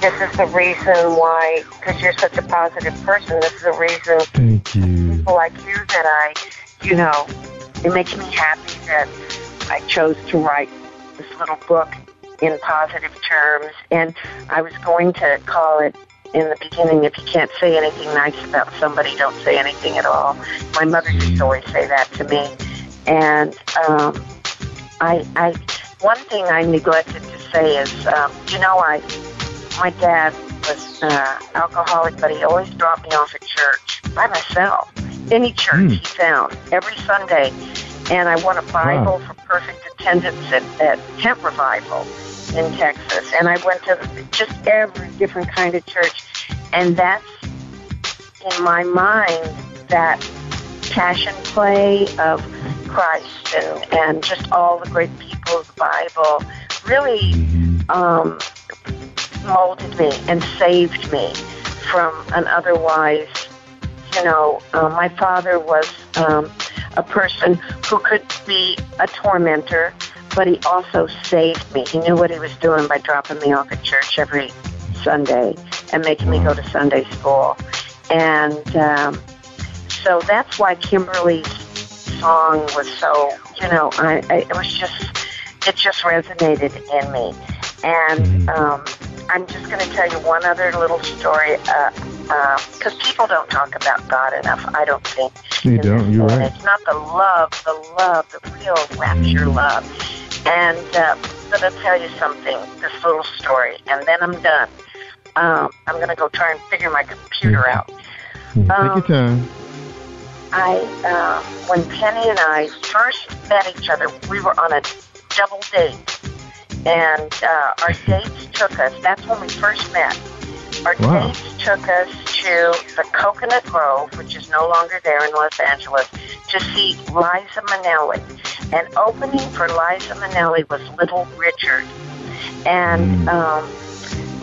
this is the reason why, because you're such a positive person, this is the reason. Thank you. People like you that it makes me happy that I chose to write this little book in positive terms, and I was going to call it, in the beginning, if you can't say anything nice about somebody, don't say anything at all. My mother used to always say that to me. And one thing I neglected to say is, my dad was alcoholic, but he always dropped me off at church by myself. Any church he found, every Sunday. And I won a Bible for perfect attendance at Tent Revival in Texas, and I went to just every different kind of church, and that's, in my mind, that passion play of Christ and just all the great people of the Bible really molded me and saved me from an otherwise, my father was a person who could be a tormentor, but he also saved me. He knew what he was doing by dropping me off at church every Sunday and making me go to Sunday school. And so that's why Kimberly's song was so, it just resonated in me. And I'm just going to tell you one other little story, because people don't talk about God enough, I don't think. You don't, you're right. It's not the love, the real rapture love. And but I'll tell you something, this little story, and then I'm done. I'm going to go try and figure my computer out. Take your time. When Penny and I first met each other, we were on a double date. And our dates took us, that's when we first met. Our dates took us to the Coconut Grove, which is no longer there in Los Angeles, to see Liza Minnelli. And opening for Liza Minnelli was Little Richard. And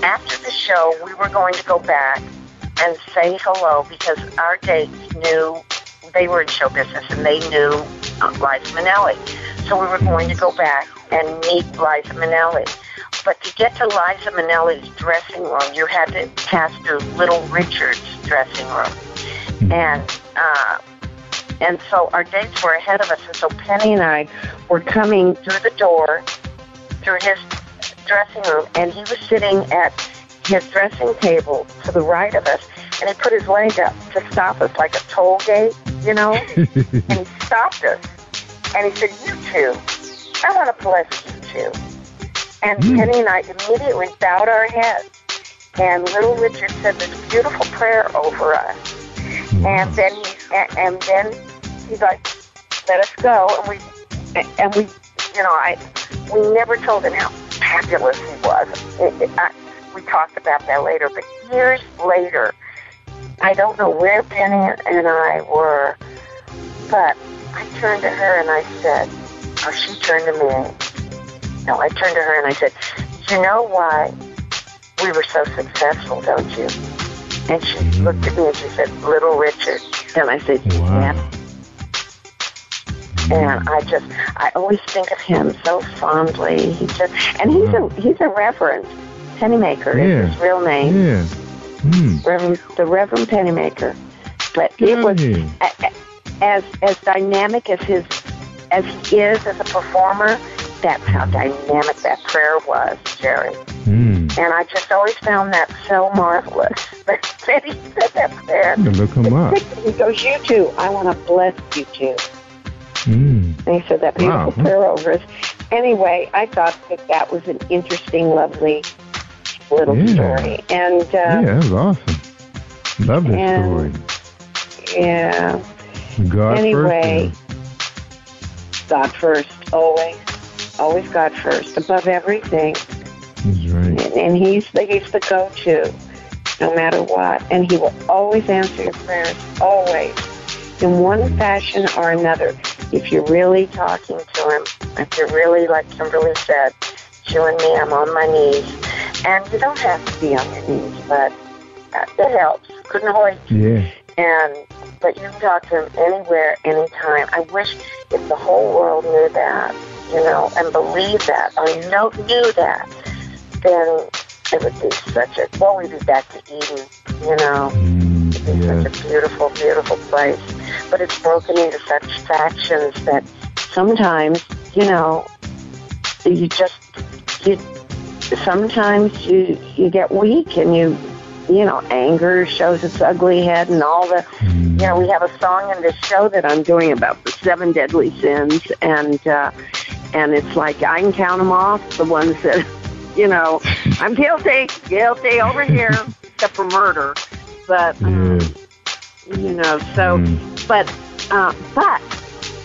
after the show, we were going to go back and say hello because our dates knew, they were in show business and they knew Liza Minnelli. So we were going to go back and meet Liza Minnelli. But to get to Liza Minnelli's dressing room, you had to pass through Little Richard's dressing room. And so our dates were ahead of us. And so Penny and I were coming through the door, through his dressing room, and he was sitting at his dressing table to the right of us, and he put his leg up to stop us like a toll gate, and he stopped us. And he said, "You two, I want to bless you too. And Penny and I immediately bowed our heads. And little Richard said this beautiful prayer over us. And then he's like, let us go. And we, you know, we never told him how fabulous he was. We talked about that later, but years later, I don't know where Penny and I were, but I turned to her and I said, or she turned to me. No, I turned to her and I said, you know why we were so successful, don't you? And she looked at me and she said, Little Richard. And I said, yeah. And I always think of him so fondly. He's a reverend. Pennymaker is his real name. Yeah. The Reverend Pennymaker. But it was as dynamic as he is as a performer. That's how dynamic that prayer was, Jerry. And I just always found that so marvelous. But then he said that prayer. Look him up. He goes, you too. I want to bless you too. And he said that beautiful prayer over us. Anyway, I thought that was an interesting, lovely little story. And that was awesome. Love that story. Yeah. God first. God first, always. Always God first, above everything. That's right. And he's the go-to, no matter what. And he will always answer your prayers, always, in one fashion or another. If you're really talking to him, if you're really, like Kimberly said, you and me, I'm on my knees. And you don't have to be on your knees, but it helps. Couldn't wait. Yeah. But you can talk to him anywhere, anytime. I wish if the whole world knew that, you know, and believed that, or knew that, then it would be we'd be back to Eden, you know. It'd be such a beautiful, beautiful place. But it's broken into such factions that sometimes, you know, sometimes you get weak and you know, anger shows its ugly head and all the, you know, we have a song in this show that I'm doing about the 7 deadly sins, and it's like I can count them off, the ones that, you know, I'm guilty over here, except for murder, but, you know, so, but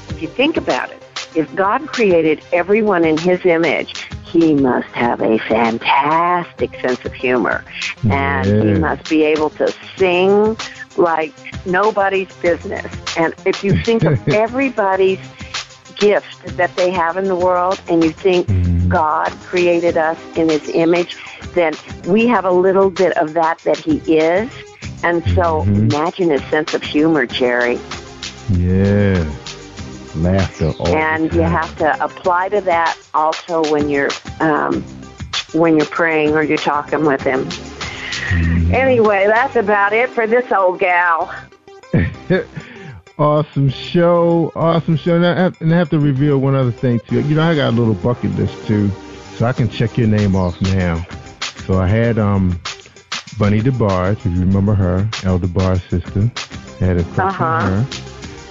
if you think about it, if God created everyone in his image, he must have a fantastic sense of humor, and he must be able to sing like nobody's business. And if you think of everybody's gift that they have in the world, and you think God created us in his image, then we have a little bit of that he is. And so imagine his sense of humor, Jerry. Yeah. Laughter all and the time. You have to apply to that also when you're praying or you're talking with him. Anyway, that's about it for this old gal. Awesome show. Now, I have to reveal one other thing too. You know, I got a little bucket list too, so I can check your name off now. So I had Bunny DeBarge, if you remember her, Elder Bar's sister. I had a question on her.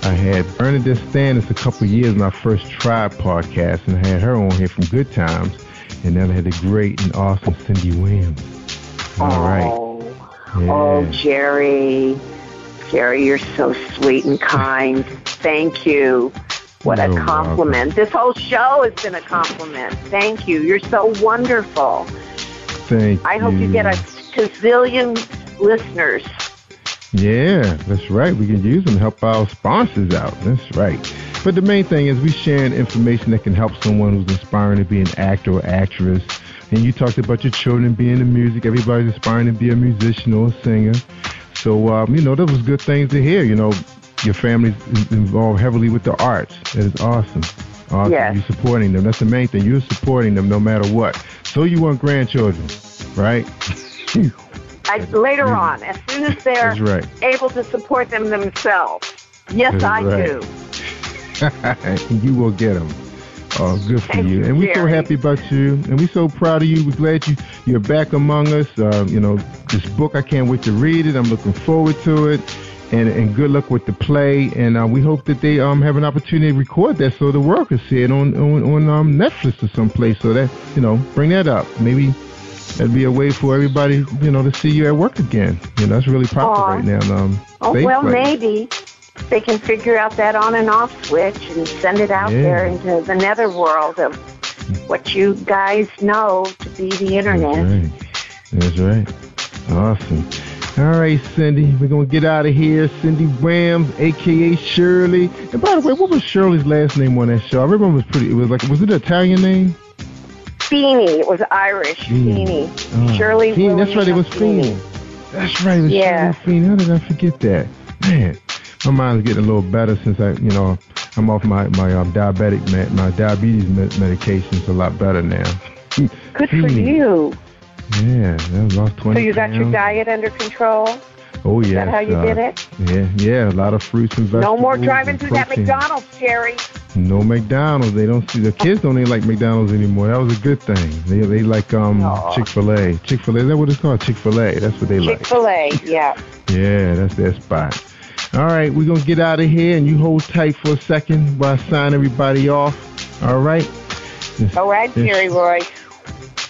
I had Bernadette Standis a couple of years in our first Tribe podcast, and I had her on here from Good Times. And then I had the great and awesome Cindy Williams. All right. Oh, Jerry. Jerry, you're so sweet and kind. Thank you. What a compliment. This whole show has been a compliment. Thank you. You're so wonderful. Thank you. I hope you get a gazillion listeners. Yeah, that's right. We can use them to help our sponsors out. That's right. But the main thing is we sharing information that can help someone who's aspiring to be an actor or actress. And you talked about your children being in music. Everybody's aspiring to be a musician or a singer. So, you know, that was good things to hear. You know, your family's involved heavily with the arts. That is awesome. Awesome. Yes. You're supporting them. That's the main thing. You're supporting them no matter what. So you want grandchildren, right? Later on, as soon as they're able to support them themselves. Yes, I do. You will get them. Oh, good for you. And we're so happy about you. And we're so proud of you. We're glad you're back among us. You know, this book, I can't wait to read it. I'm looking forward to it. And good luck with the play. And we hope that they have an opportunity to record that so the world can see it on Netflix or someplace. So that, bring that up. Maybe that'd be a way for everybody, to see you at work again. That's really popular right now. Maybe they can figure out that on and off switch and send it out there into the netherworld of what you guys know to be the internet. That's right. Awesome. All right, Cindy, we're going to get out of here. Cindy Rams, a.k.a. Shirley. And by the way, what was Shirley's last name on that show? I remember was it an Italian name? Feeney. It was Irish. Feeney. Shirley Feeney. That's right, it was Feeney. That's right, it was Shirley Feeney. How did I forget that? Man, my mind's getting a little better since I'm off my diabetes medication's a lot better now. Good for you. Yeah, that lost 20 So you got pounds. your diet under control? Oh, yeah. Is that how you did it? Yeah, a lot of fruits and vegetables. No more driving through that McDonald's, Jerry. No McDonald's. They don't see the kids don't even like McDonald's anymore. That was a good thing. They like Chick-fil-A. Chick-fil-A, is that what it's called? Chick-fil-A. That's what they like. Chick-fil-A, yeah. Yeah, that's their spot. All right, we're going to get out of here, and you hold tight for a second while I sign everybody off. All right? All right, Jerry Royce.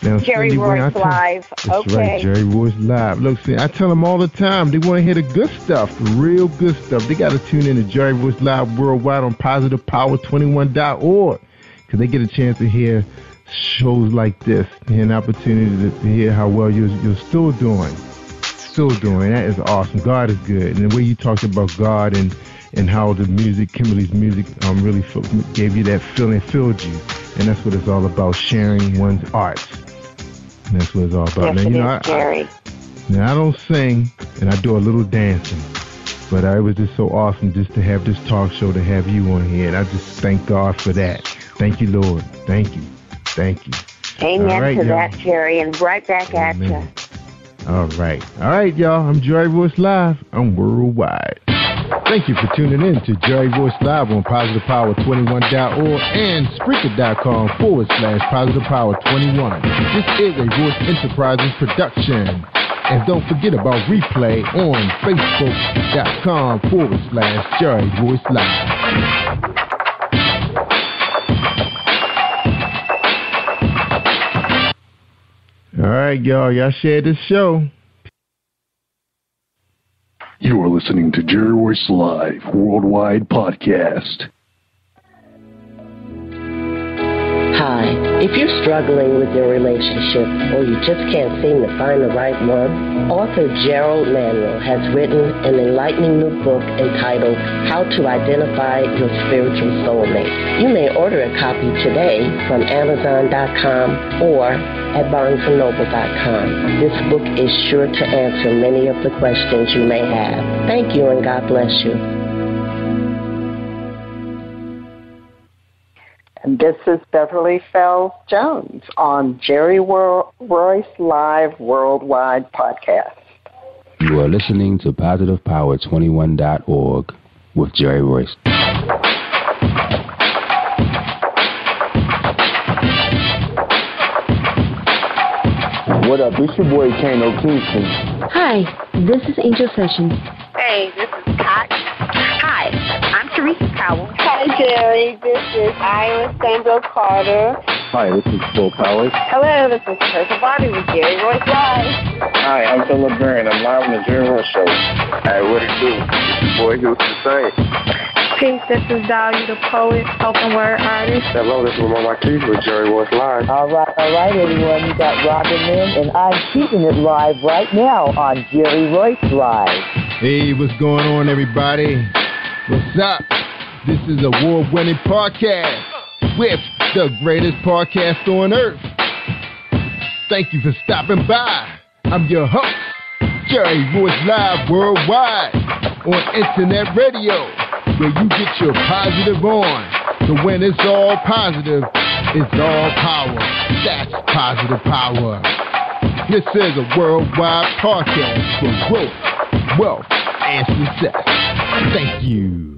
Now, Jerry Cindy, Royce Live. That's right, Jerry Royce Live. Look, see, I tell them all the time, they want to hear the good stuff, the real good stuff. They got to tune in to Jerry Royce Live worldwide on PositivePower21.org because they get a chance to hear shows like this, hear an opportunity to hear how well you're still doing. That is awesome. God is good. And the way you talked about God and how the music, Kimberly's music, really gave you that feeling, filled you. And that's what it's all about, sharing one's arts. And that's what it's all about. Yes, now, Jerry. I don't sing, and I do a little dancing. But it was just so awesome just to have this talk show, to have you on here. And I just thank God for that. Thank you, Lord. Thank you. Amen to that, Jerry. And right back at you. All right, y'all. I'm Jerry Royce Live. I'm worldwide. Thank you for tuning in to Jerry Royce Live on PositivePower21.org and Spreaker.com/PositivePower21. This is a Royce Enterprises production. And don't forget about replay on Facebook.com/Jerry Royce Live. All right, y'all share this show. You are listening to Jerry Royce Live Worldwide Podcast. Hi, if you're struggling with your relationship or you just can't seem to find the right one, author Gerald Manuel has written an enlightening new book entitled How to Identify Your Spiritual Soulmate. You may order a copy today from Amazon.com or at BarnesandNoble.com. This book is sure to answer many of the questions you may have. Thank you and God bless you. And this is Beverly Fells Jones on Jerry Royce Live Worldwide Podcast. You are listening to PositivePower21.org with Jerry Royce. What up? It's your boy Kano Kingston. Hi, this is Angel Sessions. Hey, this is Scott. Hi, I'm Teresa Powell. Hi, Jerry. This is Ira Sandro Carter. Hi, this is Bill Powers. Hello, this is Teresa Bobby with Jerry Royce Live. Hi, I'm Philip Barron. I'm live on the Jerry Royce Show. Hey, what it do? It's your boy Houston Saint. Peace, this is Dahlia the poet, spoken word artist. Hello, this is Lamar Marquise with Jerry Royce Live. All right, everyone. You got Robin Lynn, and I'm keeping it live right now on Jerry Royce Live. Hey, what's going on, everybody? What's up? This is a award-winning podcast with the greatest podcast on earth. Thank you for stopping by. I'm your host, Jerry Royce Live Worldwide on Internet Radio, where you get your positive on. So when it's all positive, it's all power. That's positive power. This is a worldwide podcast for growth, wealth, and success. Thank you.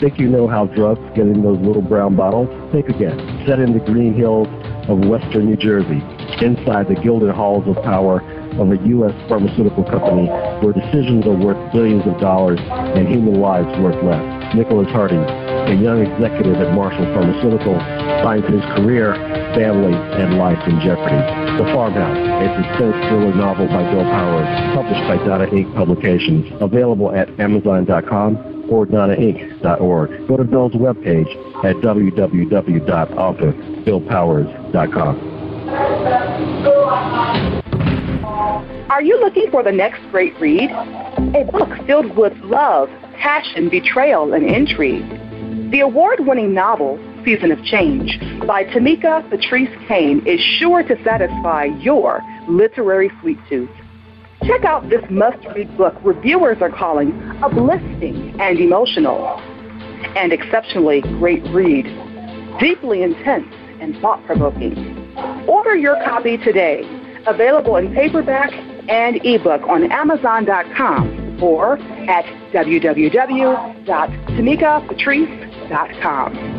Think you know how drugs get in those little brown bottles? Think again. Set in the Green Hills of Western New Jersey, inside the gilded halls of power of a U.S. pharmaceutical company where decisions are worth billions of dollars and human lives worth less. Nicholas Hardy, a young executive at Marshall Pharmaceutical, finds his career, family, and life in jeopardy. The Farmhouse, a suspense thriller novel by Bill Powers, published by Donna Inc. Publications, available at Amazon.com or DonnaInc.org. Go to Bill's webpage at www.authorBillPowers.com. Are you looking for the next great read? A book filled with love, passion, betrayal, and intrigue. The award-winning novel, Season of Change, by Tamika Patrice Kane is sure to satisfy your literary sweet tooth. Check out this must-read book reviewers are calling uplifting and emotional, and exceptionally great read, deeply intense and thought-provoking. Order your copy today, available in paperback and ebook on Amazon.com or at www.tamikapatrice.com.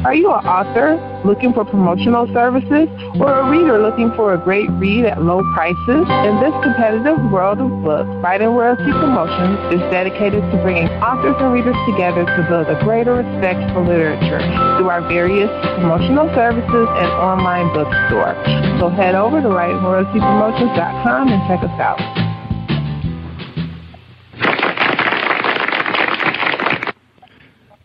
Are you an author looking for promotional services or a reader looking for a great read at low prices? In this competitive world of books, Writing Royalty Promotions is dedicated to bringing authors and readers together to build a greater respect for literature through our various promotional services and online bookstore. So head over to WritingRoyaltyPromotions.com and check us out.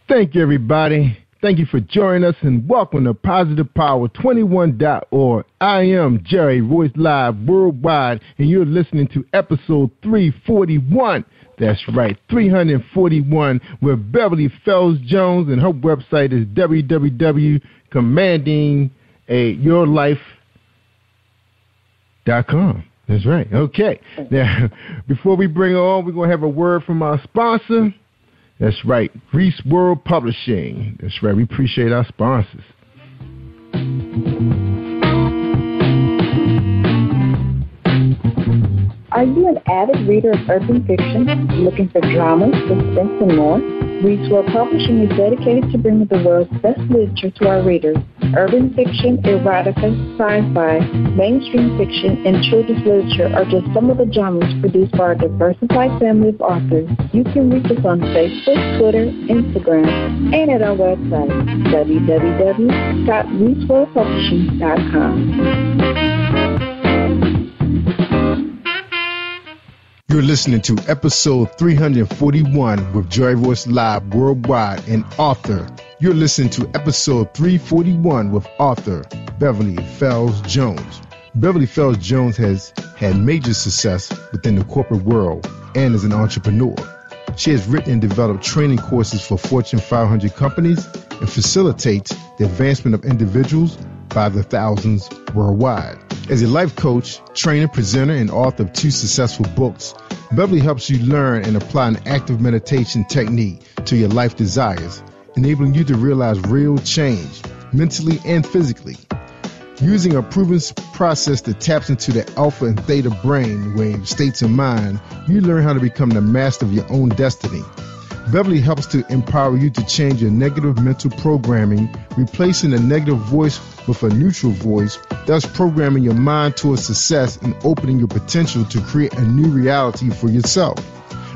Thank you, everybody. Thank you for joining us and welcome to PositivePower21.org. I am Jerry, Royce Live Worldwide, and you're listening to episode 341. That's right, 341 with Beverly Fells Jones, and her website is www.commandingyourlife.com. That's right. Okay. Now, before we bring her on, we're going to have a word from our sponsor. That's right, Reese World Publishing. That's right, we appreciate our sponsors. Are you an avid reader of urban fiction, looking for drama, suspense, and more? Reese World Publishing is dedicated to bringing the world's best literature to our readers. Urban fiction, erotica, sci-fi, mainstream fiction, and children's literature are just some of the genres produced by our diversified family of authors. You can reach us on Facebook, Twitter, Instagram, and at our website, www.reeseworldpublishing.com. You're listening to episode 341 with Jerry Royce Live Worldwide and author. You're listening to episode 341 with author Beverly Fells Jones. Beverly Fells Jones has had major success within the corporate world and as an entrepreneur. She has written and developed training courses for Fortune 500 companies and facilitates the advancement of individuals by the thousands worldwide. As a life coach, trainer, presenter, and author of 2 successful books, Beverly helps you learn and apply an active meditation technique to your life desires, enabling you to realize real change, mentally and physically. Using a proven process that taps into the alpha and theta brain wave states of mind, you learn how to become the master of your own destiny. Beverly helps to empower you to change your negative mental programming, replacing a negative voice with a neutral voice, thus programming your mind towards success and opening your potential to create a new reality for yourself.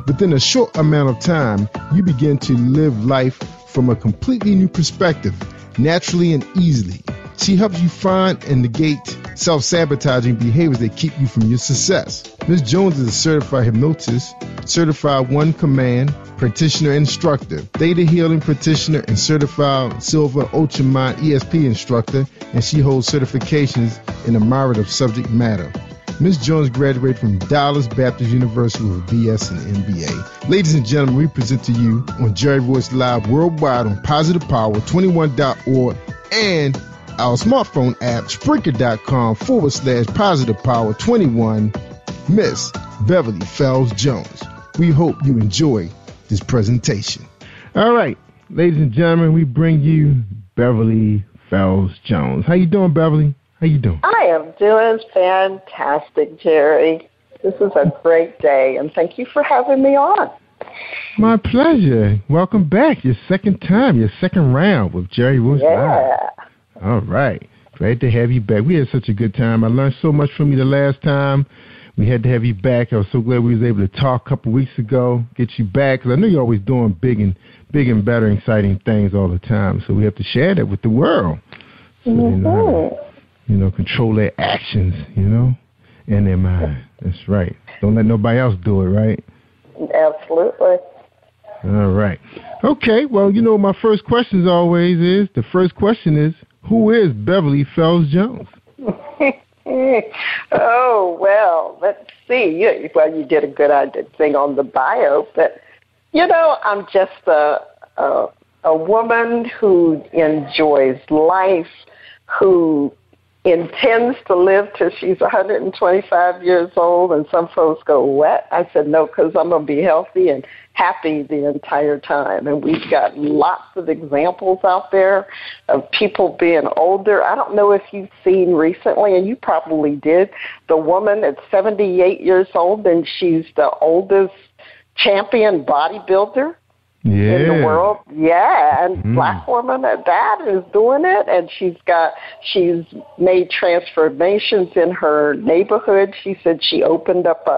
Within a short amount of time, you begin to live life from a completely new perspective, naturally and easily. She helps you find and negate self-sabotaging behaviors that keep you from your success. Ms. Jones is a certified hypnotist, certified One Command practitioner and instructor, Theta Healing practitioner, and certified Silver Ultramind ESP instructor, and she holds certifications in a myriad of subject matter. Ms. Jones graduated from Dallas Baptist University with a BS and MBA. Ladies and gentlemen, we present to you on Jerry Royce Live Worldwide on PositivePower21.org and our smartphone app, Spreaker.com/PositivePower21, Miss Beverly Fells Jones. We hope you enjoy this presentation. All right, ladies and gentlemen, we bring you Beverly Fells Jones. How you doing, Beverly? How you doing? I am doing fantastic, Jerry. This is a great day, and thank you for having me on. My pleasure. Welcome back. Your second round with Jerry Royce Live. All right. Glad to have you back. We had such a good time. I learned so much from you the last time. We had to have you back. I was so glad we was able to talk a couple weeks ago, get you back, because I know you're always doing big and better, exciting things all the time. So we have to share that with the world. So they know how to, control their actions, and their mind. That's right. Don't let nobody else do it, right? Absolutely. All right. Okay, well, my first question always is, who is Beverly Fells Jones? Oh, well, let's see. You did a good thing on the bio, but, I'm just a woman who enjoys life, who intends to live till she's 125 years old, and some folks go, what? I said, no, because I'm going to be healthy and happy the entire time. And we've got lots of examples out there of people being older. I don't know if you've seen recently, and you probably did, the woman at 78 years old, and she's the oldest champion bodybuilder in the world. Yeah, and black woman at that is doing it, and she's made transformations in her neighborhood. She said she opened up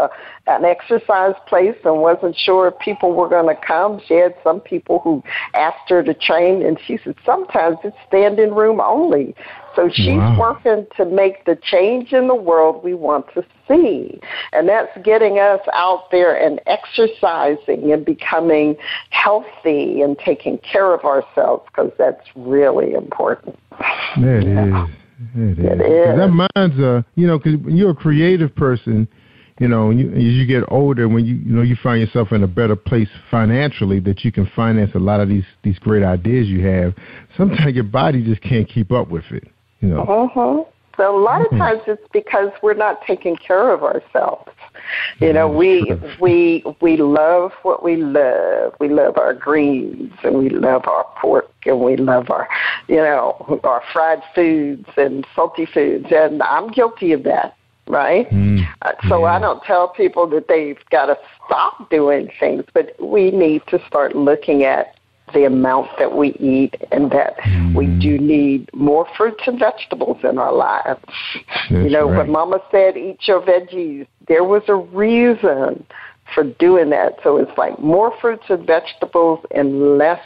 an exercise place and wasn't sure if people were going to come. She had some people who asked her to train, and she said sometimes it's standing room only. So she's working to make the change in the world we want to see. And that's getting us out there and exercising and becoming healthy and taking care of ourselves, because that's really important. It is. That reminds, because when you're a creative person, as you get older, when you find yourself in a better place financially, that you can finance a lot of these great ideas you have. Sometimes your body just can't keep up with it. So a lot of times it's because we're not taking care of ourselves. We love what we love. We love our greens, and we love our pork, and we love our fried foods and salty foods, and I'm guilty of that. Right? So I don't tell people that they've got to stop doing things, but we need to start looking at the amount that we eat, and that we do need more fruits and vegetables in our lives. When Mama said, eat your veggies, there was a reason for doing that. So it's like more fruits and vegetables and less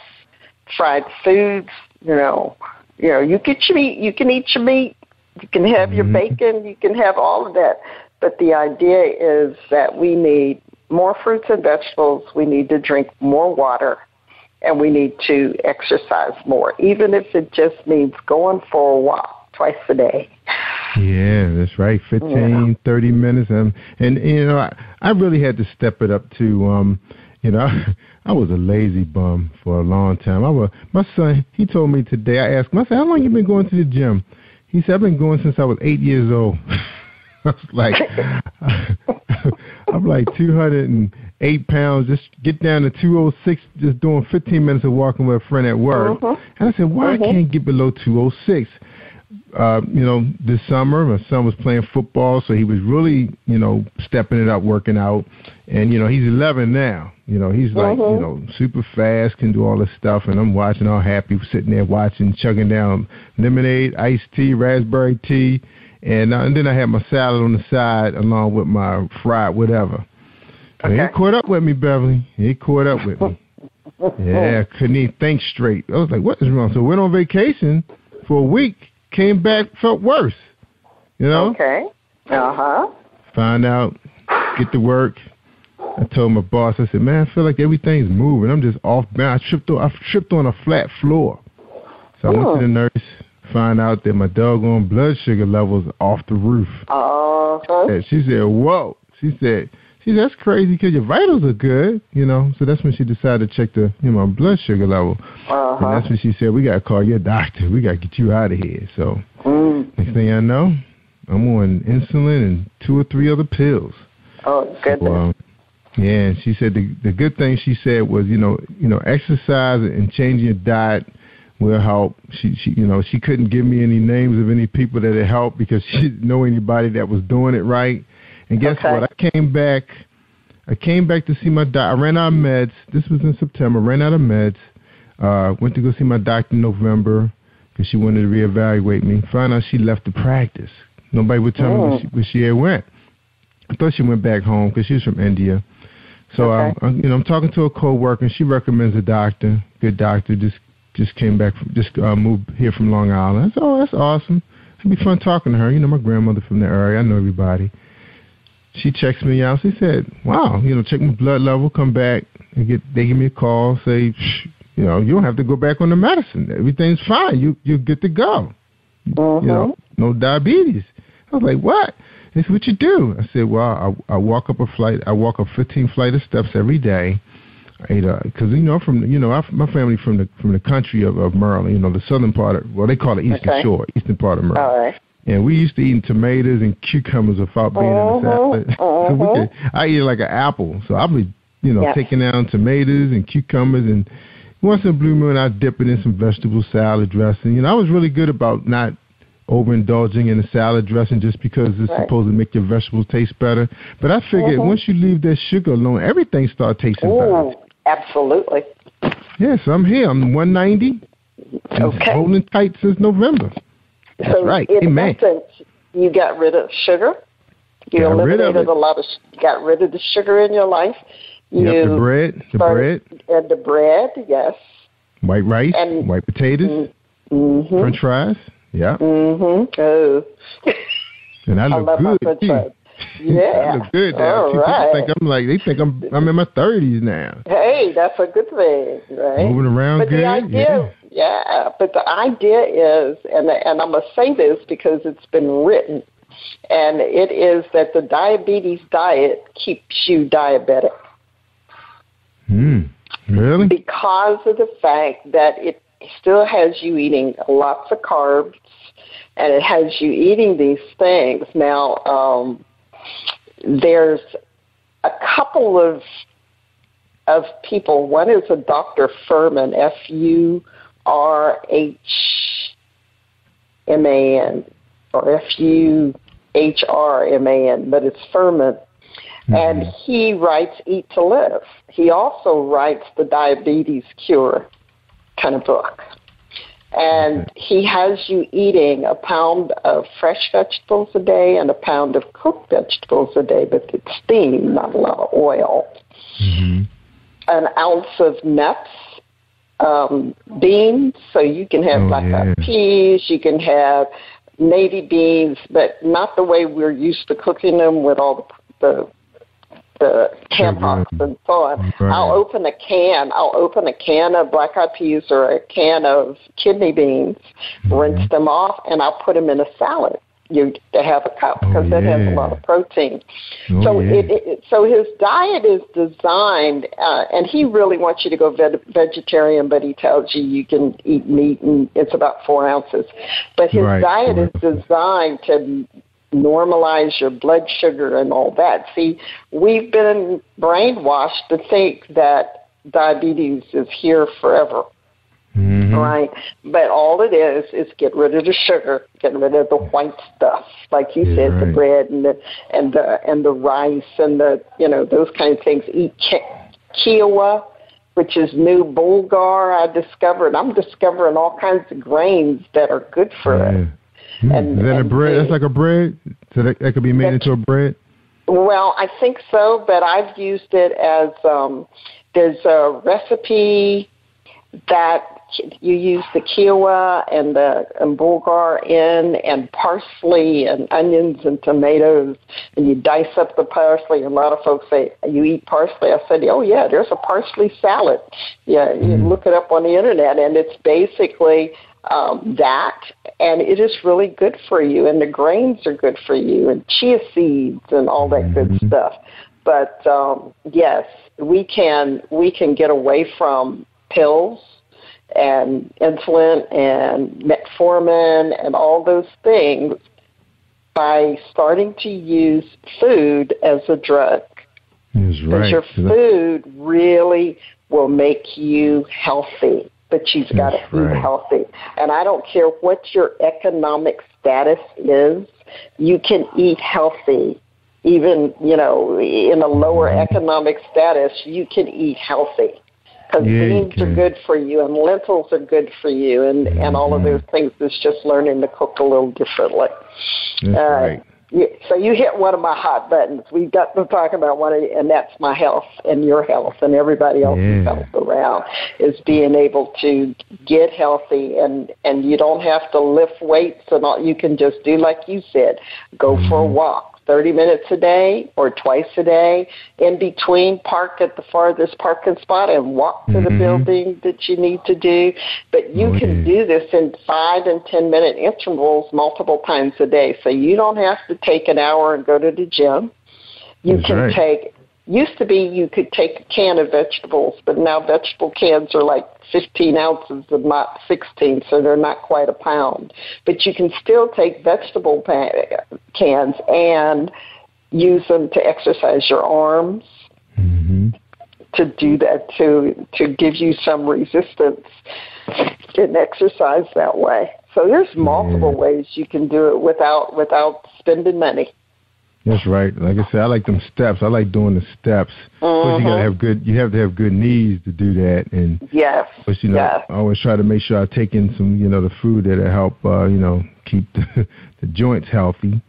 fried foods. You get your meat, you can eat your meat, you can have your bacon, you can have all of that. But the idea is that we need more fruits and vegetables, we need to drink more water, and we need to exercise more, even if it just means going for a walk twice a day. Yeah, that's right. 15, 30 minutes. I really had to step it up to, I was a lazy bum for a long time. My son, he told me today, I asked him, I said, how long you been going to the gym? He said, I've been going since I was 8 years old. I was like, I'm like 208 pounds, just get down to 206, just doing 15 minutes of walking with a friend at work. And I said, why I can't get below 206? This summer, my son was playing football, so he was really, stepping it up, working out. And, he's 11 now. He's like, super fast, can do all this stuff. And I'm watching all happy, sitting there watching, chugging down lemonade, iced tea, raspberry tea. And then I had my salad on the side along with my fried whatever. And he caught up with me, Beverly. He caught up with me. Yeah, couldn't even think straight. I was like, what is wrong? So went on vacation for a week, came back, felt worse. Okay. Found out, get to work. I told my boss, I said, man, I feel like everything's moving. I'm just off balance. I tripped on a flat floor. So I went to the nurse. Find out that my doggone blood sugar levels off the roof. And she said, whoa. She said, that's crazy because your vitals are good, So that's when she decided to check the, my blood sugar level. And that's when she said, we got to call your doctor. We got to get you out of here. So next thing I know, I'm on insulin and 2 or 3 other pills. Oh, goodness. So, and she said the good thing she said was, exercise and changing your diet will help. She couldn't give me any names of any people that had helped because she didn't know anybody that was doing it right. And guess what? I came back I came back to see my doctor. I ran out of meds. This was in September. Ran out of meds. Went to go see my doctor in November because she wanted to reevaluate me. Found out she left the practice. Nobody would tell me where she had went. I thought she went back home because she was from India. So I'm talking to a coworker, and she recommends a doctor, good doctor. Just came back, moved here from Long Island. I said, oh, that's awesome. It'd be fun talking to her. You know, my grandmother from the area. I know everybody. She checks me out. She said, wow, check my blood level, come back, and they give me a call, say, you don't have to go back on the medicine. Everything's fine. You're good to go. No diabetes. I was like, what? They said, what you do? I said, well, I walk up 15 flight of steps every day. Because my family from the country of Maryland, the southern part of, they call it Eastern Shore, eastern part of Maryland. All right. And we used to eat tomatoes and cucumbers without being in the salad. I eat it like an apple. So I'll be, taking down tomatoes and cucumbers, and once in a blue moon, I dip it in some vegetable salad dressing. I was really good about not overindulging in the salad dressing just because it's supposed to make your vegetables taste better. But I figured once you leave that sugar alone, everything starts tasting better. Absolutely. Yes, I'm here. I'm 190. Holding tight since November. That's right. Amen. Essence, you got rid of sugar. You eliminated got rid of the sugar in your life. The bread. And the bread, yes. White rice, and white potatoes, French fries. Yeah. Oh. And I look good too. Yeah. I look good now. They think I'm in my 30s now. Hey, that's a good thing, right? Moving around but good. The idea, but the idea is, and I'm going to say this because it's been written, and it is that the diabetes diet keeps you diabetic. Really? Because of the fact that it still has you eating lots of carbs, and it has you eating these things. Now, there's a couple of people. One is a Dr. Furman, F-U-R-H-M-A-N, or F-U-H-R-M-A-N, but it's Furman. And he writes Eat to Live. He also writes the Diabetes Cure kind of book. And he has you eating a pound of fresh vegetables a day and a pound of cooked vegetables a day, but it's steamed, not a lot of oil. An ounce of nuts, beans, so you can have peas, you can have navy beans, but not the way we're used to cooking them with all the tampons and so on. Right. I'll open a can of black-eyed peas or a can of kidney beans, rinse them off, and I'll put them in a salad. To have a cup because that has a lot of protein. So his diet is designed, and he really wants you to go vegetarian, but he tells you can eat meat, and it's about 4 ounces. But his diet is designed to normalize your blood sugar and all that. See, we've been brainwashed to think that diabetes is here forever. Right? But all it is get rid of the sugar, get rid of the white stuff, like you said, the bread and the rice and the those kind of things. Eat quinoa, which is new bulgur. I'm discovering all kinds of grains that are good for us. And, is that a bread? That's like a bread? So that could be made into a bread? Well, I think so, but I've used it as there's a recipe that you use the quinoa and bulgur in, and parsley and onions and tomatoes, and you dice up the parsley. A lot of folks say, you eat parsley? I said, oh, yeah, there's a parsley salad. Yeah, you look it up on the Internet, and it's basically that, and it is really good for you, and the grains are good for you, and chia seeds and all that good stuff. But, yes, we can get away from pills and insulin and metformin and all those things by starting to use food as a drug. Because your food really will make you healthy, but you've got to eat healthy. And I don't care what your economic status is, you can eat healthy even, you know, in a lower economic status, you can eat healthy. Because beans are good for you, and lentils are good for you, and all of those things. It's just learning to cook a little differently. That's right. So you hit one of my hot buttons. We got to talk about and that's my health and your health and everybody else's health around, is being able to get healthy, and you don't have to lift weights and all. You can just do like you said, go for a walk. 30 minutes a day or twice a day. In between, park at the farthest parking spot and walk to the building that you need to do. But you can do this in 5 and 10 minute intervals multiple times a day. So you don't have to take an hour and go to the gym. You can take, used to be you could take a can of vegetables, but now vegetable cans are like 15 ounces and not 16, so they're not quite a pound. But you can still take vegetable cans and use them to exercise your arms, to do that, to give you some resistance and exercise that way. So there's multiple ways you can do it without spending money. That's right. Like I said, I like them steps. I like doing the steps. But you have to have good knees to do that. And but you know, I always try to make sure I take in some, you know, the food that'll help, you know, keep the joints healthy.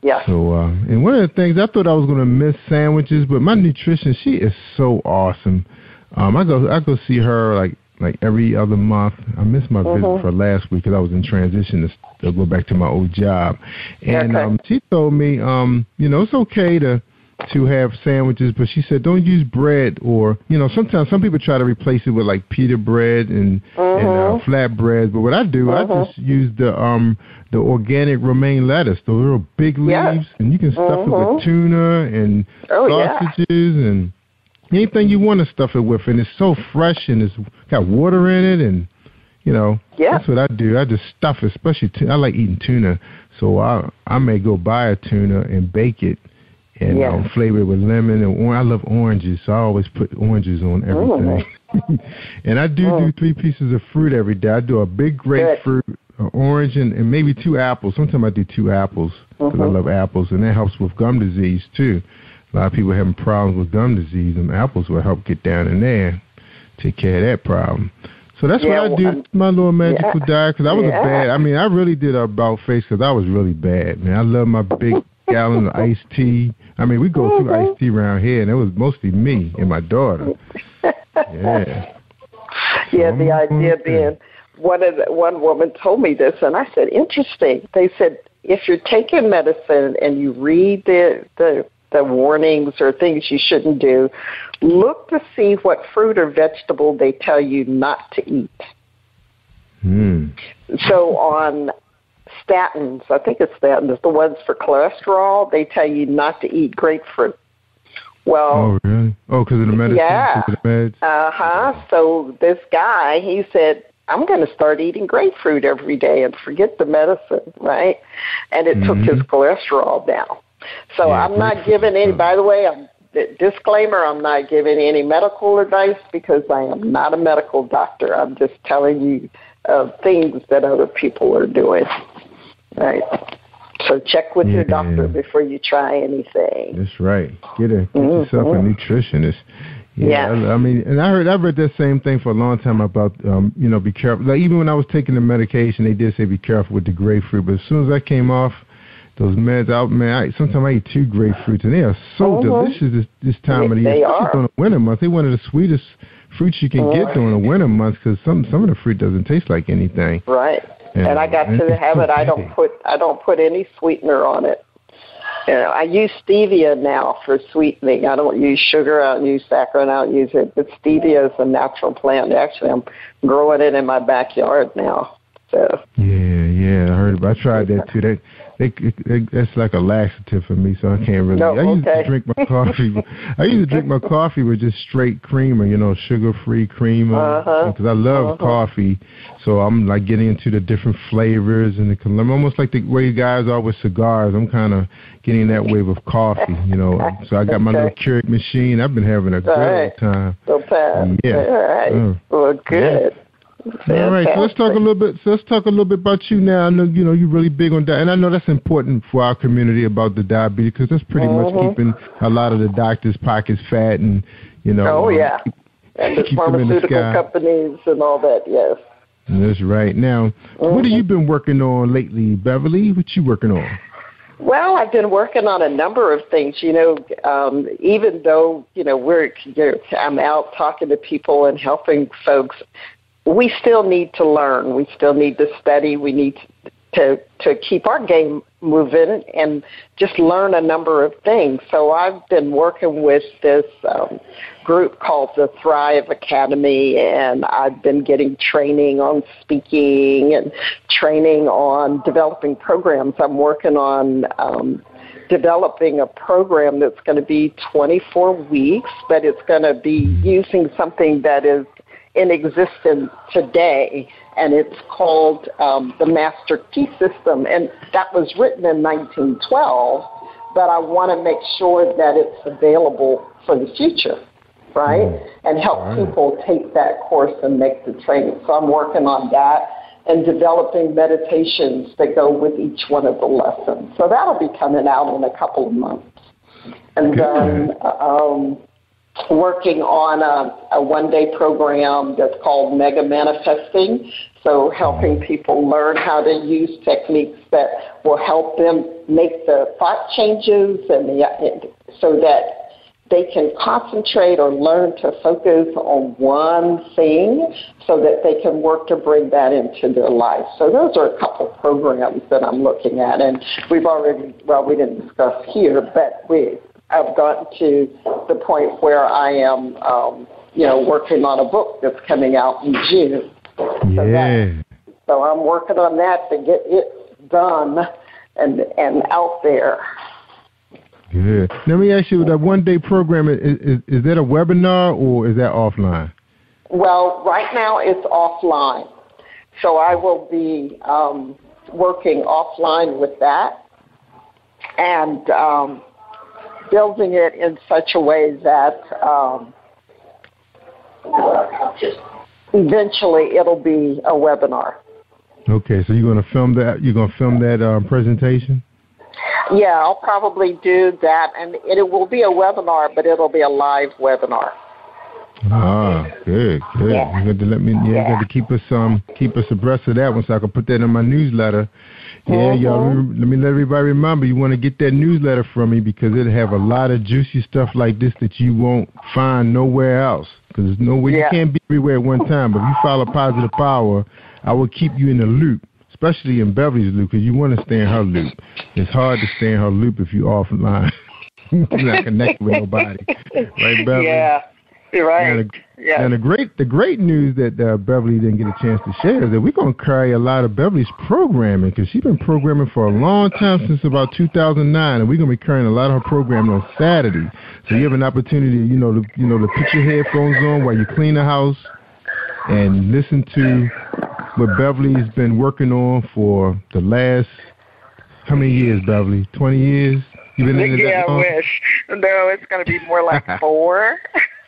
Yeah. So, and one of the things, I thought I was going to miss sandwiches, but my nutrition, she is so awesome. I go see her like every other month. I missed my visit for last week because I was in transition to go back to my old job. And she told me, you know, it's okay to have sandwiches, but she said don't use bread, or, you know, sometimes some people try to replace it with like pita bread and flat bread. But what I do, I just use the organic romaine lettuce, the little big leaves, and you can stuff it with tuna and sausages and anything you want to stuff it with, and it's so fresh, and it's got water in it, and, you know, that's what I do. I just stuff it, especially I like eating tuna, so I may go buy a tuna and bake it and flavor it with lemon and I love oranges, so I always put oranges on everything. And I do 3 pieces of fruit every day. I do a big grapefruit, an orange, and maybe 2 apples. Sometimes I do 2 apples because I love apples, and that helps with gum disease too. A lot of people having problems with gum disease, and apples will help get down in there, take care of that problem. So that's what I do, my little magical diet, because I was I really did a about face because I was really bad, man. I love my big gallon of iced tea. I mean, we go through iced tea around here, and it was mostly me and my daughter. The idea being, one woman told me this, and I said, interesting. They said, if you're taking medicine and you read the warnings or things you shouldn't do, look to see what fruit or vegetable they tell you not to eat. So on statins, I think it's statins, the ones for cholesterol, they tell you not to eat grapefruit. Well, oh, really? Oh, because of the medicine? Yeah. Because of the meds? So this guy, he said, I'm going to start eating grapefruit every day and forget the medicine, right? And it took his cholesterol down. So I'm not giving any, by the way, disclaimer, I'm not giving any medical advice because I am not a medical doctor. I'm just telling you things that other people are doing, right? So check with your doctor before you try anything. That's right. Get yourself a nutritionist. I mean, and I read that same thing for a long time about, you know, be careful. Like, even when I was taking the medication, they did say be careful with the grapefruit. But as soon as I came off those meds, sometimes I eat 2 grapefruits, and they are so delicious this time of the year, especially during the winter months. They're one of the sweetest fruits you can get during the winter months because some of the fruit doesn't taste like anything. Right. And I got to the habit. I don't put any sweetener on it. You know, I use stevia now for sweetening. I don't use sugar. I don't use saccharin. I don't use it. But stevia is a natural plant. Actually, I'm growing it in my backyard now. So. Yeah, I heard. I tried that too. That's like a laxative for me, so I can't really. I used to drink my coffee. I used to drink my coffee with just straight creamer, you know, sugar-free creamer, because I love coffee. So I'm like getting into the different flavors and I'm almost like the way guys are with cigars. I'm kind of getting that way with coffee, you know. So I got my little Keurig machine. I've been having a great time. All right. Well, good. All right, so let's talk a little bit. So let's talk a little bit about you now. I know you're really big on that, and I know that's important for our community about the diabetes because that's pretty much keeping a lot of the doctors' pockets fat, and Oh yeah, and the pharmaceutical companies and all that. Yes. That's right. Now, what have you been working on lately, Beverly? What you working on? Well, I've been working on a number of things. Even though I'm out talking to people and helping folks, we still need to learn. We still need to study. We need to keep our game moving and just learn a number of things. So I've been working with this group called the Thrive Academy, and I've been getting training on speaking and training on developing programs. I'm working on developing a program that's going to be 24 weeks, but it's going to be using something that is in existence today, and it's called the Master Key System, and that was written in 1912, but I want to make sure that it's available for the future, right, and help people take that course and make the training. So I'm working on that and developing meditations that go with each one of the lessons. So that'll be coming out in a couple of months. And then working on a one-day program that's called Mega Manifesting, so helping people learn how to use techniques that will help them make the thought changes and so that they can concentrate or learn to focus on one thing so that they can work to bring that into their life. So those are a couple of programs that I'm looking at, and we've already, we didn't discuss here, but I've gotten to the point where I am, working on a book that's coming out in June. So I'm working on that to get it done and out there. Good. Let me ask you, that one-day program, is that a webinar or is that offline? Well, right now it's offline. So I will be working offline with that and building it in such a way that eventually it'll be a webinar. Okay, so you're going to film that? You're going to film that presentation? Yeah, I'll probably do that, and it will be a webinar, but it'll be a live webinar. Ah, good. Yeah. You got to you got to keep us abreast of that one, so I can put that in my newsletter. Yeah, y'all. Let me let everybody remember, you want to get that newsletter from me because it'll have a lot of juicy stuff like this that you won't find nowhere else. Because you can't be everywhere at one time. But if you follow Positive Power, I will keep you in the loop, especially in Beverly's loop, because you want to stay in her loop. It's hard to stay in her loop if you're offline. You're not connected with nobody, right, Beverly? Yeah. You're right. And the great news that Beverly didn't get a chance to share is that we're going to carry a lot of Beverly's programming because she's been programming for a long time, since about 2009, and we're going to be carrying a lot of her programming on Saturday. So you have an opportunity, to put your headphones on while you clean the house and listen to what Beverly's been working on for the last, how many years, Beverly? 20 years? You've been into that long? I wish. No, it's going to be more like 4.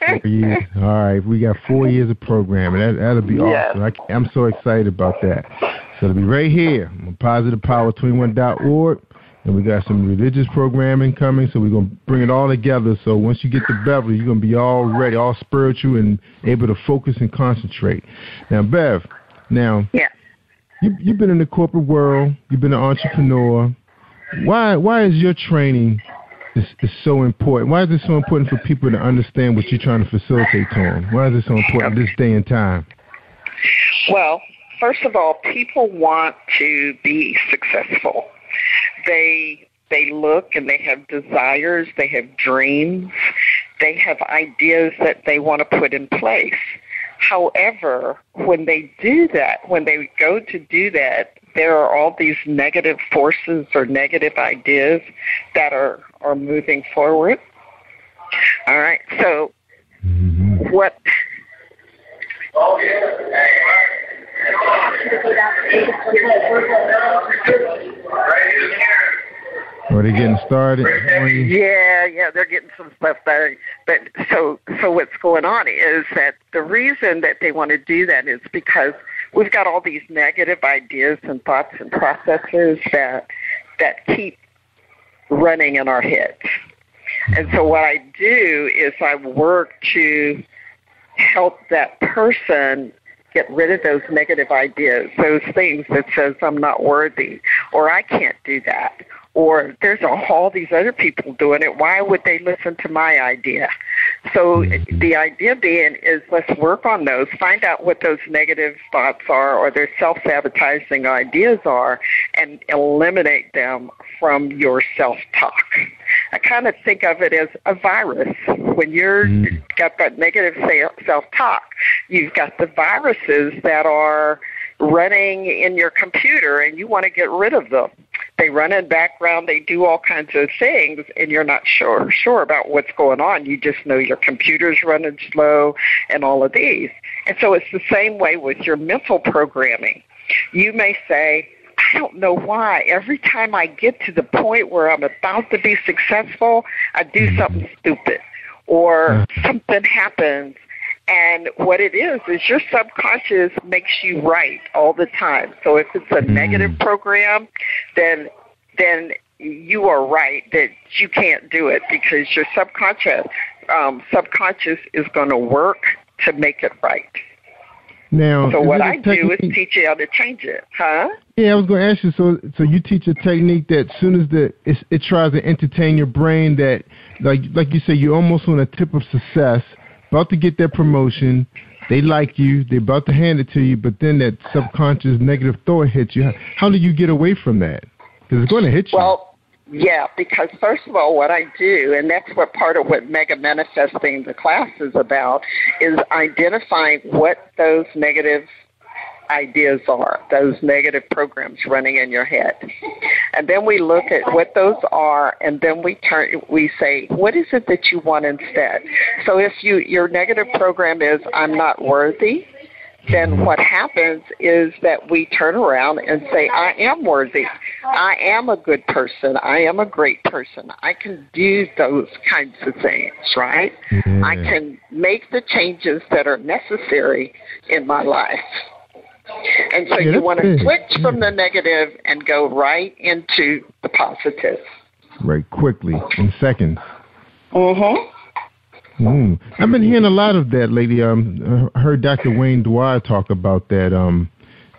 4 years. All right, we got 4 years of programming. That'll be awesome. I'm so excited about that. So it'll be right here on PositivePower21.org, and we got some religious programming coming, so we're going to bring it all together. So once you get to Beverly, you're going to be all ready, all spiritual, and able to focus and concentrate. Now, Bev, you've been in the corporate world. You've been an entrepreneur. Why is your training is so important? Why is it so important for people to understand what you're trying to facilitate to them? Why is it so important this day and time? Well, first of all, people want to be successful. They look and they have desires, they have dreams, they have ideas that they want to put in place. However, when they do that, when they go to do that, there are all these negative forces or negative ideas that are moving forward. All right, so what... Are they getting started? Yeah, they're getting some stuff there. But so what's going on is that the reason that they want to do that is because we've got all these negative ideas and thoughts and processors that keep running in our heads. And so what I do is I work to help that person get rid of those negative ideas, those things that says I'm not worthy, or I can't do that, or there's all these other people doing it. Why would they listen to my idea? So the idea being is let's work on those, find out what those negative thoughts are or their self-sabotaging ideas are, and eliminate them from your self-talk. I kind of think of it as a virus. When you're got that negative self-talk, you've got the viruses that are running in your computer, and you want to get rid of them. They run in background, they do all kinds of things, and you're not sure about what's going on. You just know your computer's running slow and all of these. And so it's the same way with your mental programming. You may say, I don't know why. Every time I get to the point where I'm about to be successful, I do something stupid or something happens. And what it is your subconscious makes you right all the time. So if it's a negative program, then you are right that you can't do it because your subconscious is going to work to make it right. Now, so what I do is teach you how to change it, huh? Yeah, I was going to ask you. So you teach a technique that as soon as it tries to entertain your brain, that like you say, you're almost on a tip of success, about to get that promotion. They like you. They're about to hand it to you, but then that subconscious negative thought hits you. How do you get away from that? Because it's going to hit you. Well, yeah, because first of all, what I do, and that's what part of what Mega Manifesting the class is about, is identifying what those negative ideas are, those negative programs running in your head. And then we look at what those are, and then we say, what is it that you want instead? So if your negative program is, I'm not worthy, then what happens is that we turn around and say, I am worthy. I am a good person. I am a great person. I can do those kinds of things, right? Mm-hmm. I can make the changes that are necessary in my life. And so you want to switch from the negative and go right into the positive. Right, quickly, in seconds. Mm-hmm. I've been hearing a lot of that lately. I heard Dr. Wayne Dwyer talk about that.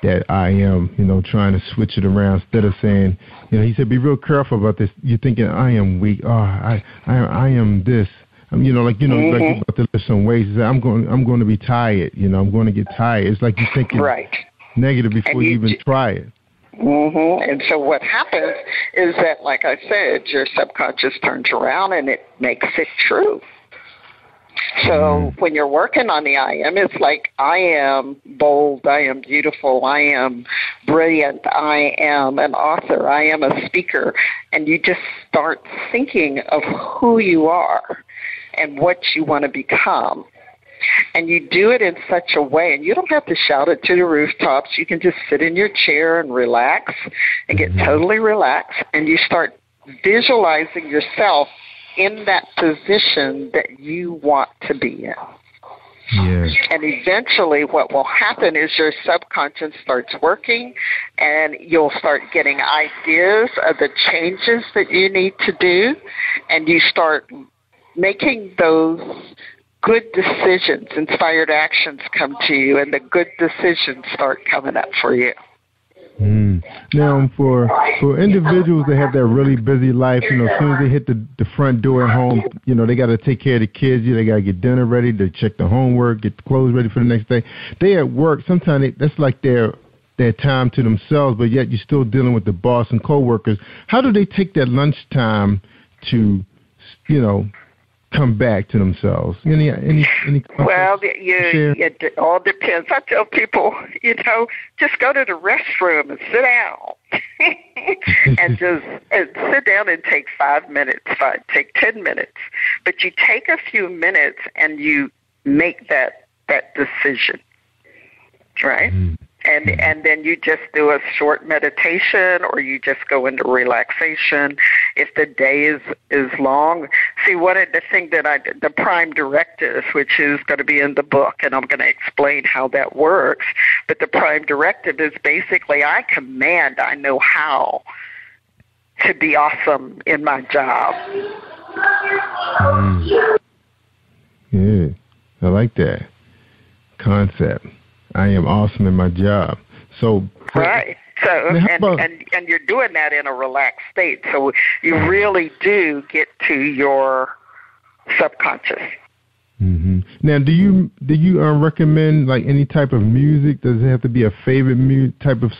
That I am, trying to switch it around instead of saying, he said, be real careful about this. You're thinking I am weak. Oh, I am this. Like you're about to lift some weights. I'm going to be tired. I'm going to get tired. It's like you're thinking negative before you even try it. Mm-hmm. And so what happens is that, like I said, your subconscious turns around and it makes it true. So when you're working on the I am, it's like I am bold, I am beautiful, I am brilliant, I am an author, I am a speaker, and you just start thinking of who you are and what you want to become. And you do it in such a way, and you don't have to shout it to the rooftops. You can just sit in your chair and relax and get totally relaxed, and you start visualizing yourself in that position that you want to be in. Yes. And eventually what will happen is your subconscious starts working, and you'll start getting ideas of the changes that you need to do, and you start making those good decisions. Inspired actions come to you, and the good decisions start coming up for you. Now, for individuals that have that really busy life, as soon as they hit the front door at home, they got to take care of the kids. They got to get dinner ready, to check the homework, get the clothes ready for the next day. They at work. Sometimes that's like their time to themselves, but yet you're still dealing with the boss and coworkers. How do they take that lunchtime to, come back to themselves? Any Well, it all depends. I tell people, just go to the restroom and sit down. and sit down and take 5 minutes, take 10 minutes. But you take a few minutes and you make that decision, right? And then you just do a short meditation, or you just go into relaxation. If the day is long, see, one of the things that the prime directive, which is going to be in the book, and I'm going to explain how that works, but the prime directive is basically I know how to be awesome in my job. Yeah, I like that concept. I am awesome in my job. So right. So and you're doing that in a relaxed state. So you really do get to your subconscious. Mm-hmm. Now, do you recommend like any type of music? Does it have to be a favorite type of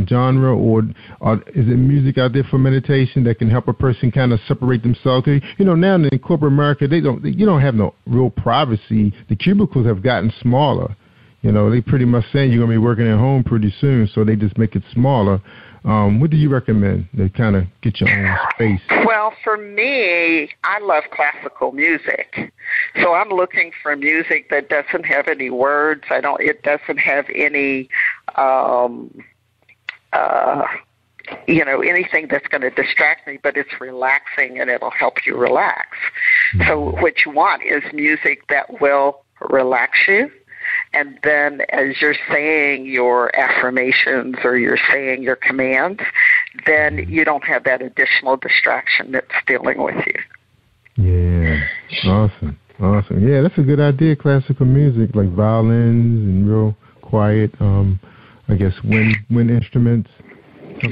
genre, or is it music out there for meditation that can help a person kind of separate themselves? You know, now in corporate America, you don't have no real privacy. The cubicles have gotten smaller. You know, they pretty much saying you're going to be working at home pretty soon, so they just make it smaller. What do you recommend to kind of get your own space? Well, for me, I love classical music. So I'm looking for music that doesn't have any words. It doesn't have any, anything that's going to distract me, but it's relaxing and it'll help you relax. Mm-hmm. So what you want is music that will relax you. And then as you're saying your affirmations or you're saying your commands, then you don't have that additional distraction that's dealing with you. Yeah, awesome. Yeah, that's a good idea, classical music, like violins and real quiet, I guess, wind instruments.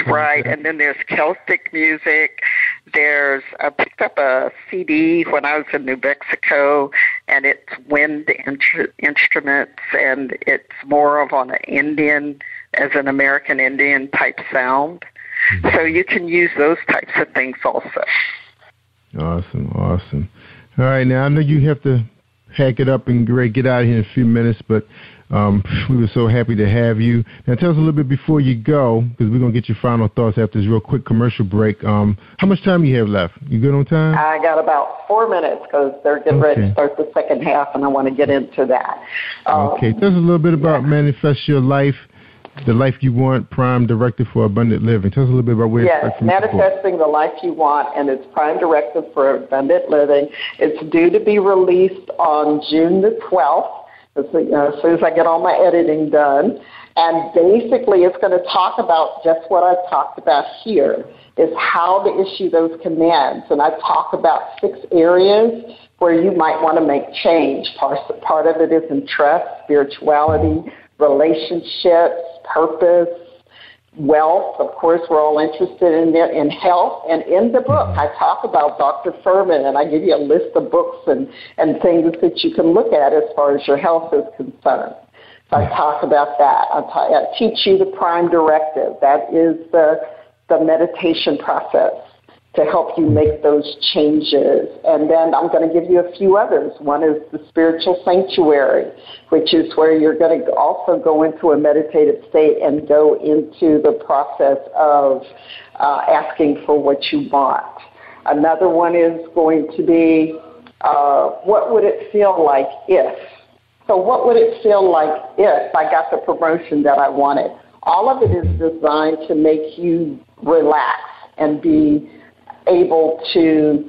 Right, and then there's Celtic music. I picked up a CD when I was in New Mexico, and it's wind instruments, and it's more of an American Indian type sound. Mm-hmm. So you can use those types of things also. Awesome. All right, now I know you have to hack it up and get out of here in a few minutes, but we were so happy to have you. Now tell us a little bit before you go, because we're going to get your final thoughts after this real quick commercial break. How much time you have left? You good on time? I got about 4 minutes because they're getting ready to start the second half, and I want to get into that. Okay, tell us a little bit about Manifest Your Life, the life you want, Prime Directive for Abundant Living. Tell us a little bit about where it's Manifesting the Life You Want, and it's Prime Directive for Abundant Living. It's due to be released on June the 12th. As soon as I get all my editing done. And basically it's going to talk about just what I've talked about here, is how to issue those commands. And I talk about 6 areas where you might want to make change. Part of it is in trust, spirituality, relationships, purpose, wealth. Of course, we're all interested in health. And in the book, I talk about Dr. Furman, and I give you a list of books and things that you can look at as far as your health is concerned. So I talk about that. I teach you the Prime Directive. That is the meditation process to help you make those changes. And then I'm going to give you a few others. One is the Spiritual Sanctuary, which is where you're going to also go into a meditative state and go into the process of asking for what you want. Another one is going to be, what would it feel like if? So what would it feel like if I got the promotion that I wanted? All of it is designed to make you relax and be able to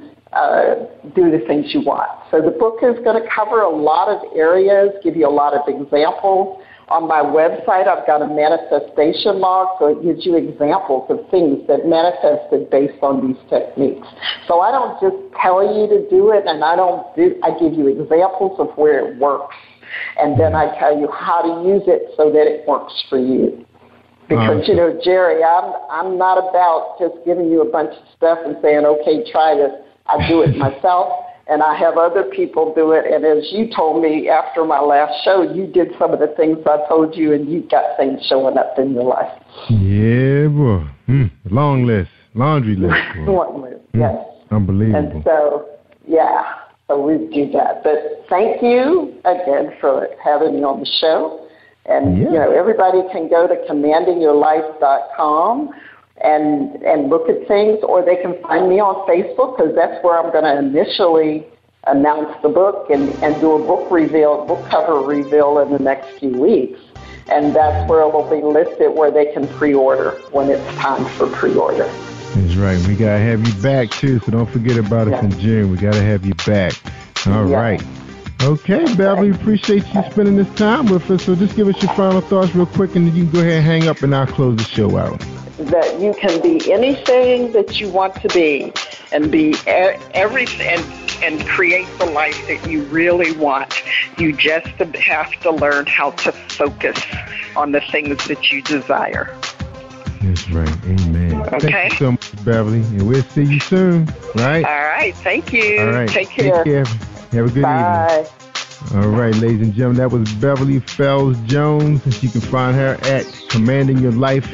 do the things you want. So the book is going to cover a lot of areas, give you a lot of examples. On my website, I've got a manifestation log, so it gives you examples of things that manifested based on these techniques. So I don't just tell you to do it, and I give you examples of where it works, and then I tell you how to use it so that it works for you. Because, Jerry, I'm not about just giving you a bunch of stuff and saying, okay, try this. I do it myself, and I have other people do it. And as you told me after my last show, you did some of the things I told you, and you got things showing up in your life. Yeah, boy. Long list, laundry list. Long list, yes. Unbelievable. And so, so we do that. But thank you again for having me on the show. And, everybody can go to commandingyourlife.com and look at things, or they can find me on Facebook, because that's where I'm going to initially announce the book and do a book cover reveal in the next few weeks. And that's where it will be listed where they can pre-order when it's time for pre-order. That's right. We got to have you back, too, so don't forget about us in June. We got to have you back. All right. Okay, Beverly, appreciate you spending this time with us. So just give us your final thoughts real quick, and then you can go ahead and hang up, and I'll close the show out. That you can be anything that you want to be, and be everything, and create the life that you really want. You just have to learn how to focus on the things that you desire. That's right. Amen. Okay. Thank you so much, Beverly, and we'll see you soon. Right? All right. Thank you. All right. Take care. Have a good Bye. evening. All right, ladies and gentlemen, that was Beverly Fells Jones. You can find her at Commanding Your Life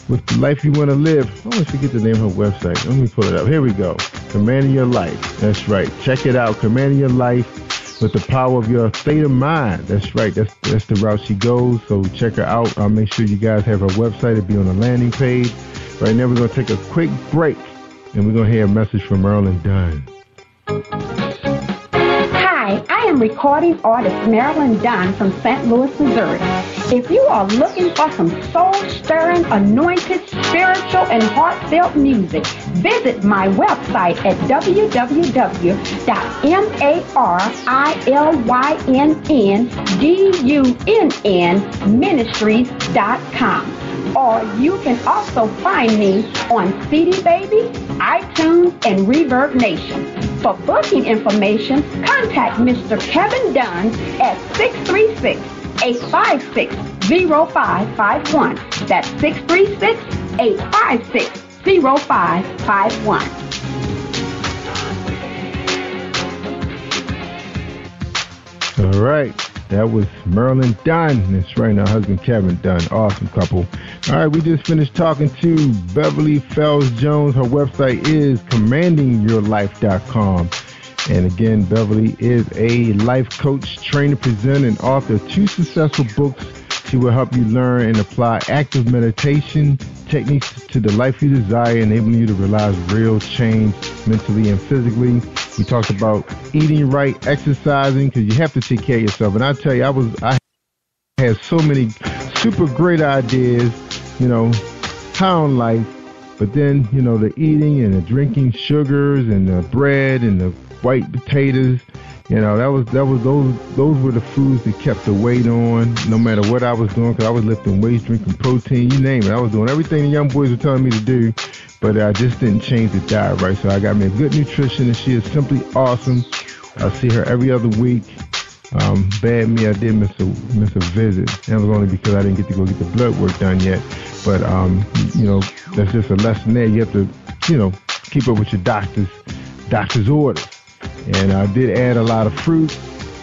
with the Life You Want to Live. I always forget the name of her website. Let me pull it up. Here we go. Commanding Your Life. That's right. Check it out. Commanding Your Life with the power of your state of mind. That's right. That's the route she goes. So check her out. I'll make sure you guys have her website. It'll be on the landing page. Right now, we're going to take a quick break, and we're going to hear a message from Marilyn Dunn. Hi, I am recording artist Marilyn Dunn from St. Louis, Missouri. If you are looking for some soul-stirring, anointed, spiritual, and heartfelt music, visit my website at www.MarilynDunnMinistries.com. Or you can also find me on CD Baby, iTunes, and Reverb Nation. For booking information, contact Mr. Kevin Dunn at 636-856-0551. That's 636-856-0551. All right. That was Marilyn Dunn. That's right, her husband Kevin Dunn. Awesome couple. All right, we just finished talking to Beverly Fells Jones. Her website is commandingyourlife.com. And again, Beverly is a life coach, trainer, presenter, and author of 2 successful books. She will help you learn and apply active meditation techniques to the life you desire, enabling you to realize real change mentally and physically. We talked about eating right, exercising, because you have to take care of yourself. And I tell you, I had so many super great ideas, high on life, but then, the eating and the drinking sugars and the bread and the white potatoes, those were the foods that kept the weight on, no matter what I was doing, because I was lifting weights, drinking protein, you name it. I was doing everything the young boys were telling me to do, but I just didn't change the diet right. So I got me a good nutritionist. She is simply awesome. I see her every other week. Bad me, I did miss a visit. That was only because I didn't get to go get the blood work done yet. But, that's just a lesson there. You have to, keep up with your doctor's orders. And I did add a lot of fruit,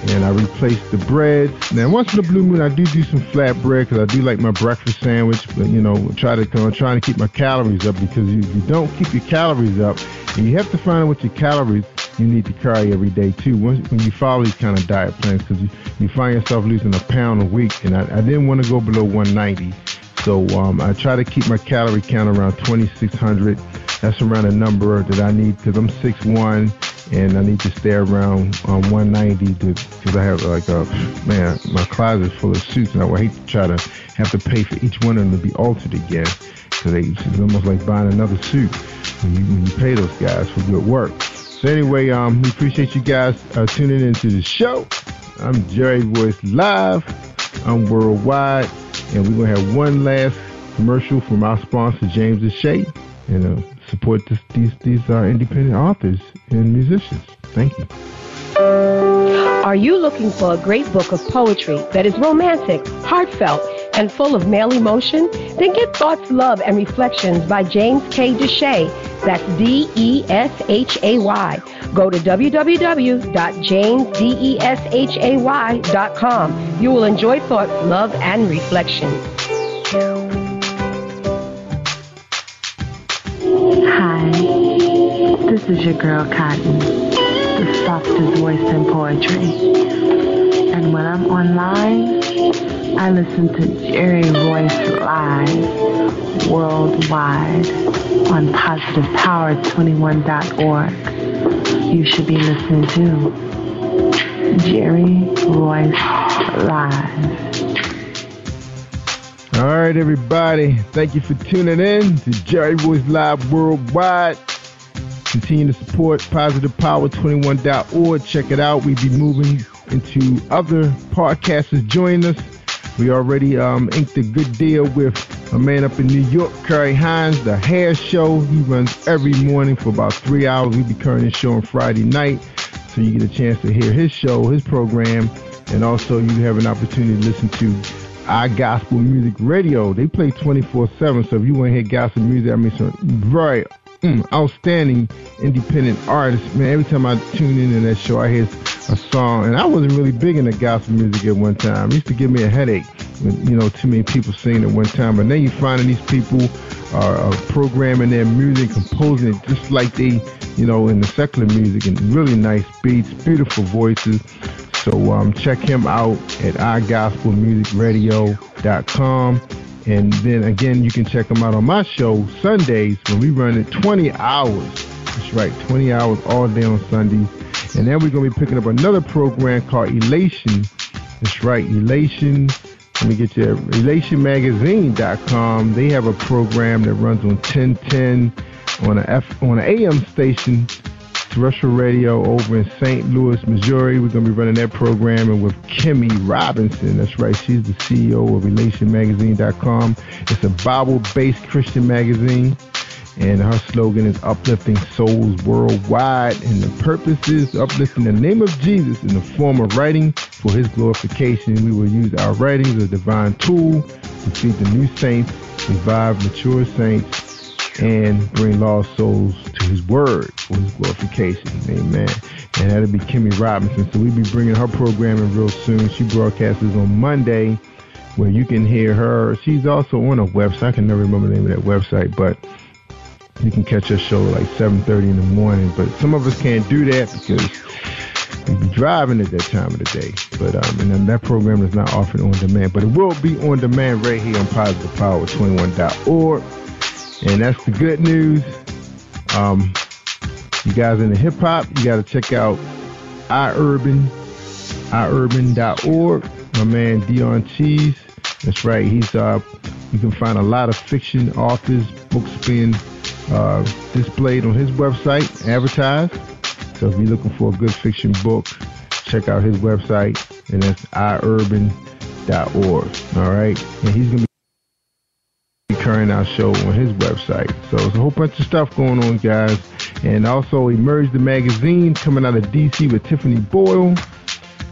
and I replaced the breads. Now, once in a blue moon, I do some flat bread because I do like my breakfast sandwich. But, I'm trying to keep my calories up, because if you don't keep your calories up, and you have to find out what your calories you need to carry every day, too, when you follow these kind of diet plans, because you find yourself losing a pound a week. And I didn't want to go below 190. So I try to keep my calorie count around 2,600. That's around the number that I need, because I'm 6'1", and I need to stay around 190 because I have my closet is full of suits, and I would hate to try to have to pay for each one of them to be altered again, because it's almost like buying another suit when you pay those guys for good work. So anyway, we appreciate you guys tuning into the show. I'm Jerry Royce Live. I'm worldwide, and we're going to have one last commercial from our sponsor, James O'Shea, and support these independent authors and musicians. Thank you. Are you looking for a great book of poetry that is romantic, heartfelt, and full of male emotion? Then get Thoughts, Love, and Reflections by James K. Deshay. That's D-E-S-H-A-Y. Go to www.jamesdeshay.com. You will enjoy Thoughts, Love, and Reflections. Hi, this is your girl Cotton, the softest voice in poetry. And when I'm online, I listen to Jerry Royce Live worldwide on positivepower21.org. You should be listening to Jerry Royce Live. All right, everybody. Thank you for tuning in to Jerry Royce Live Worldwide. Continue to support PositivePower21.org. Check it out. We'll be moving into other podcasters join us. We already inked a good deal with a man up in New York, Curry Hines, The Hair Show. He runs every morning for about 3 hours. We'll be currently show on Friday night, so you get a chance to hear his show, his program, and also you have an opportunity to listen to our gospel music radio. They play 24/7, so if you want to hear gospel music, I mean some very outstanding independent artists. Man, every time I tune into that show, I hear a song, and I wasn't really big into gospel music at one time. It used to give me a headache when, too many people singing at one time. But then you find that these people are programming their music, composing it just like they, in the secular music, and really nice beats, beautiful voices. So check him out at igospelmusicradio.com. And then again, you can check him out on my show Sundays when we run it 20 hours. That's right, 20 hours all day on Sundays. And then we're going to be picking up another program called Elation. That's right, Elation. Let me get you ElationMagazine.com. They have a program that runs on 1010 on an AM station, terrestrial radio over in St. Louis, Missouri. We're going to be running that program, and with Kimmy Robinson. That's right, she's the CEO of ElationMagazine.com. It's a Bible-based Christian magazine, and her slogan is uplifting souls worldwide, and the purpose is uplifting the name of Jesus in the form of writing for his glorification. We will use our writings as a divine tool to feed the new saints, revive mature saints, and bring lost souls to his word for his glorification. Amen. And that'll be Kimmy Robinson. So we'll be bringing her program in real soon. She broadcasts on Monday, where you can hear her. She's also on a website. I can never remember the name of that website, but you can catch her show like 7:30 in the morning. But some of us can't do that because we be driving at that time of the day. But and then that program is not offered on demand, but it will be on demand right here on PositivePower21.org. And that's the good news. You guys in the hip hop, you got to check out iurban.org. My man Dion Cheese. That's right. He's you can find a lot of fiction authors, books being displayed on his website, advertised. So if you're looking for a good fiction book, check out his website, and that's iurban.org. All right, and he's gonna be carrying our show on his website. So there's a whole bunch of stuff going on, guys. And also Emerge the Magazine coming out of DC with Tiffany Boyle.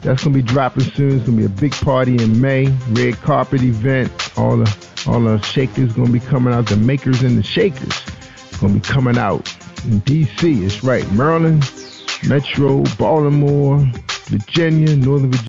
That's gonna be dropping soon. It's gonna be a big party in May, red carpet event. All the shakers gonna be coming out. The makers and the shakers gonna be coming out in DC. It's right, Maryland, Metro, Baltimore, Virginia, Northern Virginia.